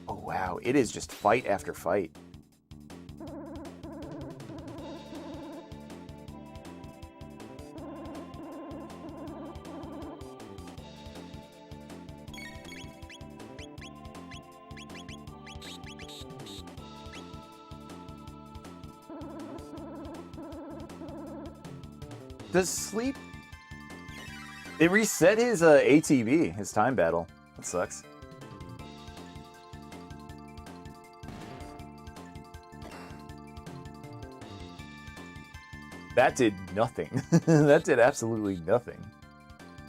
Oh wow, it is just fight after fight. Does Sleep... It reset his ATB, his time battle. That sucks. That did nothing. That did absolutely nothing.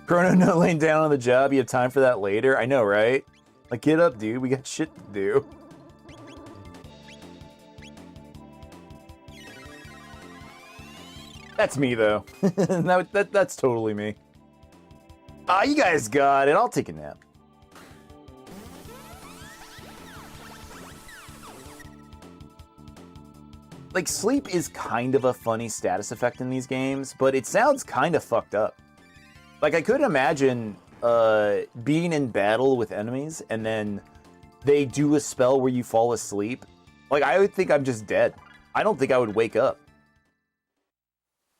Chrono not laying down on the job. You have time for that later? I know, right? Like, get up, dude. We got shit to do. That's me, though. That's totally me. Ah, you guys got it. I'll take a nap. Like, sleep is kind of a funny status effect in these games, but it sounds kind of fucked up. Like, I could imagine being in battle with enemies, and then they do a spell where you fall asleep. Like, I would think I'm just dead. I don't think I would wake up.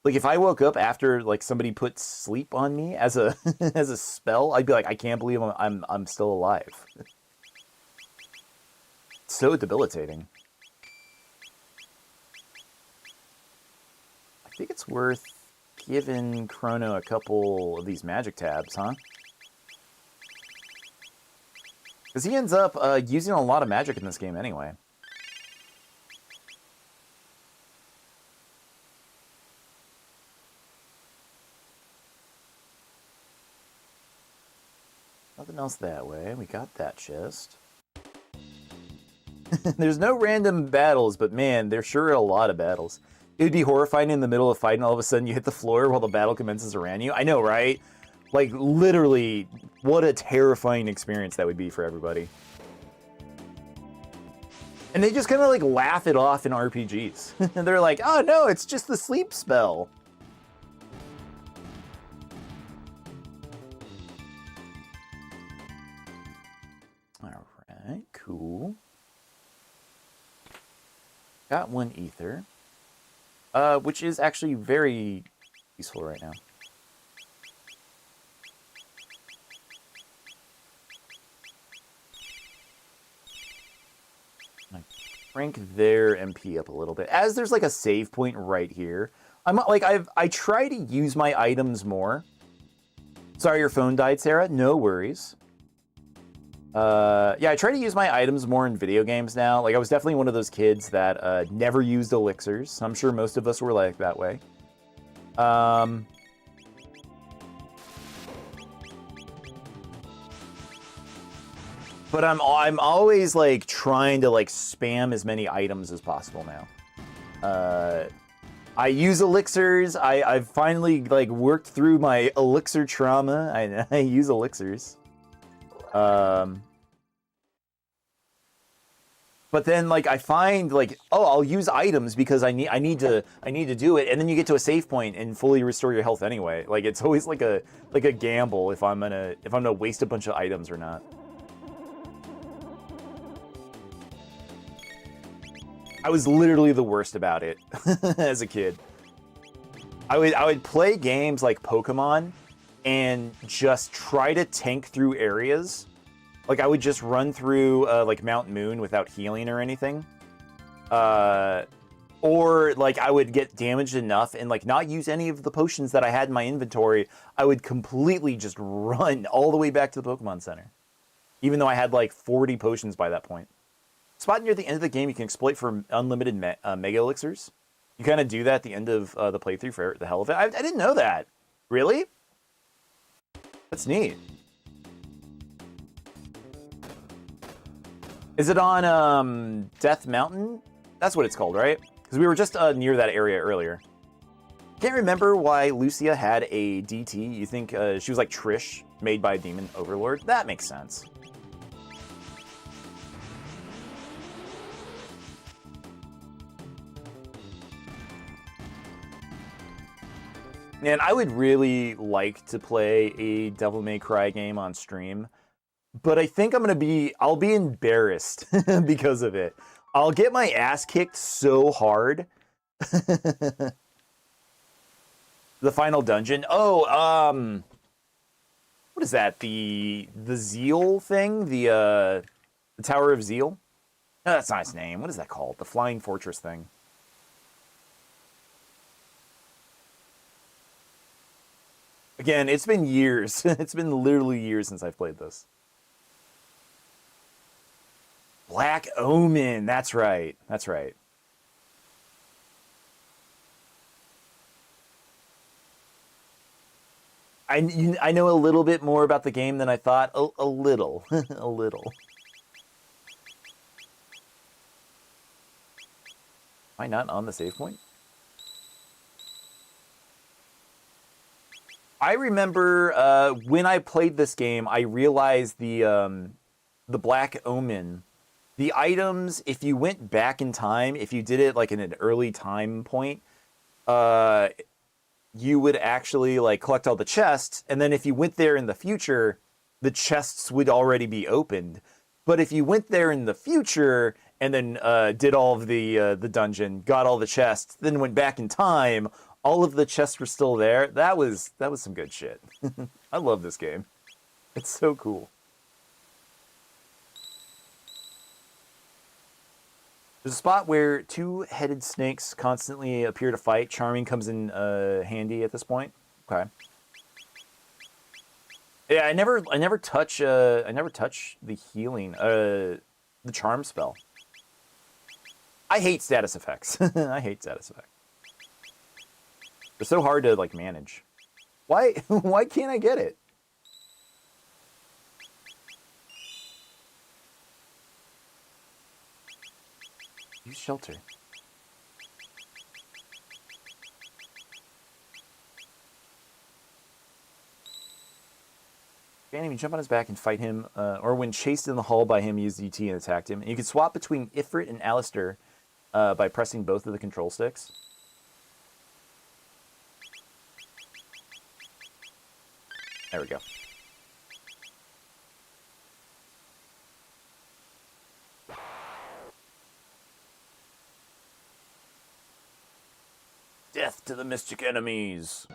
Like, if I woke up after, like, somebody put sleep on me as a as a spell, I'd be like, I can't believe I'm still alive. So debilitating. think it's worth giving Chrono a couple of these magic tabs, huh? Because he ends up using a lot of magic in this game anyway. Nothing else that way. We got that chest. There's no random battles, but man, there sure are a lot of battles. It would be horrifying in the middle of fighting, all of a sudden you hit the floor while the battle commences around you. I know, right? Like, literally, what a terrifying experience that would be for everybody. And they just kind of, like, laugh it off in RPGs. And they're like, oh, no, it's just the sleep spell. Alright, cool. Got one ether. Which is actually very useful right now. I crank their MP up a little bit. As there's like a save point right here. I try to use my items more. Sorry your phone died, Sarah. No worries. Yeah, I try to use my items more in video games now. Like, I was definitely one of those kids that never used elixirs. I'm sure most of us were like that way. But I'm always, like, trying to, like, spam as many items as possible now. I use elixirs. I've finally, like, worked through my elixir trauma. I use elixirs. But then, like, I find, like, oh, I'll use items because I need to do it, and then you get to a save point and fully restore your health anyway. Like, it's always like a gamble if I'm gonna waste a bunch of items or not. I was literally the worst about it as a kid. I would play games like Pokemon and just try to tank through areas. Like, I would just run through, like, Mount Moon without healing or anything. Or, like, I would get damaged enough and, like, not use any of the potions that I had in my inventory. I would completely just run all the way back to the Pokemon Center. Even though I had, like, 40 potions by that point. Spot near the end of the game, you can exploit for unlimited Mega Elixirs. You kind of do that at the end of the playthrough for the hell of it. I didn't know that. Really? That's neat. Is it on Death Mountain? That's what it's called, right? Because we were just near that area earlier. Can't remember why Lucia had a DT. You think she was like Trish, made by a demon overlord? That makes sense. Man, I would really like to play a Devil May Cry game on stream. But I think I'll be embarrassed because of it. I'll get my ass kicked so hard. The final dungeon. Oh, what is that? The Zeal thing? The Tower of Zeal? No, that's not its name. What is that called? The Flying Fortress thing. Again, it's been years. It's been literally years since I've played this. Black Omen. That's right. That's right. I know a little bit more about the game than I thought. A little. A little. Am I not on the save point? I remember when I played this game, I realized the Black Omen, the items, if you went back in time, if you did it like in an early time point, you would actually like collect all the chests, and then if you went there in the future, the chests would already be opened. But if you went there in the future and then did all of the dungeon, got all the chests, then went back in time, all of the chests were still there. That was some good shit. I love this game. It's so cool. There's a spot where two-headed snakes constantly appear to fight. Charming comes in handy at this point. Okay. Yeah, I never touch the healing, the charm spell. I hate status effects. I hate status effects. They're so hard to like manage. Why can't I get it? Use shelter. Can't even jump on his back and fight him, or when chased in the hall by him, use DT and attacked him. And you can swap between Ifrit and Alistair by pressing both of the control sticks. There we go. Death to the mystic enemies.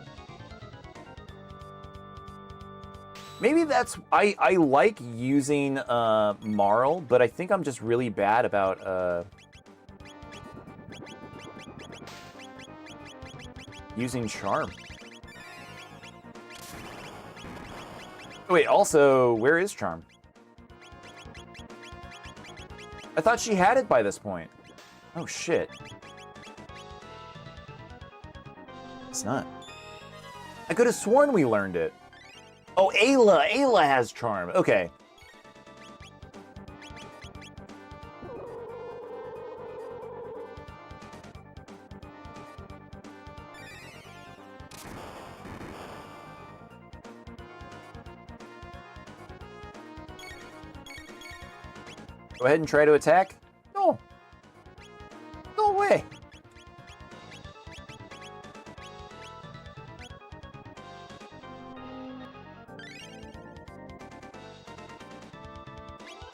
Maybe that's... I like using Marl, but I think I'm just really bad about using Charm. Wait, also, where is Charm? I thought she had it by this point. Oh, shit. It's not. I could have sworn we learned it. Oh, Ayla! Ayla has Charm. Okay. Go ahead and try to attack. No. No way.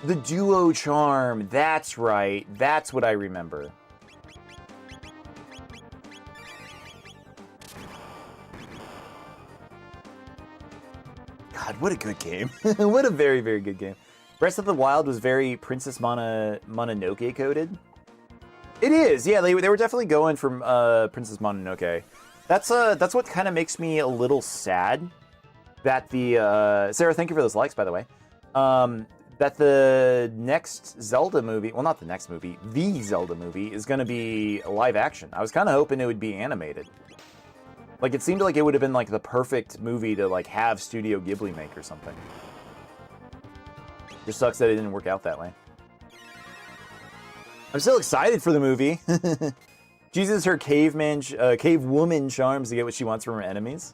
The duo charm. That's right. That's what I remember. God, what a good game. What a very, very good game. Breath of the Wild was very Princess Mononoke coded. It is, yeah. They were definitely going from Princess Mononoke. That's what kind of makes me a little sad that the Sarah, thank you for those likes, by the way. That the next Zelda movie, well, not the next movie, the Zelda movie is going to be live action. I was kind of hoping it would be animated. Like, it seemed like it would have been like the perfect movie to like have Studio Ghibli make or something. Just sucks that it didn't work out that way. I'm still excited for the movie. She uses her cave woman charms to get what she wants from her enemies.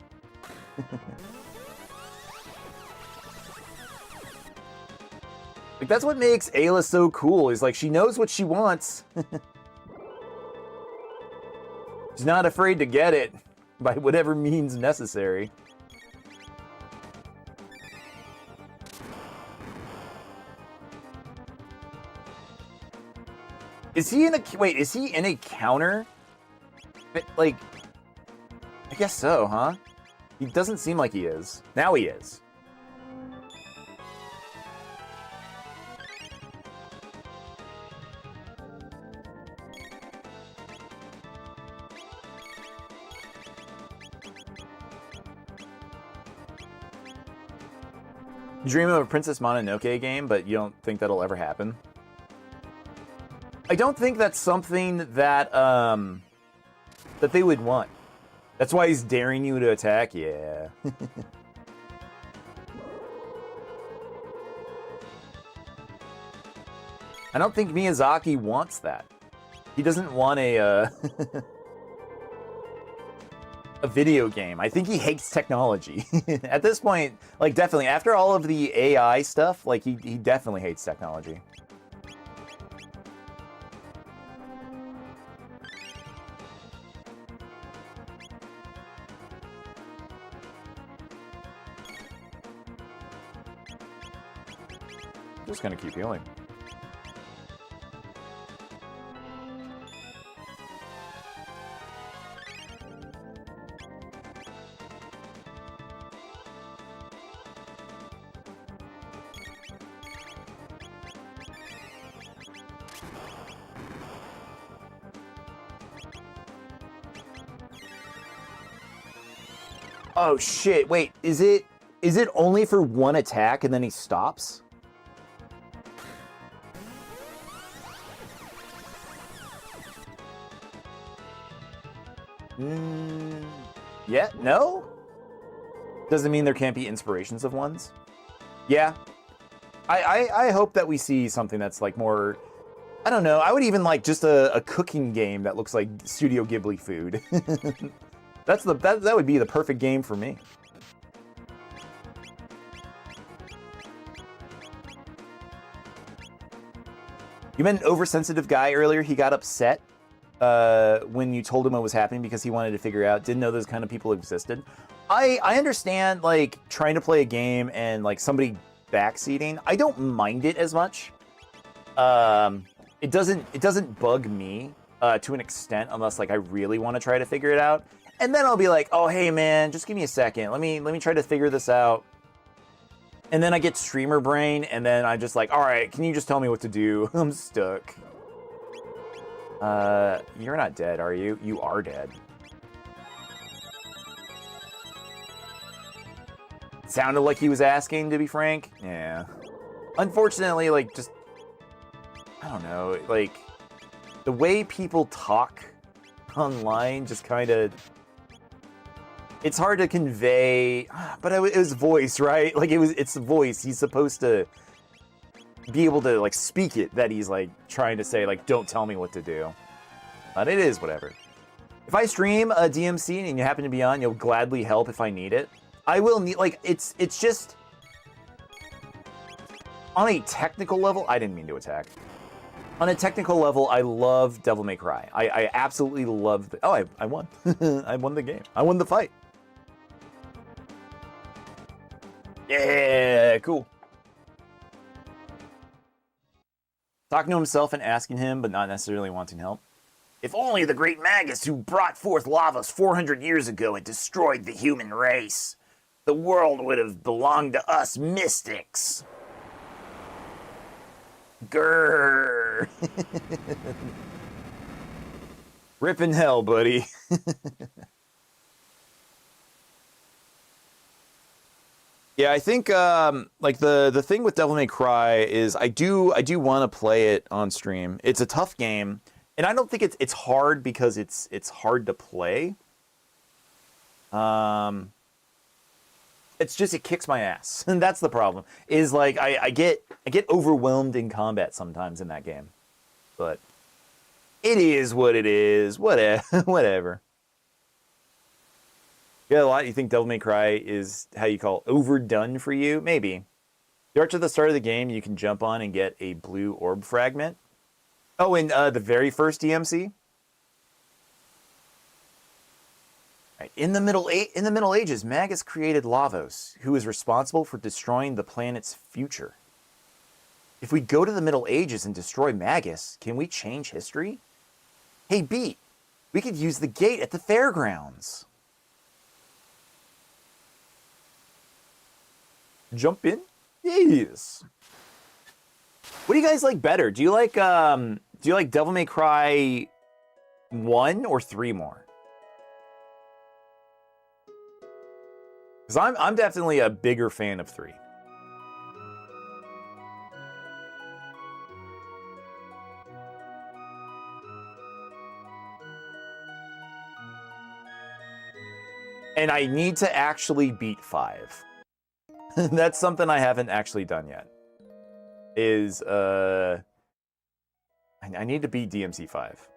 Like, that's what makes Ayla so cool, is like she knows what she wants. She's not afraid to get it by whatever means necessary. Is he in a... Wait, is he in a counter? Like... I guess so, huh? He doesn't seem like he is. Now he is. You dream of a Princess Mononoke game, but you don't think that'll ever happen? I don't think that's something that that they would want. That's why he's daring you to attack. Yeah. I don't think Miyazaki wants that. He doesn't want a a video game. I think he hates technology. At this point, like, definitely after all of the AI stuff, like he definitely hates technology. Just gonna keep healing. Oh shit, wait, is it only for one attack and then he stops? Yeah, no? Doesn't mean there can't be inspirations of ones? Yeah. I hope that we see something that's like more, I don't know, I would even like just a cooking game that looks like Studio Ghibli food. That would be the perfect game for me. You met an oversensitive guy earlier. He got upset when you told him what was happening because he wanted to figure out, didn't know those kind of people existed. I understand like trying to play a game and like somebody backseating. I don't mind it as much. It doesn't bug me to an extent unless like I really want to try to figure it out. And then I'll be like, oh hey man, just give me a second. Let me try to figure this out. And then I get streamer brain, and then I just like, all right, can you just tell me what to do? I'm stuck. You're not dead, are you? You are dead. Sounded like he was asking, to be frank. Yeah. Unfortunately, like, just, I don't know, like, the way people talk online just kind of, it's hard to convey, but it was voice, right? Like, it's voice. He's supposed to be able to, like, speak it, that he's, like, trying to say, like, don't tell me what to do. But it is whatever. If I stream a DMC and you happen to be on, you'll gladly help if I need it. I will need, like, it's just, on a technical level, I didn't mean to attack. On a technical level, I love Devil May Cry. I absolutely love the, oh, I won. I won the game. I won the fight. Yeah, cool. Talking to himself and asking him, but not necessarily wanting help. If only the great Magus who brought forth lavas 400 years ago had destroyed the human race, the world would have belonged to us mystics. Grrr. Rip in hell, buddy. Yeah, I think like the thing with Devil May Cry is I do want to play it on stream. It's a tough game, and I don't think it's hard because it's hard to play. It's just it kicks my ass, and that's the problem. Is like I get overwhelmed in combat sometimes in that game, but it is what it is. Whatever. You got a lot. You think Devil May Cry is how you call overdone for you? Maybe. The arch at the start of the game, you can jump on and get a blue orb fragment. Oh, in the very first DMC. Right. In the Middle Ages, Magus created Lavos, who is responsible for destroying the planet's future. If we go to the Middle Ages and destroy Magus, can we change history? Hey, Beat, we could use the gate at the fairgrounds. Jump in? Yes. What do you guys like better? Do you like Devil May Cry 1 or 3 more? Because I'm definitely a bigger fan of 3. And I need to actually beat 5. That's something I haven't actually done yet. Is I need to beat DMC 5.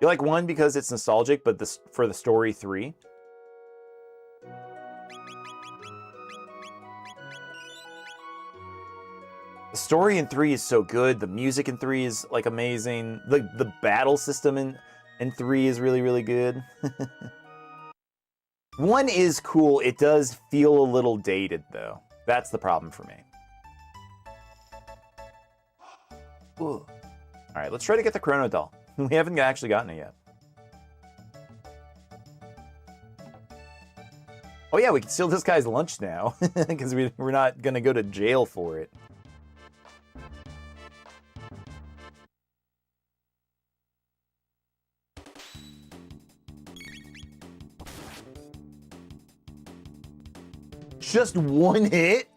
You like 1 because it's nostalgic, but for the story 3. The story in 3 is so good. The music in 3 is like amazing. The battle system in 3 is really, really good. 1 is cool. It does feel a little dated, though. That's the problem for me. Ooh. All right, let's try to get the Chrono doll. We haven't actually gotten it yet. Oh yeah, we can steal this guy's lunch now, because we're not going to go to jail for it. Just one hit?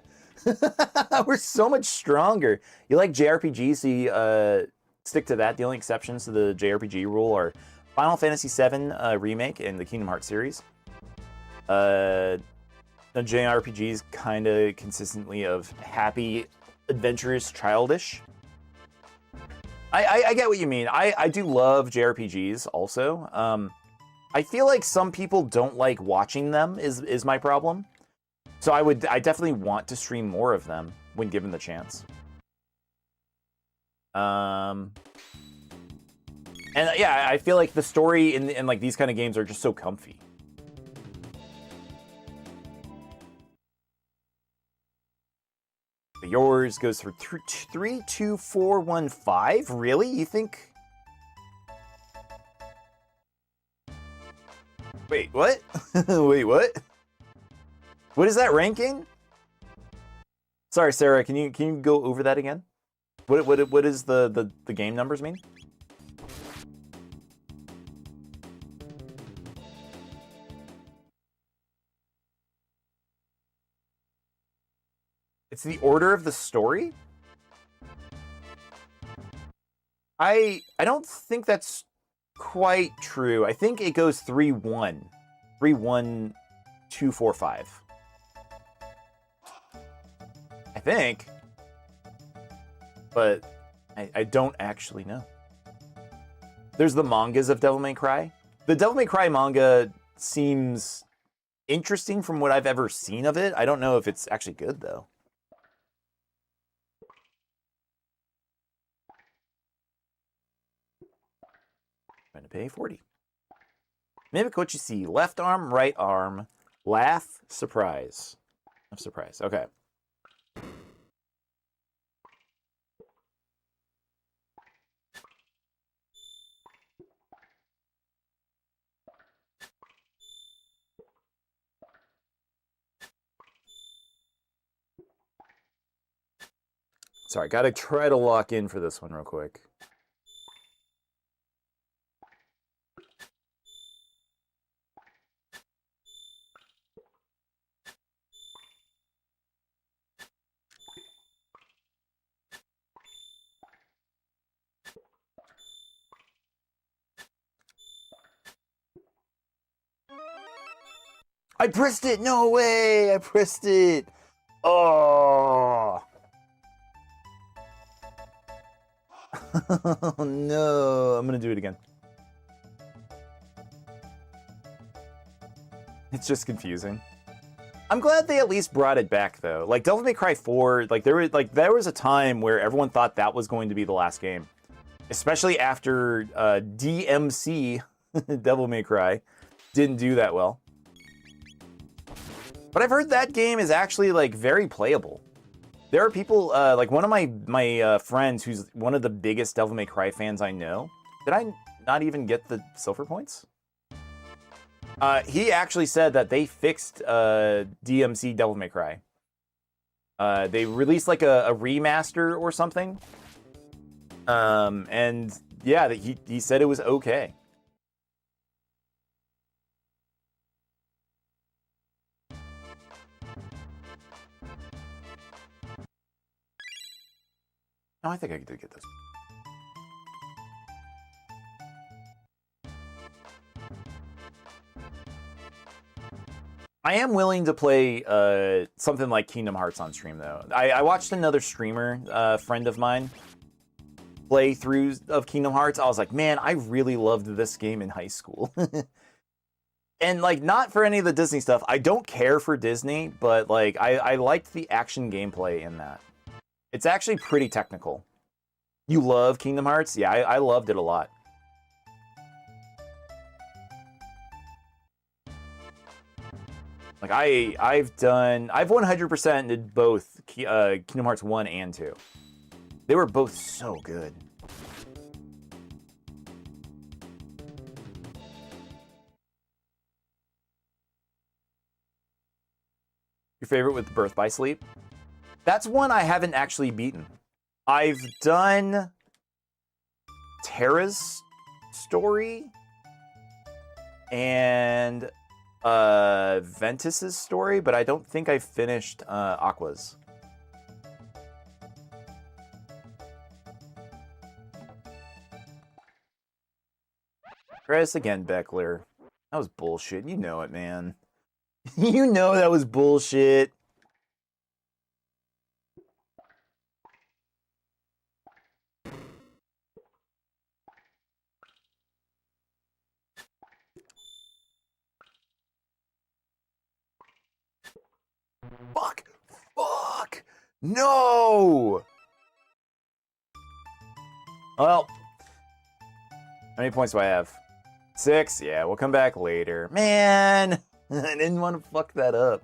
We're so much stronger. You like JRPGs, so you stick to that. The only exceptions to the JRPG rule are Final Fantasy VII Remake and the Kingdom Hearts series. The JRPGs kind of consistently of happy, adventurous, childish. I get what you mean. I do love JRPGs also. I feel like some people don't like watching them is my problem. So I definitely want to stream more of them when given the chance. And yeah, I feel like the story in like these kind of games are just so comfy. Yours goes for 32415. Really? You think? Wait, what? Wait, what? What is that ranking? Sorry, Sarah. Can you go over that again? What is the game numbers mean? It's the order of the story? I don't think that's quite true. I think it goes 3-1. 3-1, 2, 4, 5. I think. But I don't actually know. There's the mangas of Devil May Cry. The Devil May Cry manga seems interesting from what I've ever seen of it. I don't know if it's actually good, though. Going to pay 40. Mimic what you see. Left arm, right arm. Laugh, surprise. Surprise. Okay. Sorry, gotta try to lock in for this one real quick. I pressed it! No way! I pressed it! Oh! Oh no! I'm gonna do it again. It's just confusing. I'm glad they at least brought it back though. Like Devil May Cry 4, there was a time where everyone thought that was going to be the last game. Especially after DMC Devil May Cry didn't do that well. But I've heard that game is actually like very playable. There are people like one of my friends who's one of the biggest Devil May Cry fans I know. Did I not even get the silver points? He actually said that they fixed DMC Devil May Cry. They released like a remaster or something. And yeah, he said it was okay. No, I think I did get this. I am willing to play something like Kingdom Hearts on stream, though. I watched another streamer, friend of mine, play through of Kingdom Hearts. I was like, man, I really loved this game in high school. And, like, not for any of the Disney stuff. I don't care for Disney, but, like, I liked the action gameplay in that. It's actually pretty technical. You love Kingdom Hearts? Yeah, I loved it a lot. Like, I've 100%ed both Kingdom Hearts 1 and 2. They were both so good. Your favorite with Birth by Sleep? That's one I haven't actually beaten. I've done Terra's story and Ventus's story, but I don't think I finished Aqua's. Try this again, Beckler. That was bullshit. You know it, man. You know that was bullshit. Fuck! Fuck! No! Well, how many points do I have? 6? Yeah, we'll come back later. Man! I didn't want to fuck that up.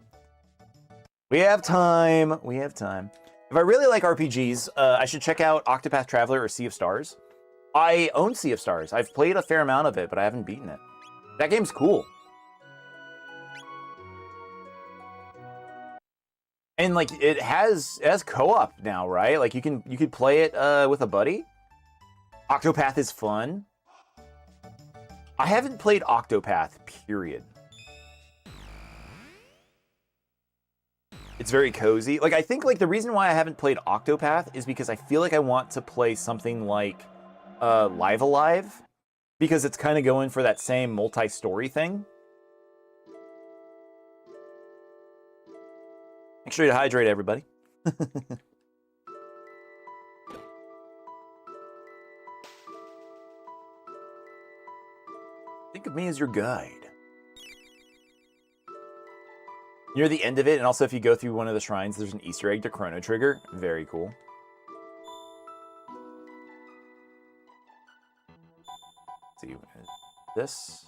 We have time. We have time. If I really like RPGs, I should check out Octopath Traveler or Sea of Stars. I own Sea of Stars. I've played a fair amount of it, but I haven't beaten it. That game's cool. And like it has co-op now, right? Like you could play it with a buddy. Octopath is fun. I haven't played Octopath, period. It's very cozy. Like I think like the reason why I haven't played Octopath is because I feel like I want to play something like Live Alive, because it's kind of going for that same multi-story thing. Make sure you hydrate, everybody. Think of me as your guide. Near the end of it, and also if you go through one of the shrines, there's an Easter egg to Chrono Trigger. Very cool. Let's see, this.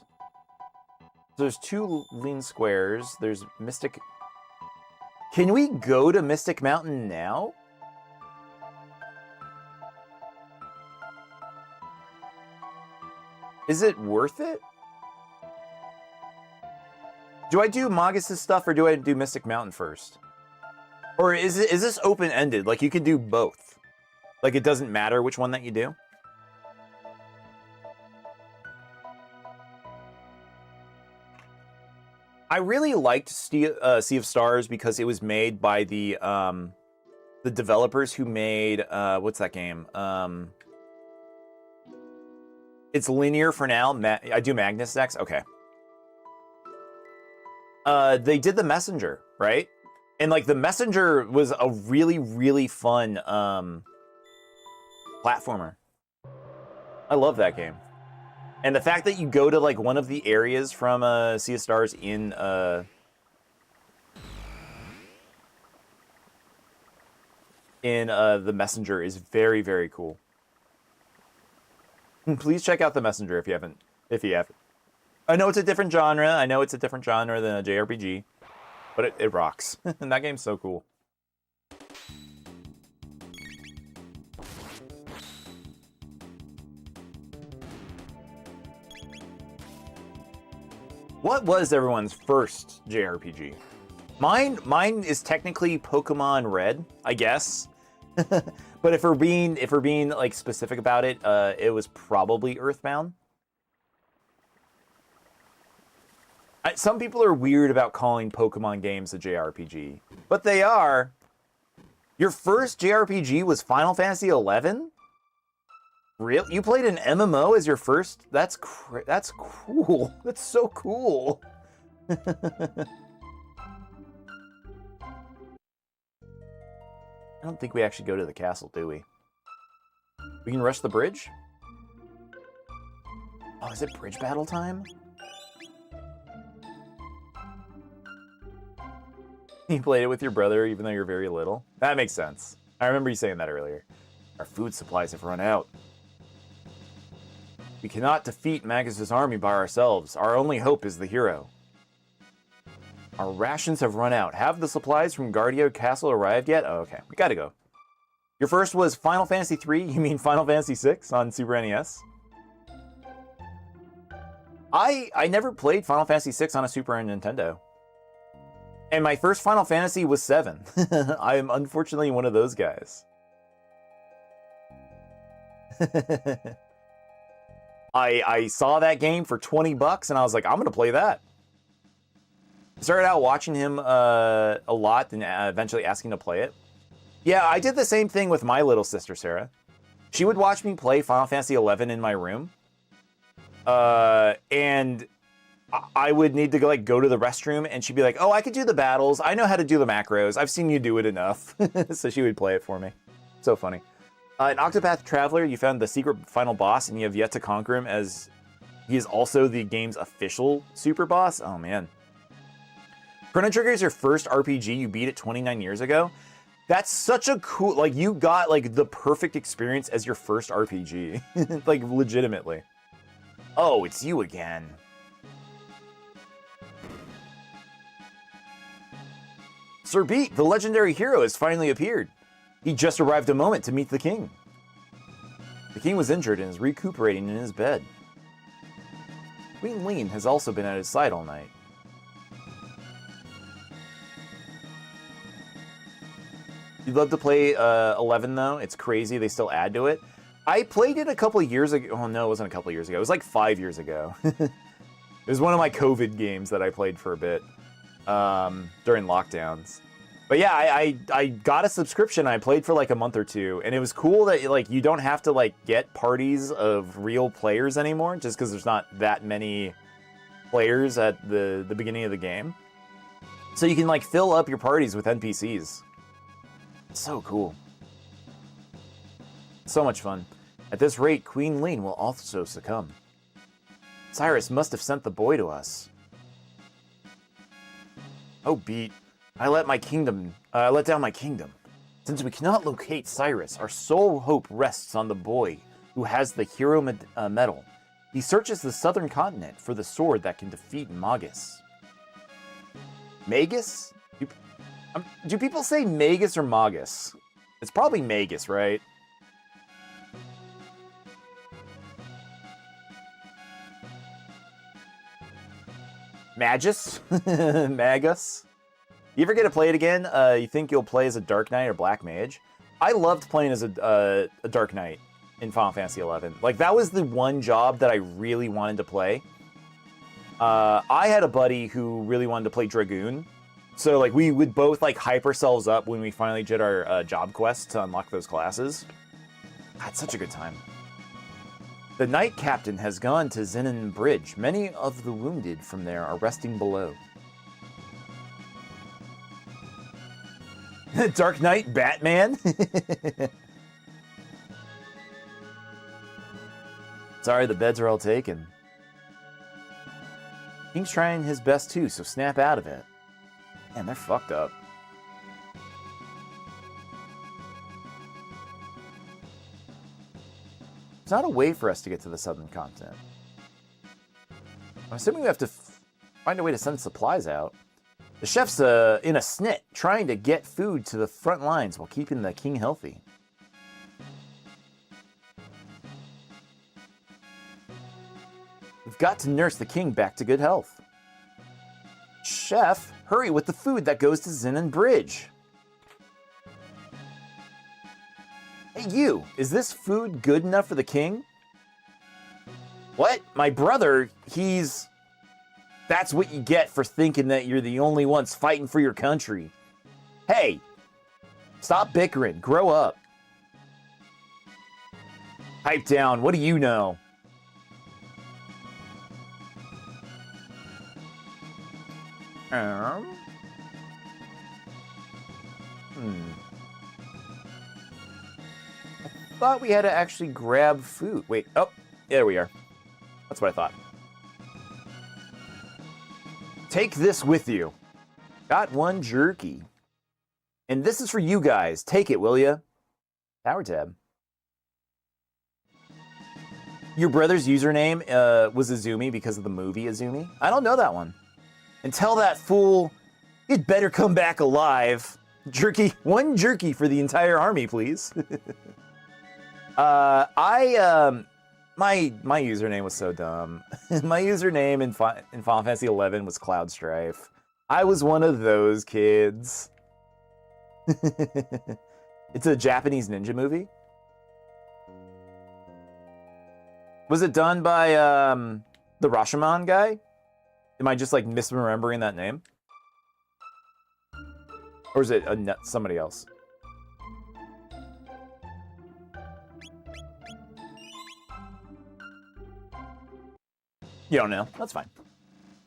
So there's 2 lean squares. There's Mystic. Can we go to Mystic Mountain now? Is it worth it? Do I do Magus' stuff or do I do Mystic Mountain first? Or is this open-ended? Like you can do both? Like it doesn't matter which one that you do? I really liked Sea of Stars because it was made by the developers who made what's that game? It's linear for now. I do Magnus next. Okay. They did The Messenger, right? And like The Messenger was a really, really fun platformer. I love that game. And the fact that you go to like one of the areas from Sea of Stars in The Messenger is very, very cool. Please check out The Messenger if you haven't. I know it's a different genre. I know it's a different genre than a JRPG, but it rocks. And that game's so cool. What was everyone's first JRPG? Mine is technically Pokemon Red, I guess. But if we're being like specific about it, it was probably Earthbound. Some people are weird about calling Pokemon games a JRPG, but they are. Your first JRPG was Final Fantasy XI? Real? You played an MMO as your first? That's cool. That's so cool. I don't think we actually go to the castle, do we? We can rush the bridge? Oh, is it bridge battle time? You played it with your brother even though you're very little? That makes sense. I remember you saying that earlier. Our food supplies have run out. We cannot defeat Magus' army by ourselves. Our only hope is the hero. Our rations have run out. Have the supplies from Guardio Castle arrived yet? Oh, okay. We gotta go. Your first was Final Fantasy III? You mean Final Fantasy VI on Super NES? I never played Final Fantasy VI on a Super Nintendo. And my first Final Fantasy was 7. I am unfortunately one of those guys. I saw that game for $20 and I was like, I'm gonna play that. Started out watching him a lot, and eventually asking to play it. Yeah, I did the same thing with my little sister, Sarah. She would watch me play Final Fantasy XI in my room. And I would need to go to the restroom, and she'd be like, oh, I could do the battles. I know how to do the macros. I've seen you do it enough. So she would play it for me. So funny. In Octopath Traveler, you found the secret final boss, and you have yet to conquer him, as he is also the game's official super boss. Oh, man. Chrono Trigger is your first RPG. You beat it 29 years ago. That's such a cool... Like, you got, like, the perfect experience as your first RPG. Like, legitimately. Oh, it's you again. Sir Beat, the legendary hero, has finally appeared. He just arrived a moment to meet the king. The king was injured and is recuperating in his bed. Queen Lean has also been at his side all night. You'd love to play 11, though. It's crazy. They still add to it. I played it a couple of years ago. Oh, no, it wasn't a couple of years ago. It was like 5 years ago. It was one of my COVID games that I played for a bit during lockdowns. But yeah, I got a subscription. I played for like a month or two, and it was cool that like you don't have to like get parties of real players anymore, just because there's not that many players at the beginning of the game. So you can like fill up your parties with NPCs. So cool. So much fun. At this rate, Queen Lean will also succumb. Cyrus must have sent the boy to us. Oh, Beat. I let down my kingdom. Since we cannot locate Cyrus, our sole hope rests on the boy who has the hero medal. He searches the southern continent for the sword that can defeat Magus. Magus? Do people say Magus or Magus? It's probably Magus, right? Magus? Magus? You ever get to play it again? You think you'll play as a Dark Knight or Black Mage? I loved playing as a Dark Knight in Final Fantasy XI. Like, that was the one job that I really wanted to play. I had a buddy who really wanted to play Dragoon. So, like, we would both, like, hype ourselves up when we finally did our job quest to unlock those classes. God, such a good time. The Knight Captain has gone to Zenin Bridge. Many of the wounded from there are resting below. Dark Knight Batman? Sorry, the beds are all taken. King's trying his best too, so snap out of it. Man, they're fucked up. There's not a way for us to get to the southern continent. I'm assuming we have to find a way to send supplies out. The chef's in a snit, trying to get food to the front lines while keeping the king healthy. We've got to nurse the king back to good health. Chef, hurry with the food that goes to Zenin Bridge. Hey, you, is this food good enough for the king? What? My brother, That's what you get for thinking that you're the only ones fighting for your country. Hey, stop bickering. Grow up. Pipe down. What do you know? I thought we had to actually grab food. Wait, oh, there we are. That's what I thought. Take this with you. Got one jerky. And this is for you guys. Take it, will ya? Power tab. Your brother's username was Azumi because of the movie Azumi? I don't know that one. And tell that fool, you'd better come back alive. Jerky, one jerky for the entire army, please. My username was so dumb. My username in Final Fantasy XI was Cloud Strife. I was one of those kids. It's a Japanese ninja movie. Was it done by the Rashomon guy? Am I just like misremembering that name? Or is it somebody else? You don't know. That's fine.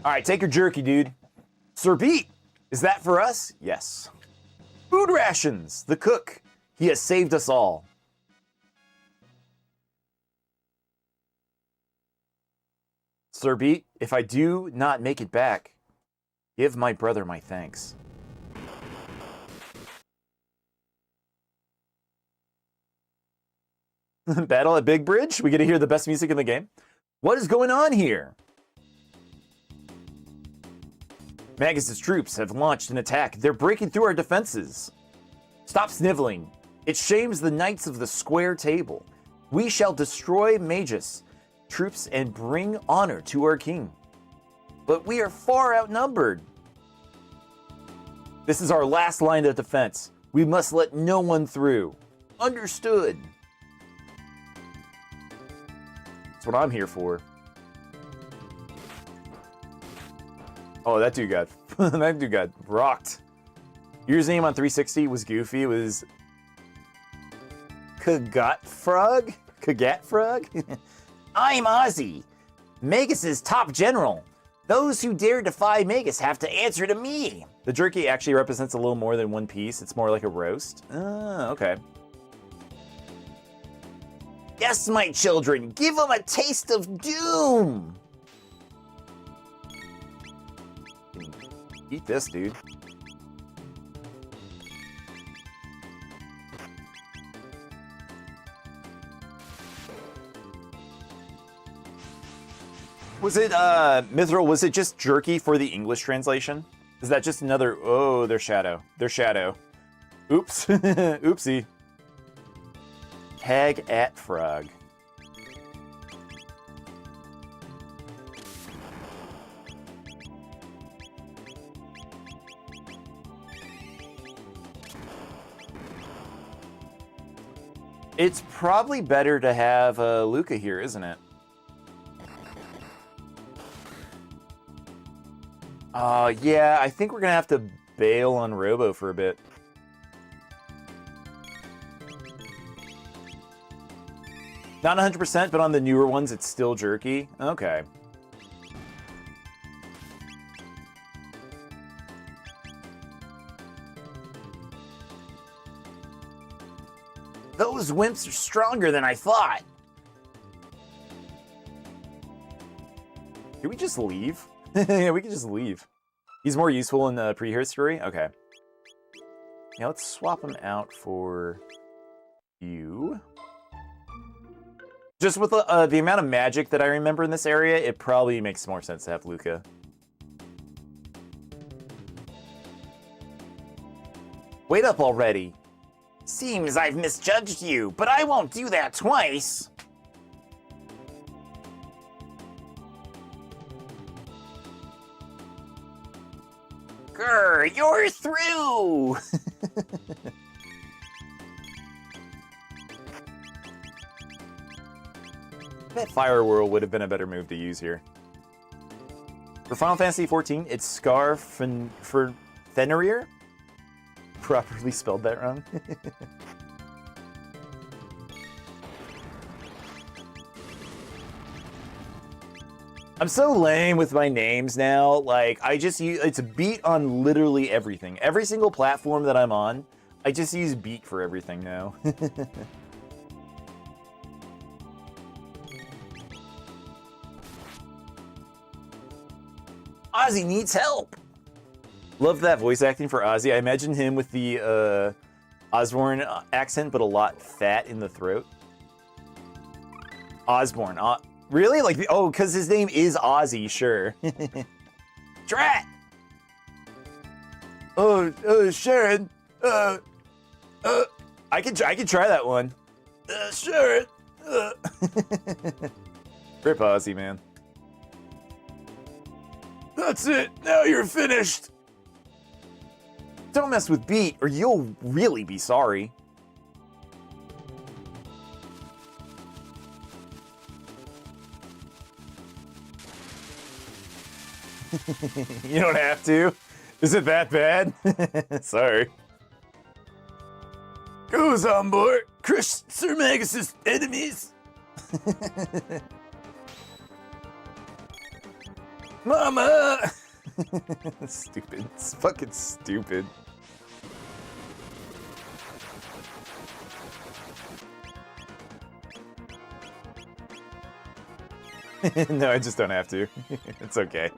All right, take your jerky, dude. Sir Pete, is that for us? Yes. Food rations. The cook. He has saved us all. Sir Pete, if I do not make it back, give my brother my thanks. Battle at Big Bridge? We get to hear the best music in the game? What is going on here? Magus's troops have launched an attack. They're breaking through our defenses. Stop sniveling. It shames the knights of the square table. We shall destroy Magus troops and bring honor to our king. But we are far outnumbered. This is our last line of defense. We must let no one through. Understood. That's what I'm here for. Oh, that dude got that dude got rocked. Your name on 360 was goofy. It was Kagatfrog? Kagatfrog? I'm Ozzy, Magus's top general. Those who dare defy Magus have to answer to me. The jerky actually represents a little more than one piece. It's more like a roast. Okay. Yes, my children, give them a taste of doom. Eat this, dude. Was it, Mithril, was it just jerky for the English translation? Is that just another, oh, their shadow. Their shadow. Oops. Oopsie. Hag at Frog. It's probably better to have Luca here, isn't it? Yeah, I think we're gonna have to bail on Robo for a bit. Not 100%, but on the newer ones, it's still jerky. Okay. Those wimps are stronger than I thought. Can we just leave? Yeah, we can just leave. He's more useful in prehistory? Okay. Yeah, let's swap him out for you. Just with the amount of magic that I remember in this area, it probably makes more sense to have Luca. Wait up already. Seems I've misjudged you, but I won't do that twice. Grr, you're through! That Fire Whirl would have been a better move to use here. For Final Fantasy XIV, it's Scar for Fenrir? Properly spelled that wrong. I'm so lame with my names now. Like, I just use, it's a beat on literally everything. Every single platform that I'm on, I just use beat for everything now. Ozzy needs help. Love that voice acting for Ozzy. I imagine him with the Osborne accent, but a lot fat in the throat. Osborne. Really? Like, oh, because his name is Ozzy, sure. Drat! Oh, Sharon. I can try that one. Sharon. Rip Ozzy, man. That's it. Now you're finished. Don't mess with Beat, or you'll really be sorry. You don't have to. Is it that bad? Sorry. Goes on board. Crush Sir Magus's enemies. Mama! Stupid. It's fucking stupid. No, I just don't have to. It's okay.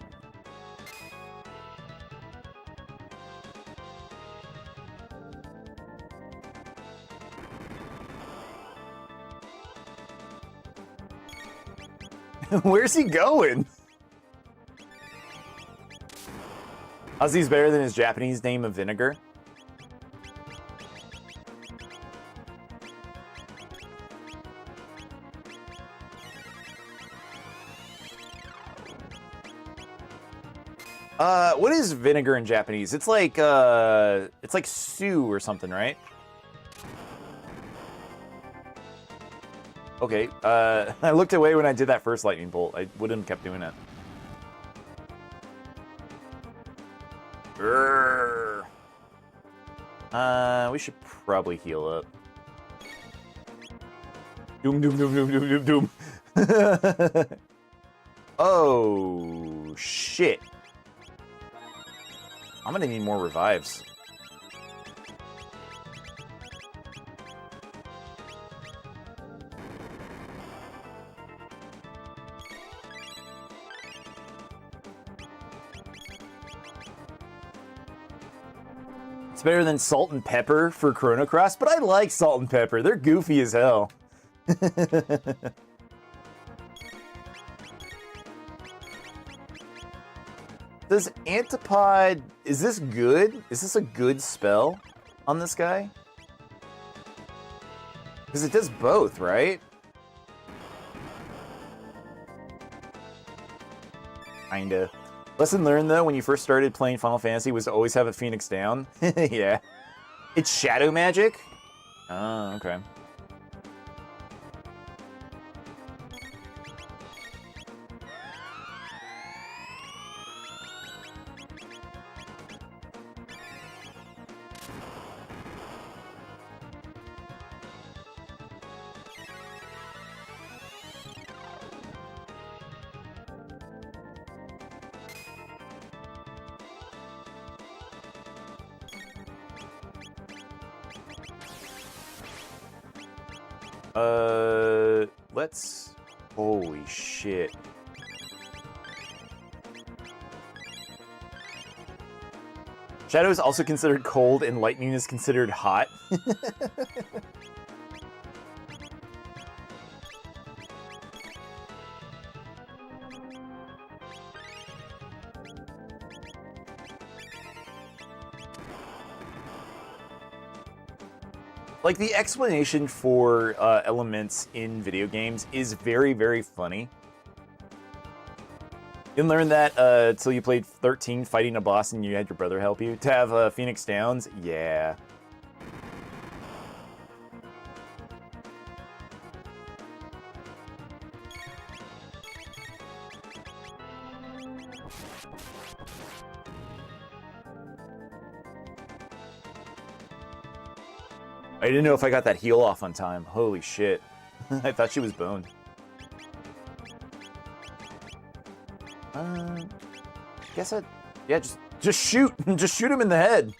Where's he going? Ozzy's better than his Japanese name of Vinegar. What is vinegar in Japanese? It's like stew or something, right? Okay, I looked away when I did that first lightning bolt. I wouldn't have kept doing it. Urgh. We should probably heal up. Doom, doom, doom, doom, doom, doom, doom. Oh, shit. I'm gonna need more revives. It's better than salt and pepper for Chrono Cross, but I like salt and pepper. They're goofy as hell. Does Antipod... Is this good? Is this a good spell on this guy? Because it does both, right? Kinda. Lesson learned, though, when you first started playing Final Fantasy was to always have a Phoenix down. Yeah. It's shadow magic? Oh, okay. Let's... Holy shit. Shadow is also considered cold and lightning is considered hot. Like, the explanation for elements in video games is very, very funny. You didn't learn that until you played 13 fighting a boss and you had your brother help you. To have Phoenix Downs? Yeah. I didn't know if I got that heal off on time. Holy shit. I thought she was boned. Guess I... Yeah, just shoot. Just shoot him in the head.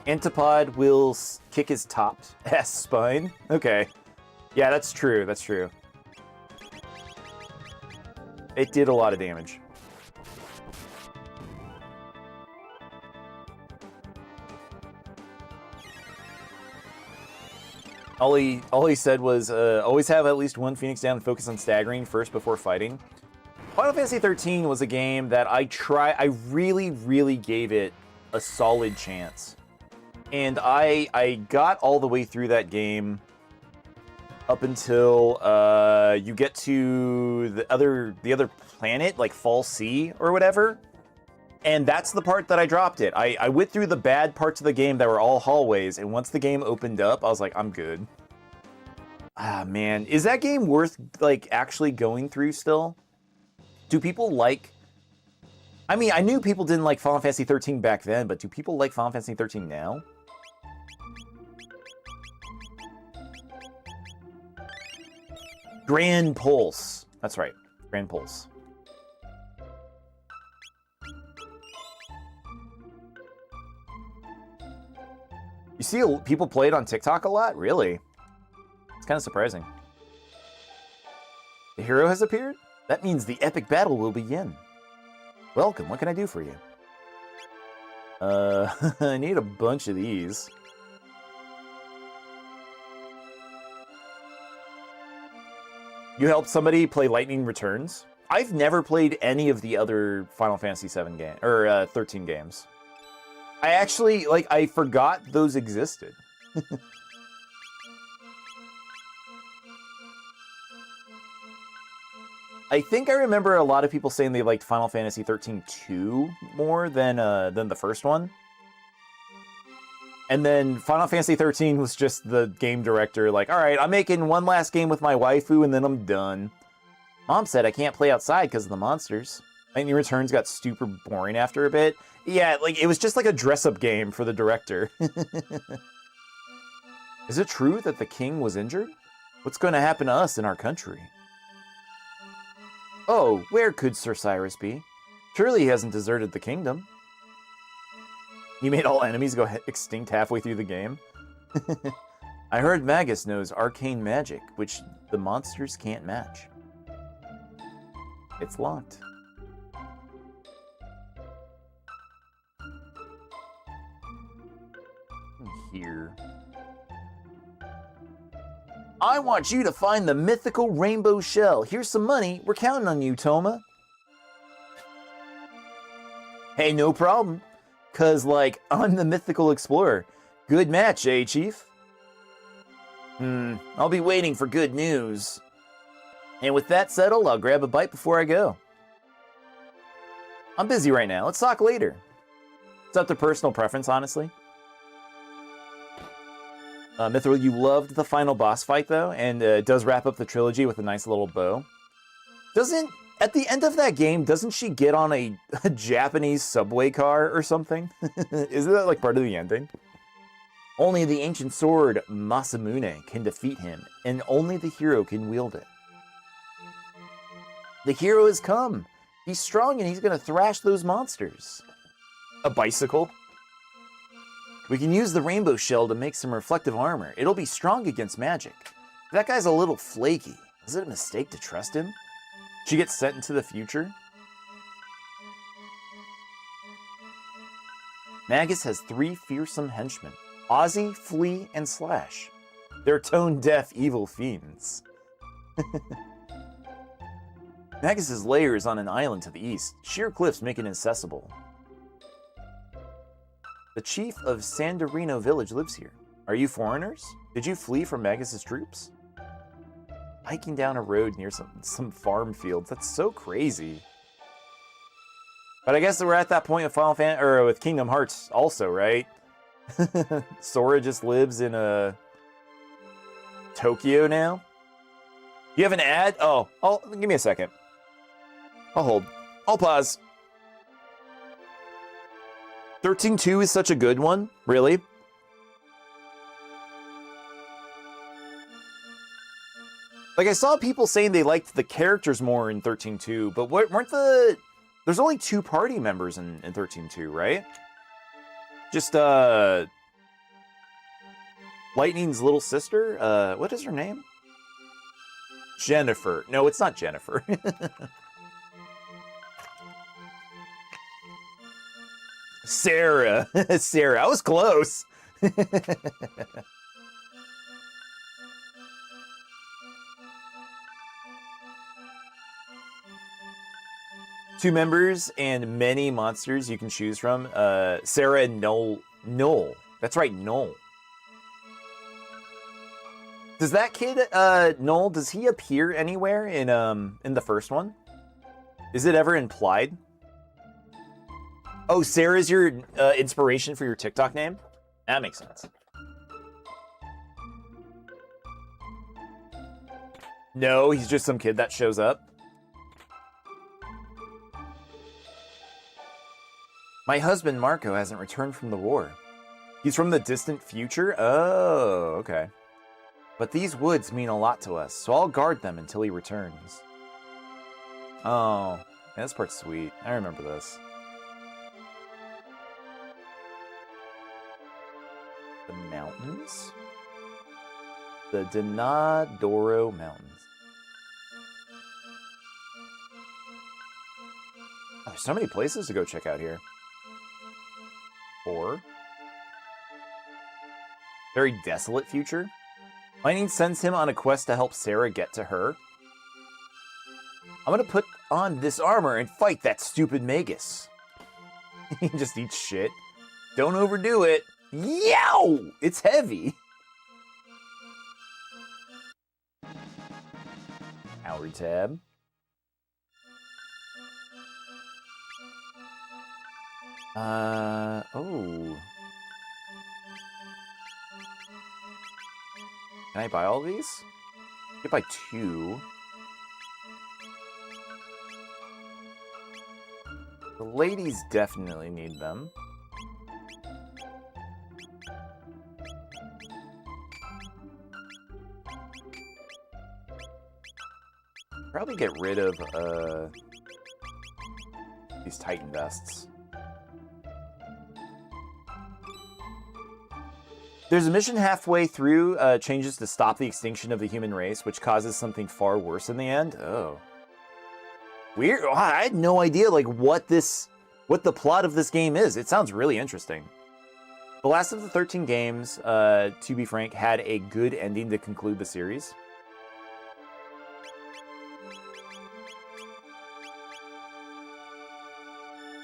Antipod will kick his top ass spine. Okay. Yeah, that's true. That's true. It did a lot of damage. All he said was, always have at least one Phoenix down and focus on staggering first before fighting. Final Fantasy 13 was a game that I really, really gave it a solid chance. And I got all the way through that game up until you get to the other planet, like Fall Sea or whatever. And that's the part that I dropped it. I went through the bad parts of the game that were all hallways, and once the game opened up, I was like, I'm good. Ah, man. Is that game worth, like, actually going through still? Do people like... I mean, I knew people didn't like Final Fantasy 13 back then, but do people like Final Fantasy 13 now? Grand Pulse. That's right. Grand Pulse. You see people play it on TikTok a lot? Really? It's kind of surprising. The hero has appeared? That means the epic battle will begin. Welcome, what can I do for you? I need a bunch of these. You helped somebody play Lightning Returns? I've never played any of the other Final Fantasy 7 game or 13 games. I actually, like, I forgot those existed. I think I remember a lot of people saying they liked Final Fantasy 13-2 more than the first one. And then Final Fantasy 13 was just the game director like, all right, I'm making one last game with my waifu and then I'm done. Mom said I can't play outside because of the monsters. Lightning Returns got super boring after a bit. Yeah, like it was just like a dress-up game for the director. Is it true that the king was injured? What's going to happen to us in our country? Oh, where could Sir Cyrus be? Surely he hasn't deserted the kingdom. He made all enemies go extinct halfway through the game. I heard Magus knows arcane magic, which the monsters can't match. It's locked. Here. I want you to find the mythical rainbow shell. Here's some money. We're counting on you, Toma. Hey, no problem. 'Cause, like, I'm the mythical explorer. Good match, eh, Chief? I'll be waiting for good news. And with that settled, I'll grab a bite before I go. I'm busy right now. Let's talk later. It's up to personal preference, honestly. Mithril, you loved the final boss fight, though, and it does wrap up the trilogy with a nice little bow. At the end of that game, doesn't she get on a Japanese subway car or something? Isn't that, like, part of the ending? Only the ancient sword Masamune can defeat him, and only the hero can wield it. The hero has come. He's strong and he's gonna thrash those monsters. A bicycle? We can use the rainbow shell to make some reflective armor. It'll be strong against magic. That guy's a little flaky. Was it a mistake to trust him? She gets sent into the future? Magus has 3 fearsome henchmen. Ozzy, Flea, and Slash. They're tone-deaf evil fiends. Magus's lair is on an island to the east. Sheer cliffs make it inaccessible. The chief of Sandarino village lives here. Are you foreigners? Did you flee from Magus's troops? Hiking down a road near some farm fields. That's so crazy. But I guess we're at that point with Final Fantasy, or with Kingdom Hearts also, right? Sora just lives in Tokyo now. You have an ad? Oh, give me a second. I'll hold. I'll pause. 13-2 is such a good one? Really? Like, I saw people saying they liked the characters more in 13-2, but weren't the... There's only 2 party members in 13-2, right? Just, Lightning's little sister? What is her name? Jennifer. No, it's not Jennifer. Sarah. Sarah. I was close. 2 members and many monsters you can choose from. Sarah and Noel. That's right, Noel. Does that kid, Noel, does he appear anywhere in the first one? Is it ever implied? Oh, Sarah's your inspiration for your TikTok name? That makes sense. No, he's just some kid that shows up. My husband, Marco, hasn't returned from the war. He's from the distant future? Oh, okay. But these woods mean a lot to us, so I'll guard them until he returns. Oh, yeah, this part's sweet. I remember this. The mountains? The Denadoro Mountains. Oh, there's so many places to go check out here. 4. Very desolate future. Lightning sends him on a quest to help Sarah get to her. I'm gonna put on this armor and fight that stupid Magus. He just eats shit. Don't overdo it. Yow! It's heavy. Power tab. Oh. Can I buy all these? I can buy 2. The ladies definitely need them. Probably get rid of these Titan vests. There's a mission halfway through, changes to stop the extinction of the human race, which causes something far worse in the end. Oh. Weird. Oh, I had no idea, like, what the plot of this game is. It sounds really interesting. The last of the 13 games, to be frank, had a good ending to conclude the series.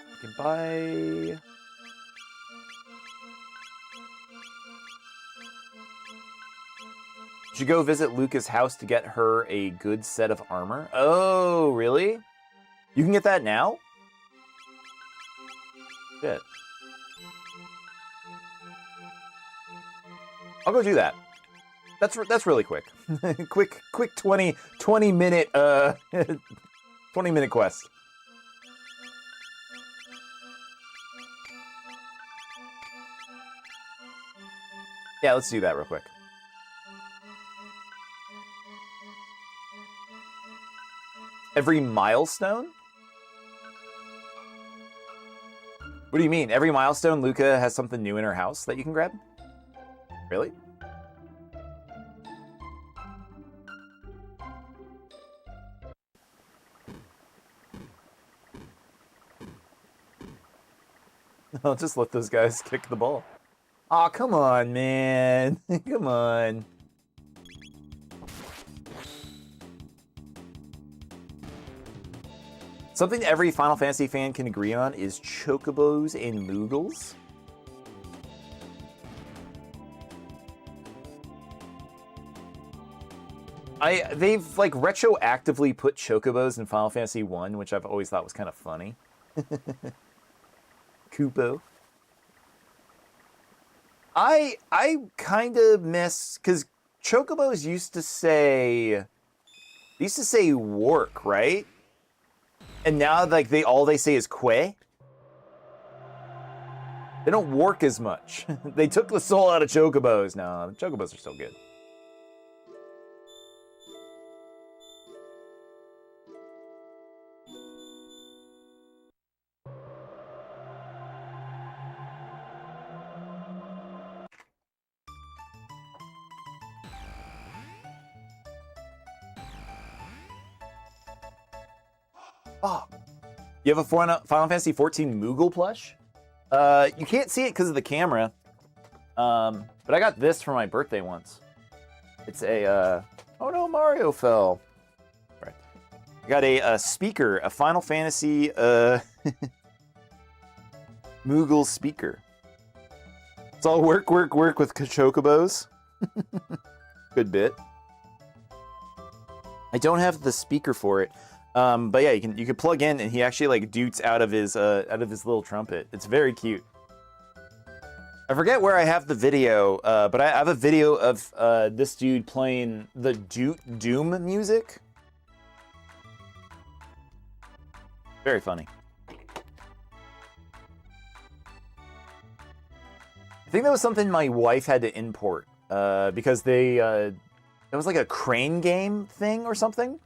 You can buy... Should go visit Luca's house to get her a good set of armor. Oh, really? You can get that now? Shit. I'll go do that. That's really quick. quick 20 minute 20 minute quest. Yeah, let's do that real quick. Every milestone? What do you mean? Every milestone, Luca has something new in her house that you can grab? Really? I'll just let those guys kick the ball. Aw, come on, man. Come on. Something every Final Fantasy fan can agree on is chocobos and moogles. They've like retroactively put chocobos in Final Fantasy 1, which I've always thought was kind of funny. Kupo. I kind of miss, because chocobos used to say work, right? And now, like, all they say is que. They don't work as much. They took the soul out of chocobos. No, chocobos are still good. Oh, you have a Final Fantasy 14 Moogle plush? You can't see it because of the camera, but I got this for my birthday once. It's a, oh no, Mario fell. Right. I got a speaker, a Final Fantasy Moogle speaker. It's all work with chocobos. Good bit. I don't have the speaker for it. But yeah, you can plug in, and he actually like dutes out of his little trumpet. It's very cute. I forget where I have the video, but I have a video of this dude playing the Doom music. Very funny. I think that was something my wife had to import because it was like a crane game thing or something.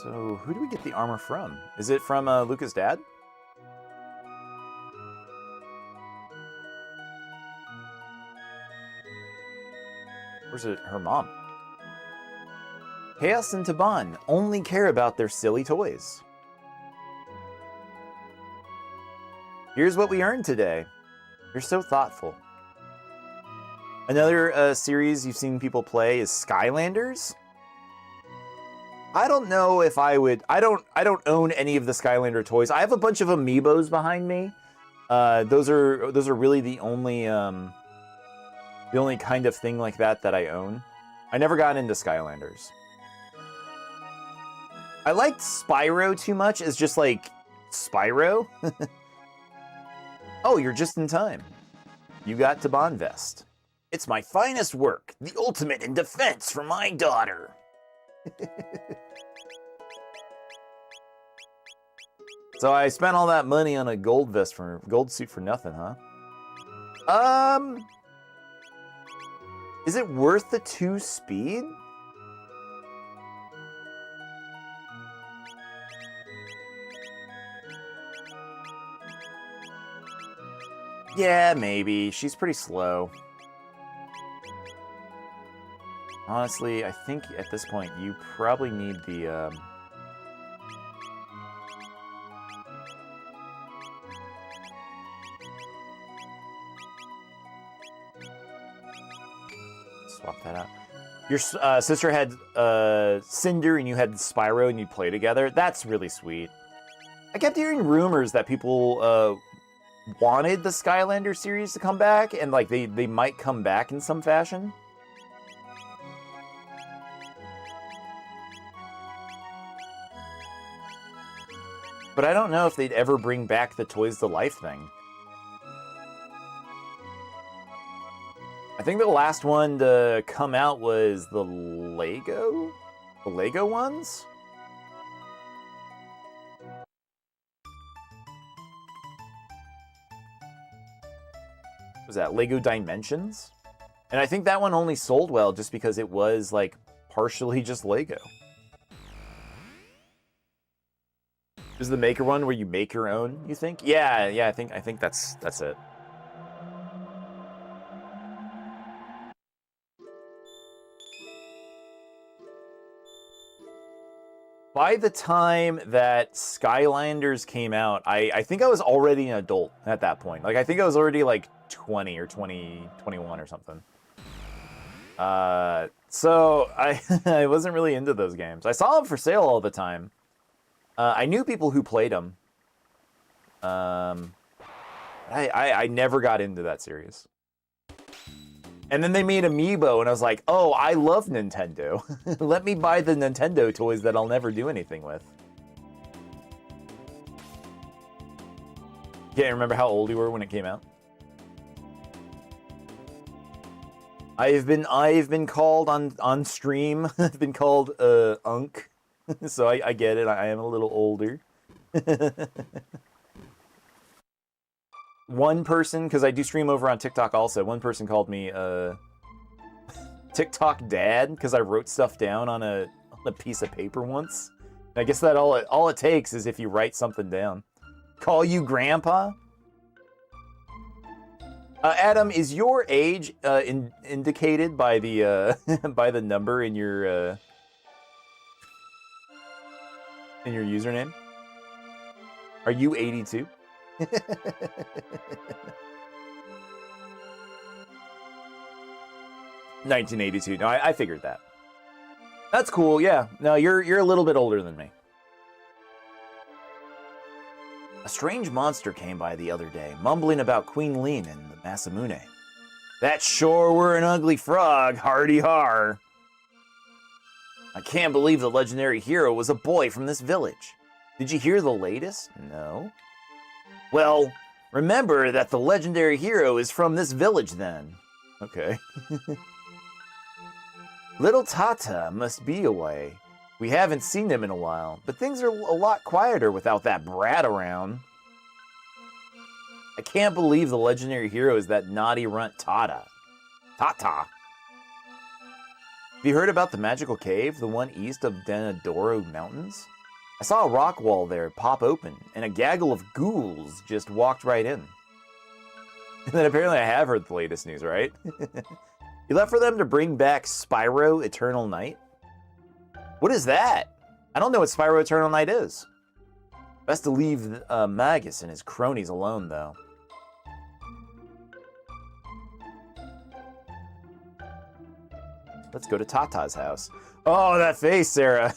So, who do we get the armor from? Is it from Luca's dad? Or is it her mom? Chaos and Taban only care about their silly toys. Here's what we earned today. You're so thoughtful. Another series you've seen people play is Skylanders. I don't know if I would. I don't own any of the Skylander toys. I have a bunch of amiibos behind me. Those are really the only kind of thing like that I own. I never got into Skylanders. I liked Spyro too much as just like Spyro. Oh, you're just in time. You got Taban vest. It's my finest work, the ultimate in defense for my daughter. So I spent all that money on a gold suit for nothing, huh? Is it worth the 2 speed? Yeah, maybe. She's pretty slow. Honestly, I think at this point you probably need the swap that out. Your sister had Cinder and you had Spyro and you'd play together. That's really sweet. I kept hearing rumors that people wanted the Skylander series to come back, and like they might come back in some fashion. But I don't know if they'd ever bring back the Toys to Life thing. I think the last one to come out was the Lego ones? Was that Lego Dimensions? And I think that one only sold well just because it was like partially just Lego. Is the Maker one where you make your own, you think? Yeah, I think that's it. By the time that Skylanders came out, I think I was already an adult at that point. Like, I think I was already like 20 or 21 or something. So I wasn't really into those games. I saw them for sale all the time. I knew people who played them. I never got into that series. And then they made Amiibo, and I was like, oh, I love Nintendo. Let me buy the Nintendo toys that I'll never do anything with. Can't remember how old you were when it came out. I've been called on stream. I've been called Unk. So I get it. I am a little older. One person, because I do stream over on TikTok also, one person called me TikTok dad because I wrote stuff down on a piece of paper once. And I guess that all it takes is if you write something down. Call you grandpa? Adam, is your age indicated by the by the number in your username? Are you 82? 1982. No, I figured that. That's cool. Yeah. No, you're a little bit older than me. A strange monster came by the other day, mumbling about Queen Lean and the Masamune. That sure were an ugly frog, hardy har. I can't believe the legendary hero was a boy from this village. Did you hear the latest? No. Well, remember that the legendary hero is from this village then. Okay. Little Tata must be away. We haven't seen him in a while, but things are a lot quieter without that brat around. I can't believe the legendary hero is that naughty runt Tata. Tata. Have you heard about the magical cave, the one east of Denadoro Mountains? I saw a rock wall there pop open, and a gaggle of ghouls just walked right in. And then apparently I have heard the latest news, right? You left for them to bring back Spyro Eternal Night? What is that? I don't know what Spyro Eternal Night is. Best to leave Magus and his cronies alone, though. Let's go to Tata's house. Oh, that face, Sarah.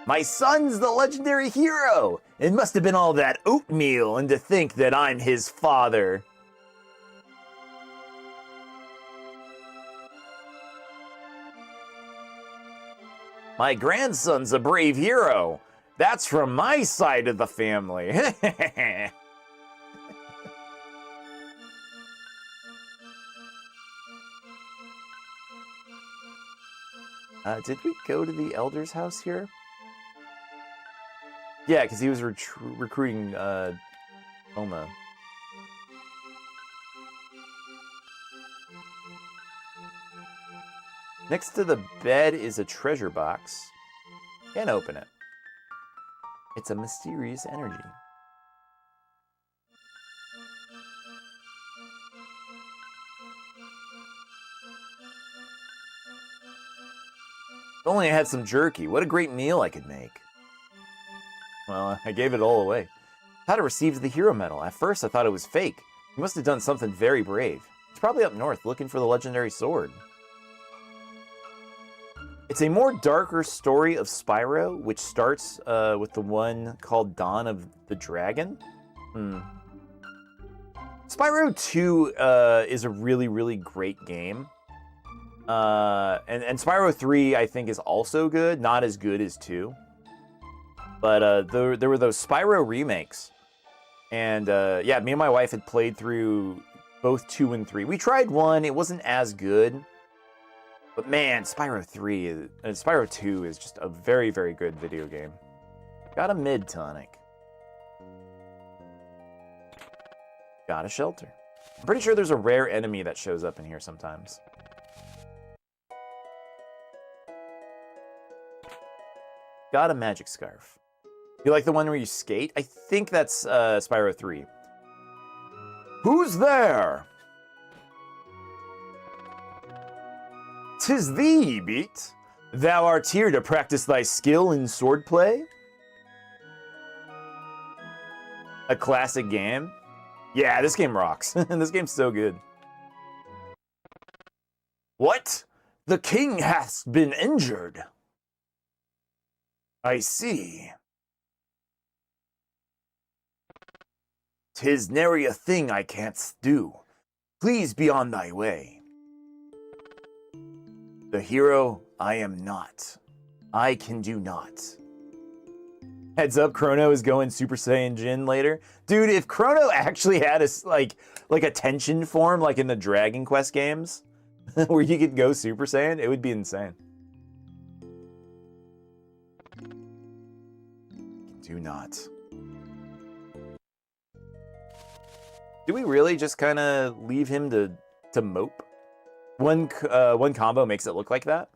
My son's the legendary hero. It must have been all that oatmeal, and to think that I'm his father. My grandson's a brave hero. That's from my side of the family. Did we go to the elder's house here? Yeah, because he was recruiting Oma. Next to the bed is a treasure box. Can't open it. It's a mysterious energy. If only I had some jerky. What a great meal I could make. Well, I gave it all away. Tata received the hero medal. At first, I thought it was fake. He must have done something very brave. He's probably up north looking for the legendary sword. It's a more darker story of Spyro, which starts with the one called Dawn of the Dragon. Spyro 2 is a really, really great game. And Spyro 3, I think, is also good. Not as good as 2. But there were those Spyro remakes. And yeah, me and my wife had played through both 2 and 3. We tried 1. It wasn't as good. But man, Spyro 2 is just a very, very good video game. Got a mid tonic. Got a shelter. I'm pretty sure there's a rare enemy that shows up in here sometimes. Got a magic scarf. You like the one where you skate? I think that's Spyro 3. Who's there? 'Tis thee, Beat. Thou art here to practice thy skill in swordplay? A classic game? Yeah, this game rocks. This game's so good. What? The king hath been injured. I see. 'Tis nary a thing I can't do. Please be on thy way. The hero I am not. I can do not. Heads up, Chrono is going Super Saiyan Jin later. Dude, if Chrono actually had a, like a tension form like in the Dragon Quest games, where you could go Super Saiyan, it would be insane. Do not. Do we really just kind of leave him to mope? One combo makes it look like that.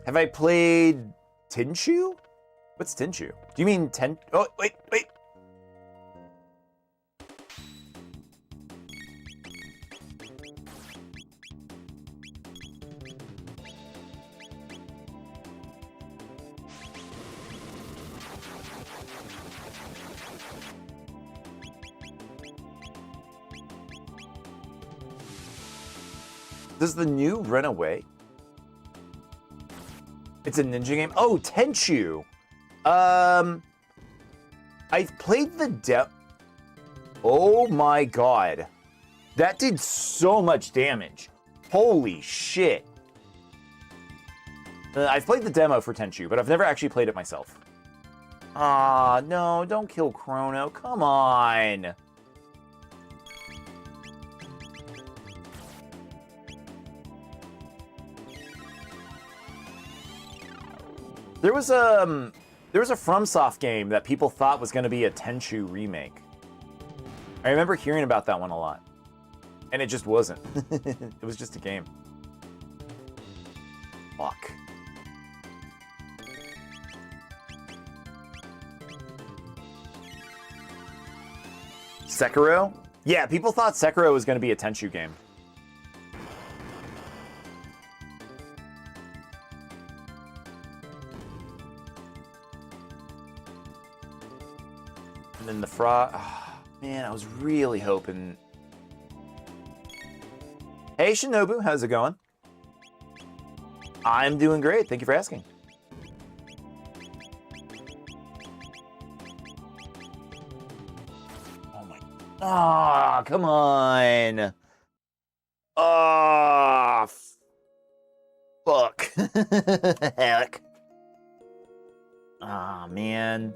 Have I played Tenchu? What's Tenchu? Do you mean Oh, wait. Does the new run away? It's a ninja game. Oh, Tenchu. I played the Oh my god. That did so much damage. Holy shit. I've played the demo for Tenchu, but I've never actually played it myself. Ah, no, don't kill Chrono. Come on. There was a FromSoft game that people thought was going to be a Tenchu remake. I remember hearing about that one a lot. And it just wasn't. It was just a game. Fuck. Sekiro? Yeah, people thought Sekiro was going to be a Tenchu game. And then the frog... Oh, man, I was really hoping... Hey, Shinobu, how's it going? I'm doing great. Thank you for asking. Oh my... Ah, come on. Ah, fuck. Heck. Ah, man.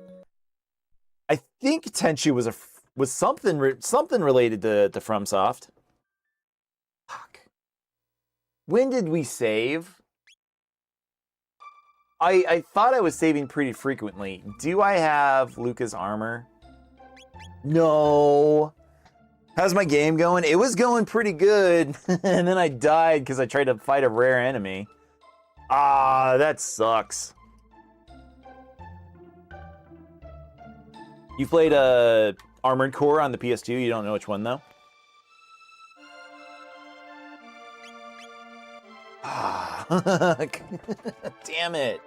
I think Tenchu was something related to FromSoft. Fuck. When did we save? I thought I was saving pretty frequently. Do I have Luca's armor? No. How's my game going? It was going pretty good. And then I died because I tried to fight a rare enemy. Ah, that sucks. You played Armored Core on the PS2? You don't know which one, though? Ah, damn it.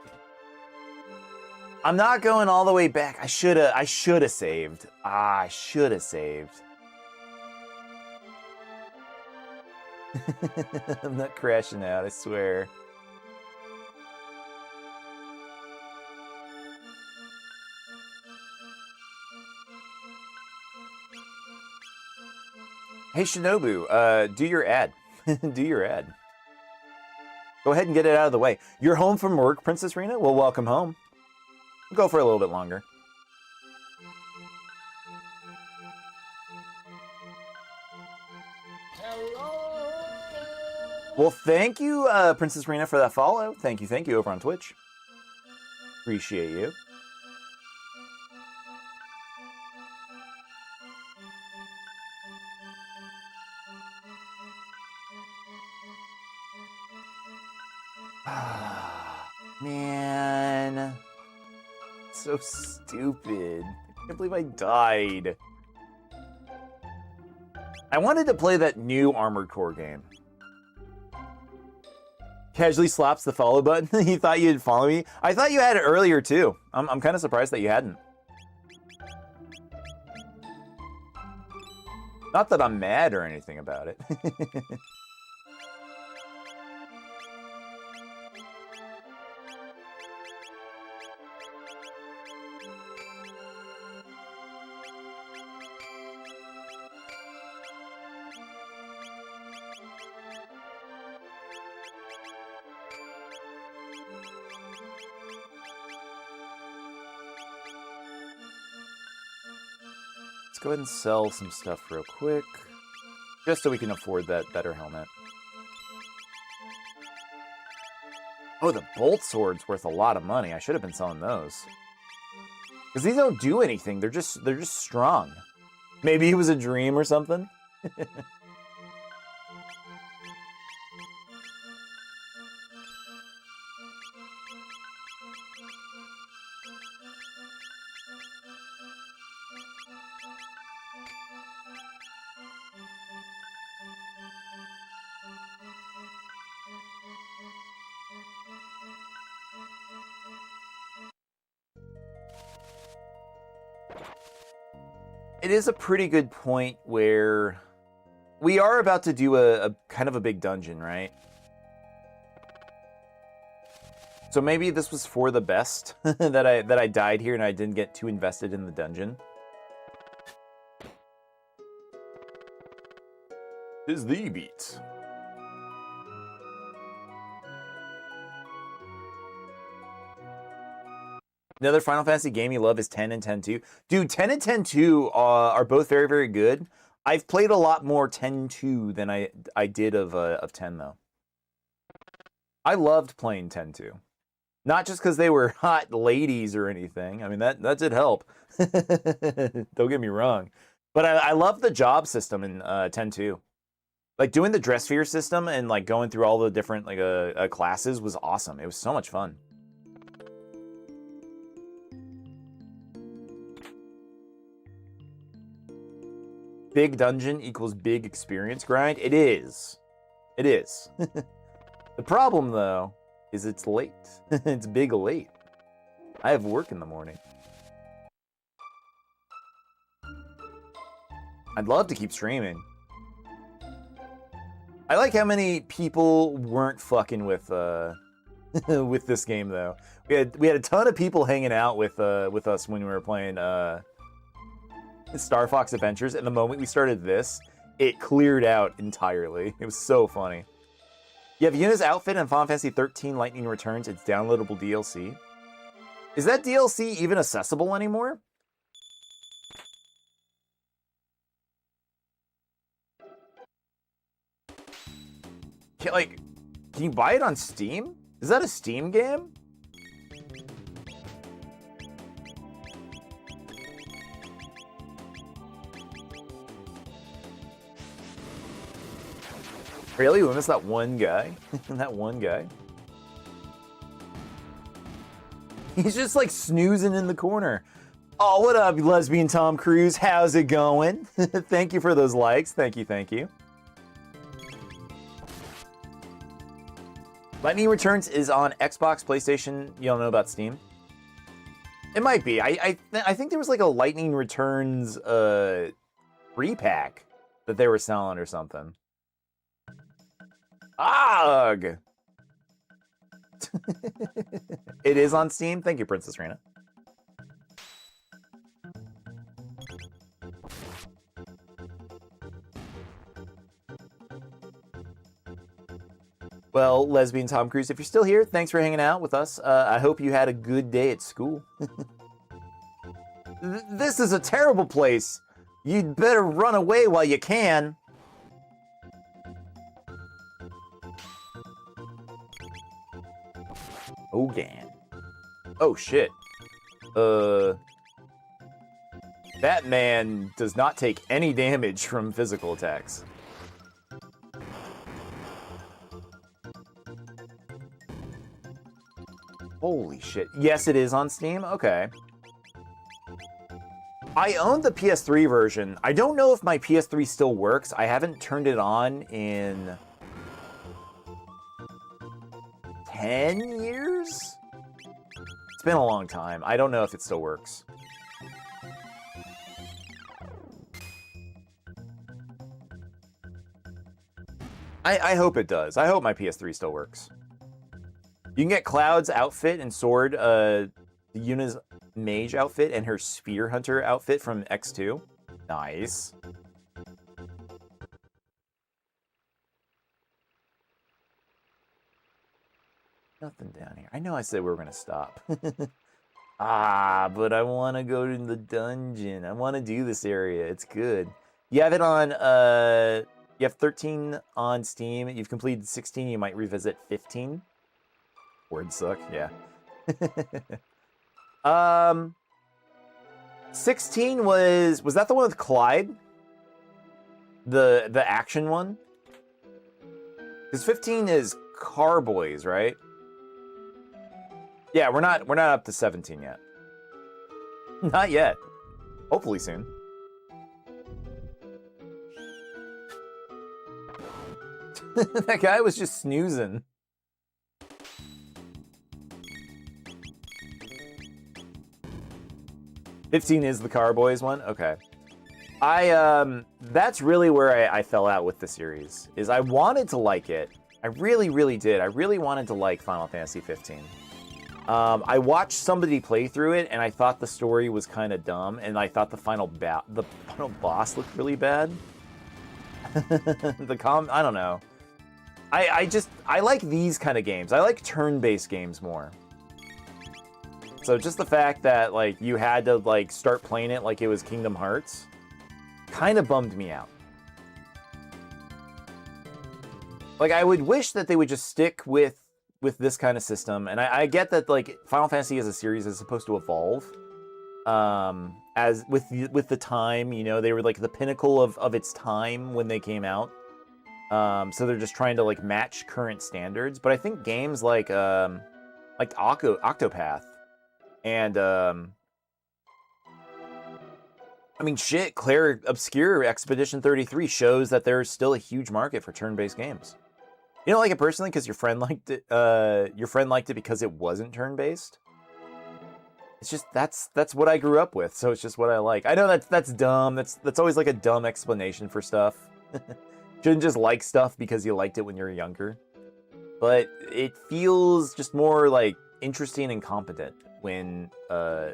I'm not going all the way back. I should have saved. Ah, I should have saved. I'm not crashing out, I swear. Hey, Shinobu, do your ad. Do your ad. Go ahead and get it out of the way. You're home from work, Princess Rena? Well, welcome home. We'll go for a little bit longer. Hello. Well, thank you, Princess Rena, for that follow. Thank you over on Twitch. Appreciate you. Man, so stupid. I can't believe I died. I wanted to play that new Armored Core game. Casually slaps the follow button. You thought you'd follow me? I thought you had it earlier too. I'm kind of surprised that you hadn't. Not that I'm mad or anything about it. Go ahead and sell some stuff real quick, just so we can afford that better helmet. Oh, the bolt sword's worth a lot of money. I should have been selling those. Because these don't do anything. They're just strong. Maybe it was a dream or something. It is a pretty good point where we are about to do a kind of a big dungeon, right? So maybe this was for the best that I died here and I didn't get too invested in the dungeon. Is the beat. Another Final Fantasy game you love is 10 and 10-2. Dude, 10 and 10-2 are both very, very good. I've played a lot more 10-2 than I did of 10, though. I loved playing 10-2. Not just because they were hot ladies or anything. I mean, that did help. Don't get me wrong. But I love the job system in 10-2. Like, doing the dress sphere system and, like, going through all the different, like, classes was awesome. It was so much fun. Big dungeon equals big experience grind. It is. It is. The problem, though, is it's late. It's big late. I have work in the morning. I'd love to keep streaming. I like how many people weren't fucking with with this game, though. We had a ton of people hanging out with us when we were playing Star Fox Adventures, and the moment we started this, it cleared out entirely. It was so funny. You have Yuna's outfit in Final Fantasy 13 Lightning Returns. It's downloadable DLC. Is that DLC even accessible anymore? Can you buy it on Steam? Is that a Steam game? Really? We missed that one guy? That one guy? He's just like snoozing in the corner. Oh, what up, lesbian Tom Cruise? How's it going? Thank you for those likes. Thank you, thank you. Lightning Returns is on Xbox, PlayStation. You don't know about Steam? It might be. I think there was like a Lightning Returns free pack that they were selling or something. Ugh! It is on Steam. Thank you, Princess Rena. Well, lesbian Tom Cruise, if you're still here, thanks for hanging out with us. I hope you had a good day at school. This is a terrible place. You'd better run away while you can. Ogan. Oh, shit. That man does not take any damage from physical attacks. Holy shit. Yes, it is on Steam? Okay. I own the PS3 version. I don't know if my PS3 still works. I haven't turned it on in 10 years? It's been a long time. I don't know if it still works. I hope it does. I hope my PS3 still works. You can get Cloud's outfit and sword, Yuna's mage outfit, and her spear hunter outfit from X2. Nice. Nothing down here. I know I said we were going to stop. But I want to go to the dungeon. I want to do this area. It's good. You have it on, you have 13 on Steam. You've completed 16. You might revisit 15. Words suck, yeah. 16 was that the one with Clyde? The action one? Because 15 is Carboys, right? Yeah, we're not up to 17 yet. Not yet. Hopefully soon. That guy was just snoozing. $15 is the Carboys one? Okay. That's really where I fell out with the series, is I wanted to like it. I really, really did. I really wanted to like Final Fantasy 15. I watched somebody play through it, and I thought the story was kind of dumb, and I thought the final boss looked really bad. I don't know. I like these kind of games. I like turn-based games more. So just the fact that like you had to like start playing it like it was Kingdom Hearts kind of bummed me out. Like I would wish that they would just stick with this kind of system, and I get that like Final Fantasy as a series is supposed to evolve. As with the time, you know, they were like the pinnacle of its time when they came out. So they're just trying to like match current standards. But I think games like Octopath and I mean shit, Claire Obscure Expedition 33 shows that there's still a huge market for turn-based games. You don't like it personally because your friend liked it. Your friend liked it because it wasn't turn-based. It's just that's what I grew up with, so it's just what I like. I know that's dumb. That's always like a dumb explanation for stuff. Shouldn't just like stuff because you liked it when you were younger. But it feels just more like interesting and competent when a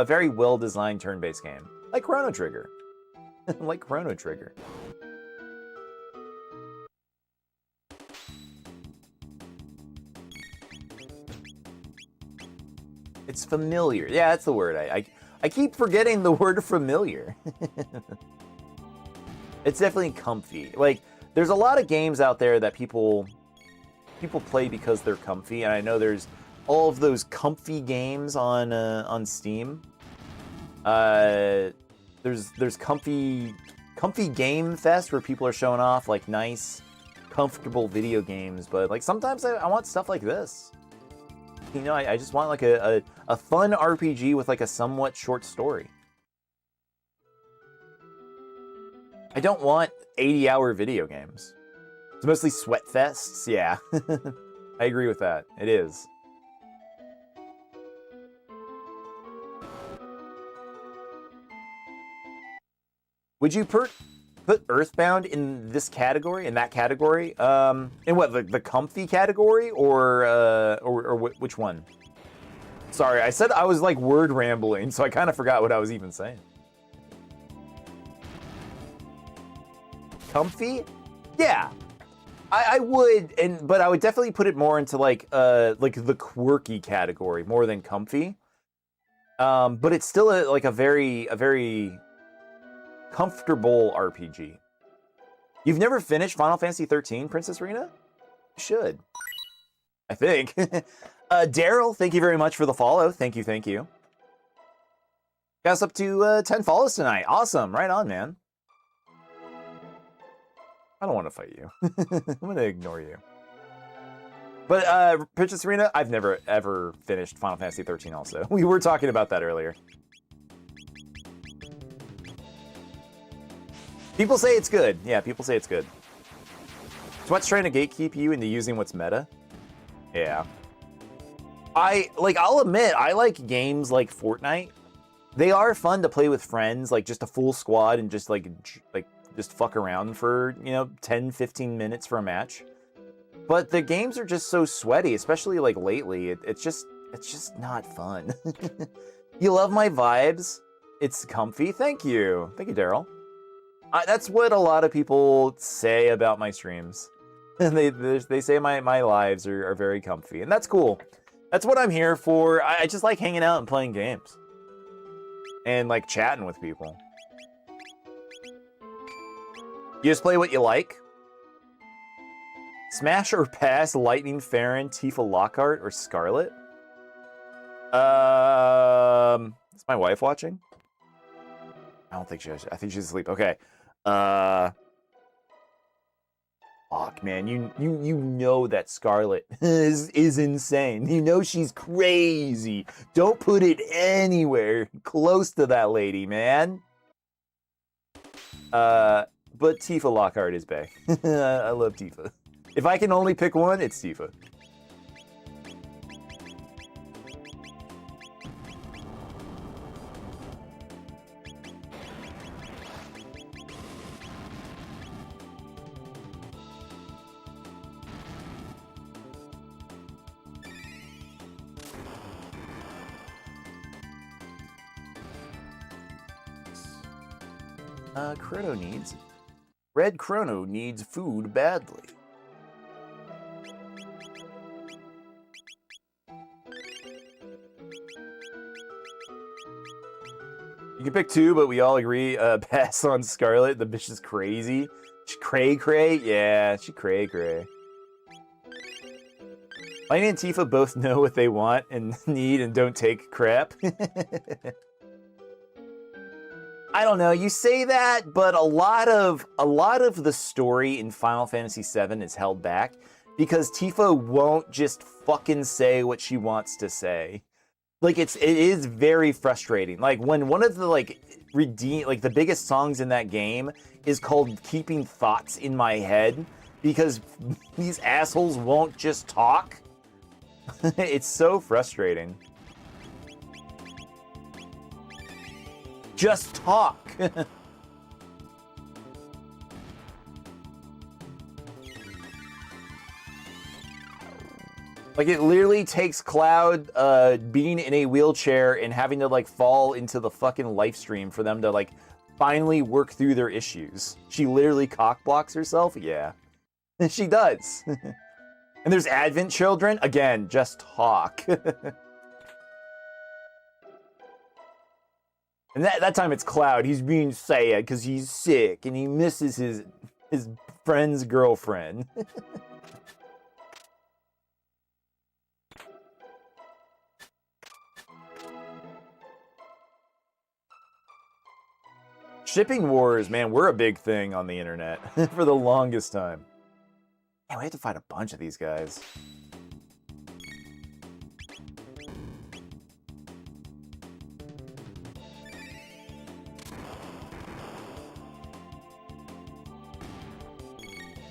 very well-designed turn-based game like Chrono Trigger, like Chrono Trigger. It's familiar. Yeah, that's the word. I keep forgetting the word familiar. It's definitely comfy. Like, there's a lot of games out there that people play because they're comfy, and I know there's all of those comfy games on Steam. There's comfy Game Fest where people are showing off like nice, comfortable video games, but like sometimes I want stuff like this. You know, I just want like a fun RPG with like a somewhat short story. I don't want 80-hour video games. It's mostly sweat fests, yeah. I agree with that. It is. Would you put Earthbound in this category, in that category? In what, the comfy category, or which one? Sorry, I said I was like word rambling, so I kind of forgot what I was even saying. Comfy? Yeah, I would, but I would definitely put it more into like the quirky category more than comfy. But it's still a very comfortable RPG. You've never finished Final Fantasy 13, Princess Rena? You should. I think. Daryl, thank you very much for the follow. Thank you. Got us up to 10 follows tonight. Awesome. Right on, man. I don't want to fight you. I'm going to ignore you. But Princess Rena, I've never, ever finished Final Fantasy 13 also. We were talking about that earlier. People say it's good. Yeah, people say it's good. So what's trying to gatekeep you into using what's meta? Yeah. I'll admit, I like games like Fortnite. They are fun to play with friends, like just a full squad and just just fuck around for, 10, 15 minutes for a match. But the games are just so sweaty, especially like lately. It's just not fun. You love my vibes? It's comfy. Thank you. Thank you, Daryl. That's what a lot of people say about my streams. They say my lives are very comfy, and that's cool. That's what I'm here for. I just like hanging out and playing games. And like chatting with people. You just play what you like? Smash or pass Lightning Farron, Tifa Lockhart, or Scarlet? Is my wife watching? I don't think she is. I think she's asleep. Okay. Fuck, man. You know that Scarlet is insane. You know she's crazy. Don't put it anywhere close to that lady, man. But Tifa Lockhart is bae. I love Tifa. If I can only pick one, it's Tifa. Chrono needs... Red Chrono needs food badly. You can pick two, but we all agree, pass on Scarlet. The bitch is crazy. She cray-cray? Yeah, she cray-cray. Lightning and Tifa both know what they want and need and don't take crap. I don't know, you say that, but a lot of the story in Final Fantasy VII is held back because Tifa won't just fucking say what she wants to say. Like, it is very frustrating. Like, when one of the, the biggest songs in that game is called Keeping Thoughts in My Head because these assholes won't just talk. It's so frustrating. Just talk. Like, it literally takes Cloud being in a wheelchair and having to, like, fall into the fucking live stream for them to, like, finally work through their issues. She literally cockblocks herself? Yeah. She does. And there's Advent Children? Again, just talk. And that time it's Cloud. He's being sad because he's sick and he misses his friend's girlfriend. Shipping wars, man, we're a big thing on the internet for the longest time. Man, we have to fight a bunch of these guys.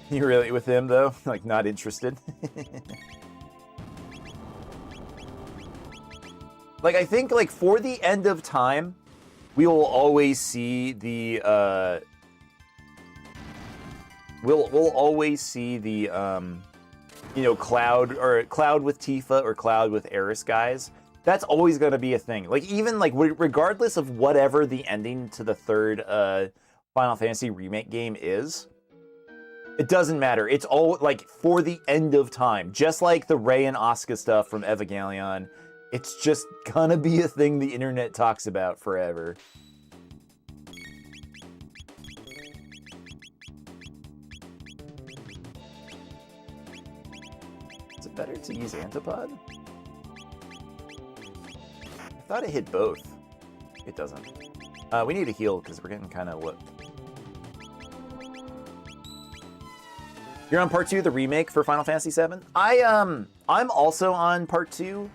You really with him though? Like, not interested? Like, I think, like, for the end of time, we will always see the, we'll always see the, you know, Cloud with Tifa or Cloud with Aerith guys. That's always going to be a thing. Like, even, like, regardless of whatever the ending to the third, Final Fantasy Remake game is, it doesn't matter. It's all, like, for the end of time. Just like the Rey and Asuka stuff from Evangelion. It's just gonna be a thing the internet talks about forever. Is it better to use Antipod? I thought it hit both. It doesn't. We need to heal because we're getting kind of what. You're on part 2 of the remake for Final Fantasy VII? I'm also on part 2.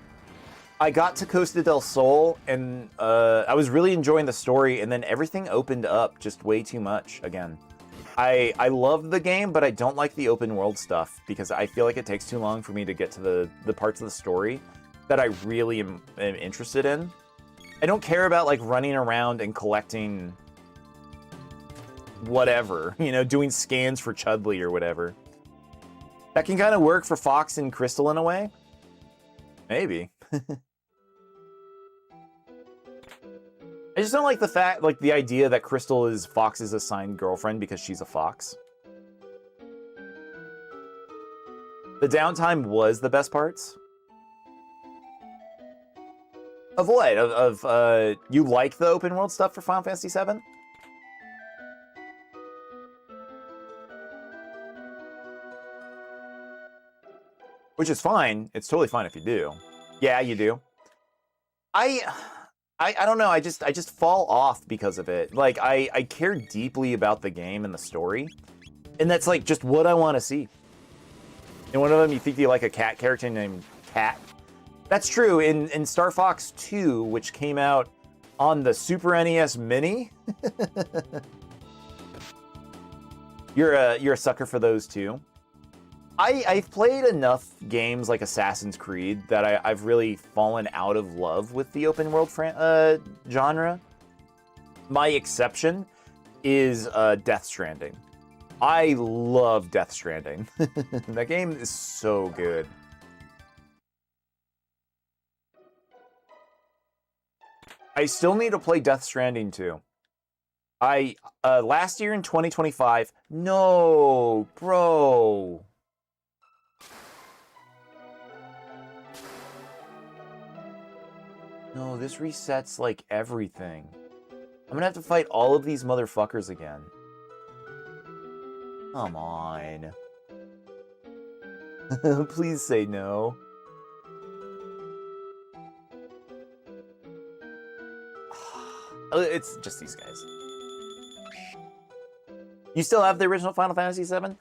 I got to Costa del Sol, and I was really enjoying the story, and then everything opened up just way too much again. I love the game, but I don't like the open world stuff, because I feel like it takes too long for me to get to the parts of the story that I really am interested in. I don't care about, like, running around and collecting whatever, you know, doing scans for Chudley or whatever. That can kind of work for Fox and Crystal in a way. Maybe. I just don't like the fact, like, the idea that Crystal is Fox's assigned girlfriend because she's a fox. The downtime was the best parts. Of what? You like the open world stuff for Final Fantasy VII? Which is fine. It's totally fine if you do. Yeah, you do. I don't know. I just fall off because of it. Like, I care deeply about the game and the story, and that's, like, just what I want to see. And one of them, you think you like a cat character named Cat. That's true. In Star Fox 2, which came out on the Super NES Mini, you're a sucker for those too. I've played enough games like Assassin's Creed that I've really fallen out of love with the open world genre. My exception is Death Stranding. I love Death Stranding. That game is so good. I still need to play Death Stranding too. Last year in 2025. No, bro. No, this resets like everything. I'm gonna have to fight all of these motherfuckers again. Come on. Please say no. It's just these guys. You still have the original Final Fantasy VII?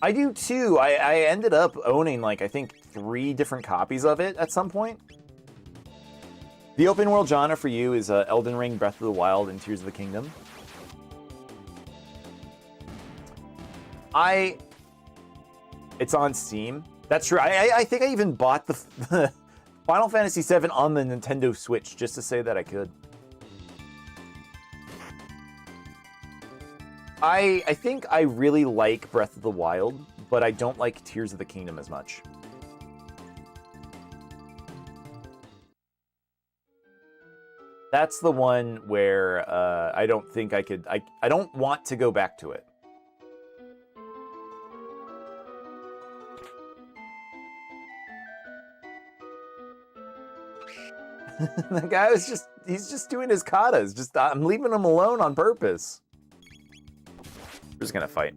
I do too. I ended up owning, like, I think 3 different copies of it at some point. The open world genre for you is Elden Ring, Breath of the Wild, and Tears of the Kingdom. It's on Steam. That's true. I think I even bought the Final Fantasy VII on the Nintendo Switch just to say that I could. I think I really like Breath of the Wild, but I don't like Tears of the Kingdom as much. That's the one where I don't think I could... I don't want to go back to it. The guy was just... He's just doing his katas. Just I'm leaving him alone on purpose. We're just gonna fight.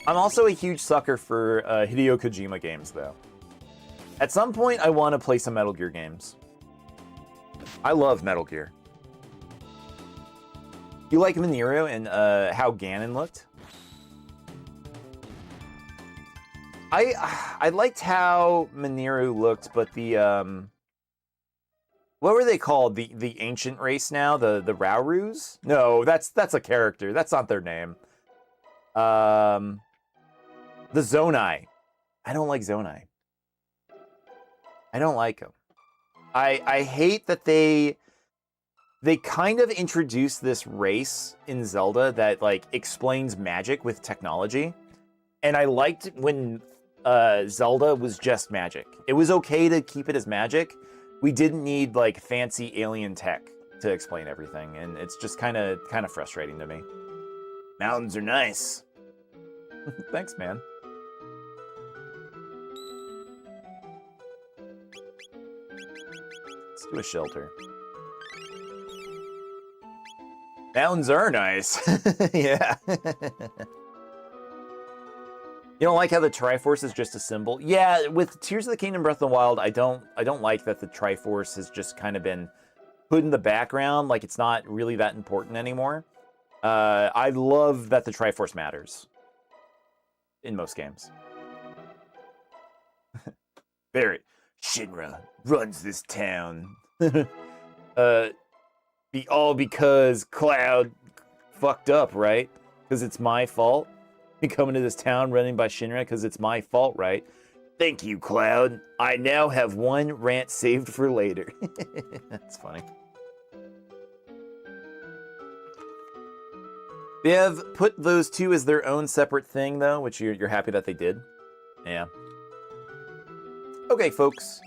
I'm also a huge sucker for Hideo Kojima games, though. At some point, I want to play some Metal Gear games. I love Metal Gear. You like Mineru and how Ganon looked? I liked how Mineru looked, but the what were they called? The ancient race now, the Raurus? No, that's a character. That's not their name. The Zonai. I don't like Zonai. I don't like them. I hate that they kind of introduced this race in Zelda that like explains magic with technology. And I liked when Zelda was just magic. It was okay to keep it as magic. We didn't need like fancy alien tech to explain everything, and it's just kind of frustrating to me. Mountains are nice. Thanks, man. Let's do a shelter. Mountains are nice. Yeah. You don't like how the Triforce is just a symbol? Yeah, with Tears of the Kingdom Breath of the Wild, I don't like that the Triforce has just kind of been put in the background, like it's not really that important anymore. I love that the Triforce matters in most games. Barrett, Shinra runs this town. All because Cloud fucked up, right? Because it's my fault. Coming to this town running by Shinra because it's my fault, right? Thank you, Cloud. I now have one rant saved for later. That's funny. They have put those two as their own separate thing, though, which you're happy that they did. Yeah. Okay, folks.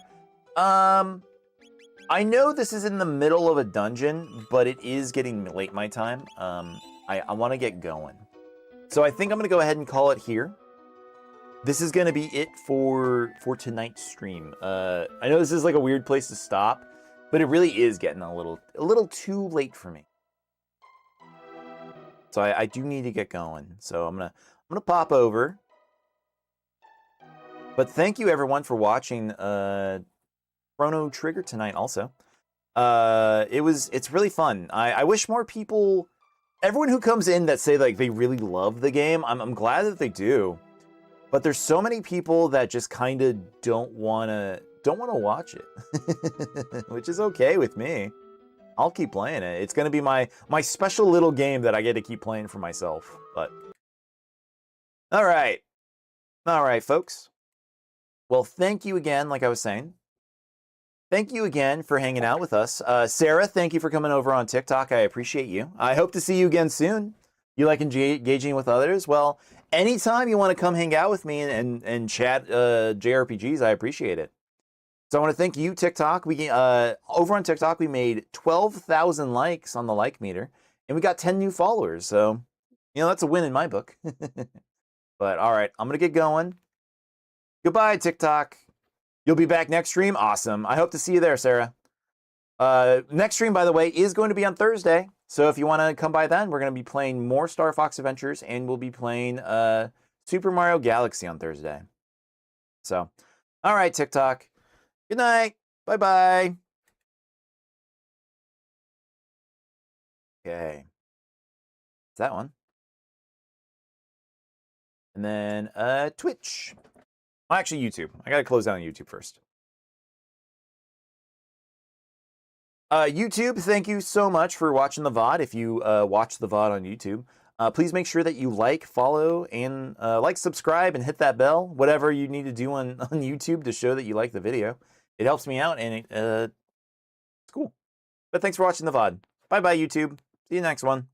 I know this is in the middle of a dungeon, but it is getting late my time. I want to get going. So I think I'm going to go ahead and call it here. This is going to be it for tonight's stream. I know this is like a weird place to stop, but it really is getting a little too late for me. So I do need to get going. So I'm gonna pop over. But thank you everyone for watching Chrono Trigger tonight also. It's really fun. I wish more people, everyone who comes in that say like they really love the game, I'm glad that they do. But there's so many people that just kind of don't want to watch it, which is okay with me. I'll keep playing it. It's going to be my special little game that I get to keep playing for myself. But all right, folks. Well, thank you again, like I was saying. Thank you again for hanging out with us. Sarah, thank you for coming over on TikTok. I appreciate you. I hope to see you again soon. You like engaging with others? Well, anytime you want to come hang out with me and chat JRPGs, I appreciate it. So I want to thank you, TikTok. We over on TikTok, we made 12,000 likes on the like meter, and we got 10 new followers. So, that's a win in my book. But all right, I'm going to get going. Goodbye, TikTok. You'll be back next stream? Awesome. I hope to see you there, Sarah. Next stream, by the way, is going to be on Thursday. So if you want to come by then, we're going to be playing more Star Fox Adventures, and we'll be playing Super Mario Galaxy on Thursday. So, all right, TikTok. Good night. Bye-bye. Okay. It's that one. And then Twitch. Well, actually, YouTube. I got to close down YouTube first. YouTube, thank you so much for watching the VOD. If you watch the VOD on YouTube, please make sure that you like, follow, and subscribe, and hit that bell. Whatever you need to do on YouTube to show that you like the video. It helps me out, and it's cool. But thanks for watching the VOD. Bye-bye, YouTube. See you next one.